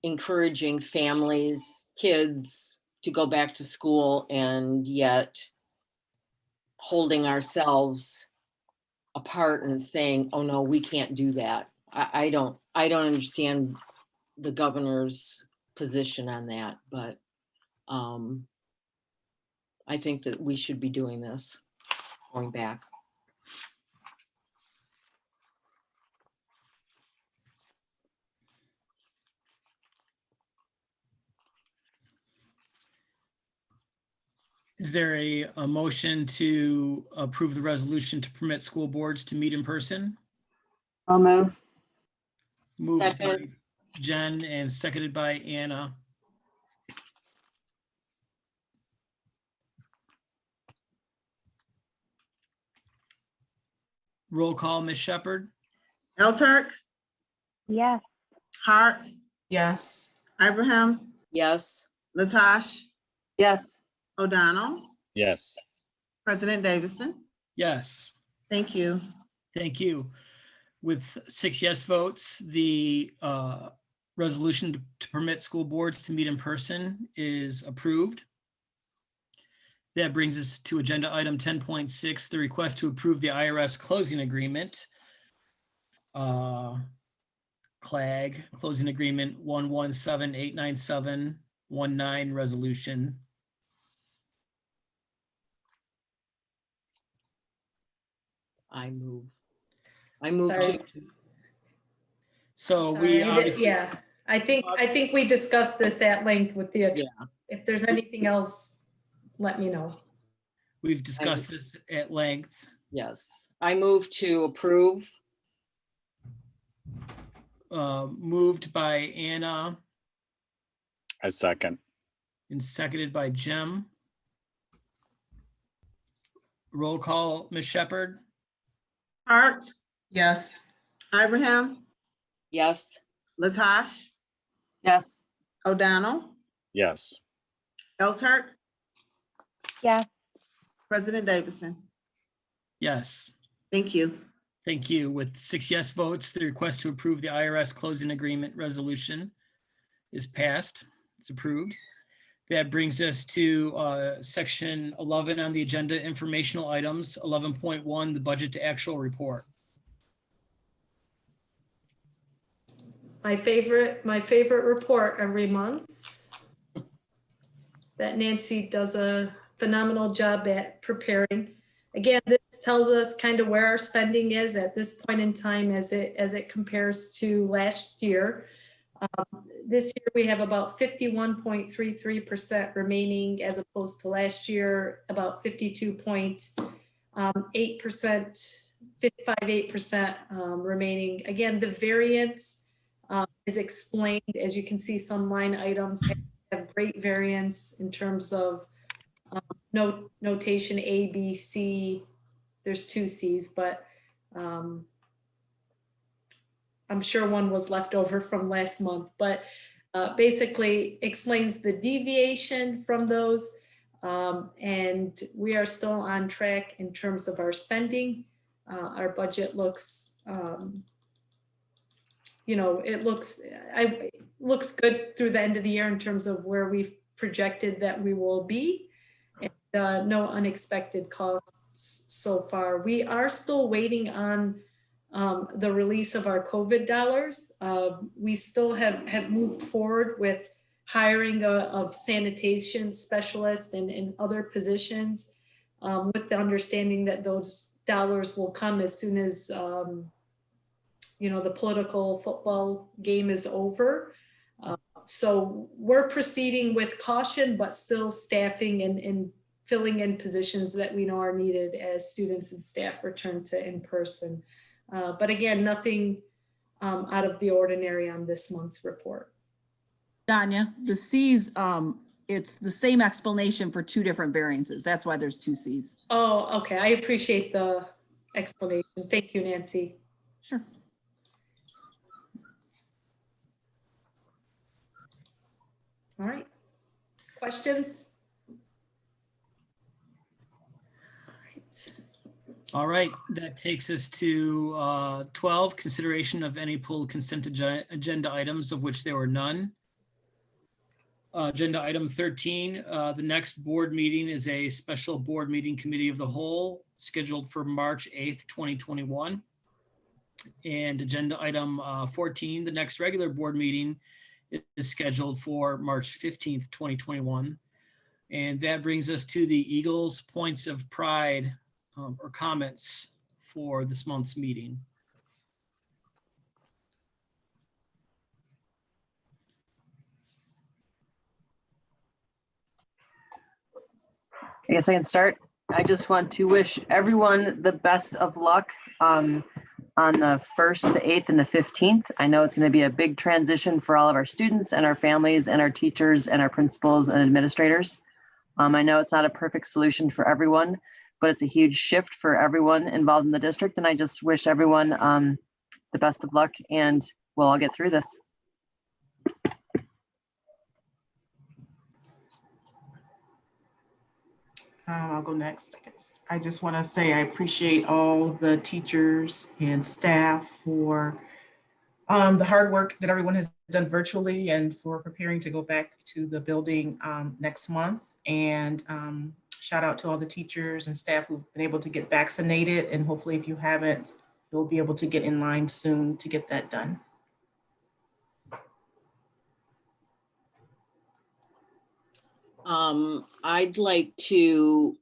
encouraging families, kids to go back to school and yet holding ourselves apart and saying, oh no, we can't do that. I don't understand the governor's position on that, but I think that we should be doing this, going back. Is there a motion to approve the resolution to permit school boards to meet in person? I'll move. Moved by Second. Jen and seconded by Anna. Roll call, Ms. Shepherd. Elturk, Yes. Hart. Yes. Ibrahim, Yes. Latash, Yes. O'Donnell, Yes. President Davison. Yes. Thank you. Thank you. With 6 yes votes, the resolution to permit school boards to meet in person is approved. That brings us to agenda item 10.6, the request to approve the IRS closing agreement. CLAG, closing agreement 11789719 resolution. I move Sorry. to, So Sorry, we I did- obviously, yeah, I think we discussed this at length with the attorney. yeah, If there's anything else, let me know. we've discussed this at length. yes. I move to approve. Moved by Anna A second. and seconded by Jim. Roll call, Ms. Shepherd. Hart, Yes. Ibrahim, Yes. Latasha, Yes. O'Donnell, Yes. Eltert, Yes. President Davison. Yes. Thank you. Thank you. With 6 yes votes, the request to approve the IRS closing agreement resolution is passed. It's approved. That brings us to section 11 on the agenda, informational items, 11.1, the budget to actual report. My favorite report every month that Nancy does a phenomenal job at preparing. Again, this tells us kind of where our spending is at this point in time as it compares to last year. This year we have about 51.33% remaining as opposed to last year, about 52.8%, 58% remaining. Again, the variance is explained, as you can see, some line items have great variance in terms of notation A, B, C. There's 2 C's, but I'm sure one was left over from last month, but basically explains the deviation from those. And we are still on track in terms of our spending. Our budget looks, it looks good through the end of the year in terms of where we've projected that we will be. And no unexpected costs so far. We are still waiting on the release of our COVID dollars. We still have moved forward with hiring of sanitation specialists and other positions with the understanding that those dollars will come as soon as the political football game is over. So we're proceeding with caution, but still staffing and filling in positions that we know are needed as students and staff return to in-person. But again, nothing out of the ordinary on this month's report. Danya, the C's, it's the same explanation for 2 different variances. That's why there's 2 C's. Oh, okay. I appreciate the explanation. Thank you, Nancy. Sure. All right. Questions? All right, that takes us to 12, consideration of any pulled consent agenda items, of which there were none. Agenda item 13, the next board meeting is a special board meeting committee of the whole scheduled for March 8th, 2021. And agenda item 14, the next regular board meeting is scheduled for March 15th, 2021. And that brings us to the Eagles Points of Pride or comments for this month's meeting. I guess I can start. I just want to wish everyone the best of luck on the 1st, the 8th, and the 15th. I know it's going to be a big transition for all of our students and our families and our teachers and our principals and administrators. I know it's not a perfect solution for everyone, but it's a huge shift for everyone involved in the district. And I just wish everyone the best of luck, and we'll all get through this. I'll go next, I guess. I just want to say I appreciate all the teachers and staff for the hard work that everyone has done virtually and for preparing to go back to the building next month. And shout out to all the teachers and staff who've been able to get vaccinated. And hopefully if you haven't, you'll be able to get in line soon to get that done. I'd like to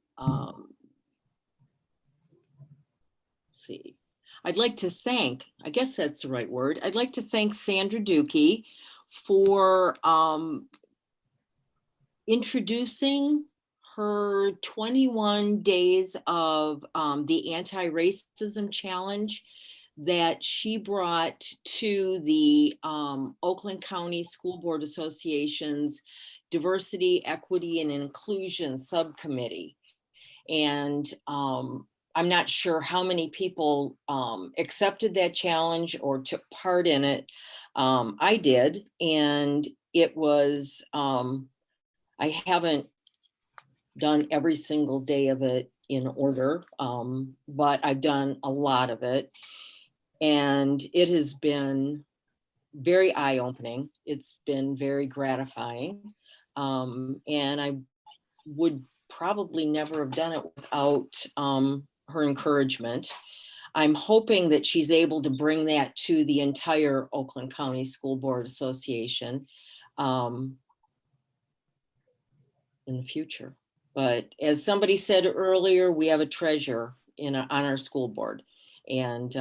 see. I'd like to thank, I guess that's the right word. I'd like to thank Sandra Dukey for introducing her 21 days of the anti-racism challenge that she brought to the Oakland County School Board Association's Diversity, Equity, and Inclusion Subcommittee. And I'm not sure how many people accepted that challenge or took part in it. I did, and it was, I haven't done every single day of it in order, but I've done a lot of it. And it has been very eye-opening. It's been very gratifying. And I would probably never have done it without her encouragement. I'm hoping that she's able to bring that to the entire Oakland County School Board Association in the future. But as somebody said earlier, we have a treasure on our school board. And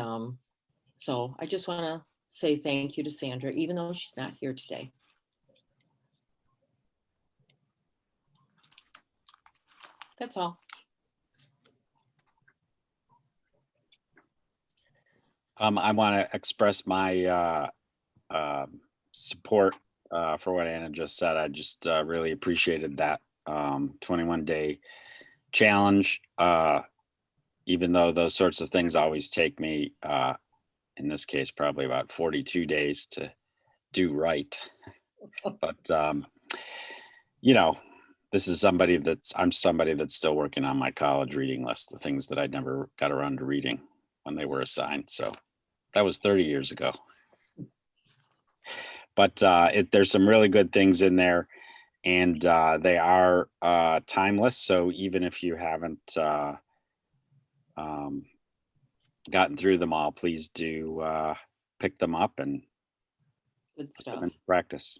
so I just want to say thank you to Sandra, even though she's not here today. That's all. I want to express my support for what Anna just said. I just really appreciated that 21-day challenge, even though those sorts of things always take me, in this case, probably about 42 days to do right. But, you know, this is I'm somebody that's still working on my college reading list, the things that I never got around to reading when they were assigned. So that was 30 years ago. But there's some really good things in there, and they are timeless. So even if you haven't gotten through them all, please do pick them up and good stuff. Put them into practice.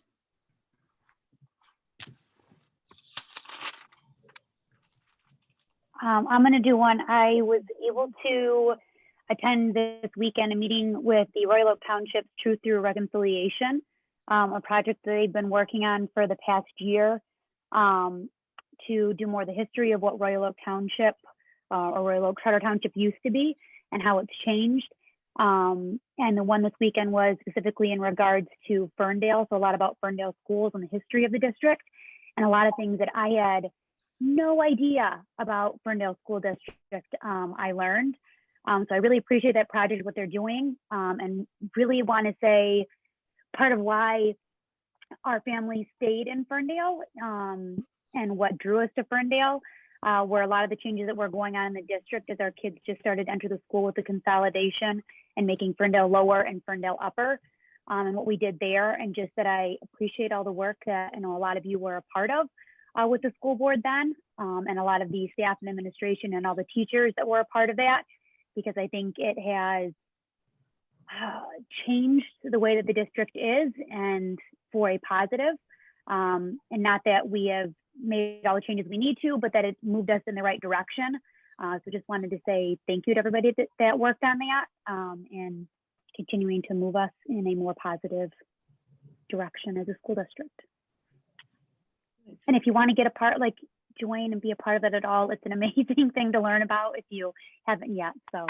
I'm going to do one. I was able to attend this weekend a meeting with the Royal Oak Township's Truth Through Reconciliation, a project that they've been working on for the past year to do more of the history of what Royal Oak Township or Royal Oak Charter Township used to be and how it's changed. And the one this weekend was specifically in regards to Ferndale, so a lot about Ferndale schools and the history of the district, and a lot of things that I had no idea about Ferndale School District I learned. So I really appreciate that project, what they're doing, and really want to say part of why our family stayed in Ferndale and what drew us to Ferndale were a lot of the changes that were going on in the district as our kids just started to enter the school with the consolidation and making Ferndale lower and Ferndale upper, and what we did there, and just that I appreciate all the work that I know a lot of you were a part of with the school board then, and a lot of the staff and administration and all the teachers that were a part of that, because I think it has changed the way that the district is, and for a positive, and not that we have made all the changes we need to, but that it moved us in the right direction. So just wanted to say thank you to everybody that worked on that, and continuing to move us in a more positive direction as a school district. And if you want to get a part, like join and be a part of it at all, it's an amazing thing to learn about if you haven't yet. So.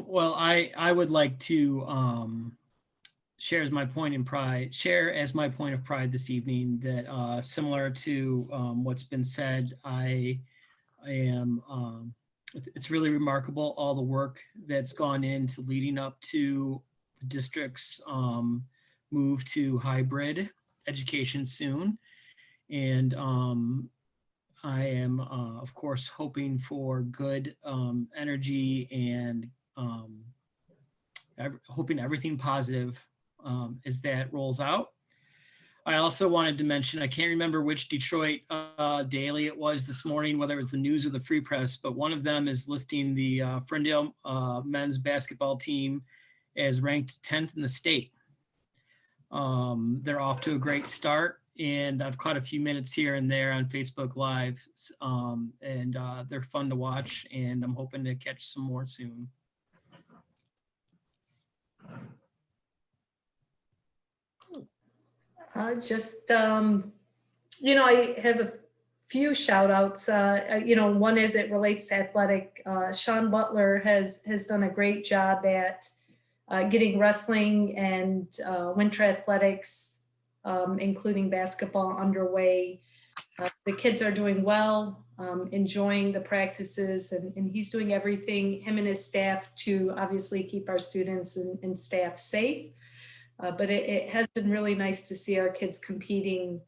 Well, I would like to share as my point of pride this evening that similar to what's been said, I am it's really remarkable all the work that's gone into leading up to the district's move to hybrid education soon. And I am, of course, hoping for good energy and hoping everything positive as that rolls out. I also wanted to mention, I can't remember which Detroit daily it was this morning, whether it was the News or the Free Press, but one of them is listing the Ferndale men's basketball team as ranked 10th in the state. They're off to a great start, and I've caught a few minutes here and there on Facebook Live, and they're fun to watch, and I'm hoping to catch some more soon. I have a few shout outs, one as it relates to athletic. Sean Butler has done a great job at getting wrestling and winter athletics, including basketball, underway. The kids are doing well, enjoying the practices, and he's doing everything, him and his staff, to obviously keep our students and staff safe. But it has been really nice to see our kids competing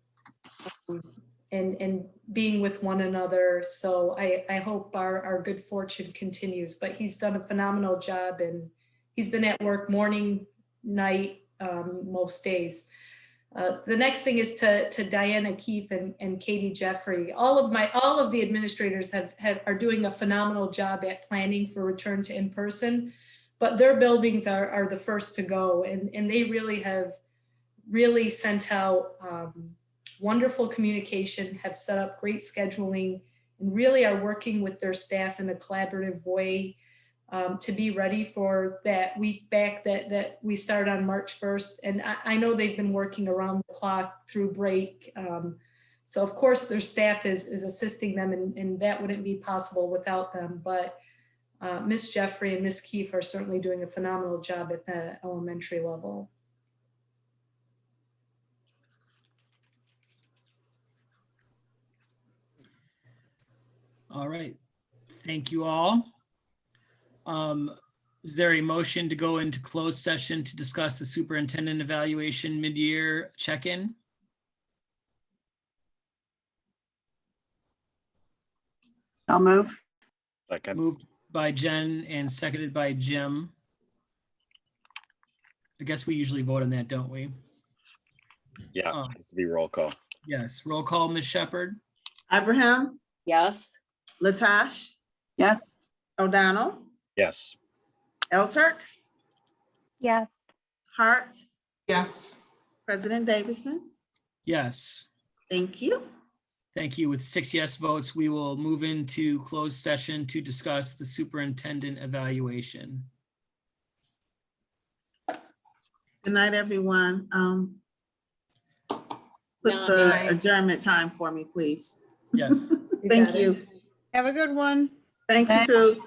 and being with one another. So I hope our good fortune continues, but he's done a phenomenal job, and he's been at work morning, night, most days. The next thing is to Diana Keefe and Katie Jeffrey. All of the administrators are doing a phenomenal job at planning for return to in-person, but their buildings are the first to go, and they really have sent out wonderful communication, have set up great scheduling, and really are working with their staff in a collaborative way to be ready for that week back that we start on March 1st. And I know they've been working around the clock through break. So of course their staff is assisting them, and that wouldn't be possible without them. But Miss Jeffrey and Miss Keefe are certainly doing a phenomenal job at the elementary level. All right, thank you all. Is there a motion to go into closed session to discuss the superintendent evaluation mid-year check-in? I'll move. Second. Moved by Jen and seconded by Jim. I guess we usually vote on that, don't we? Yeah, it has to be roll call. Yes, roll call, Ms. Shepherd. Abraham, Yes. Latash, Yes. O'Donnell, Yes. Elturk, Yes. Hart, Yes. President Davison. Yes. Thank you. Thank you. With 6 yes votes, we will move into closed session to discuss the superintendent evaluation. Good night, everyone. Put Good the night. adjournment time for me, please. Yes. Thank you. Have a good one. Thank you too.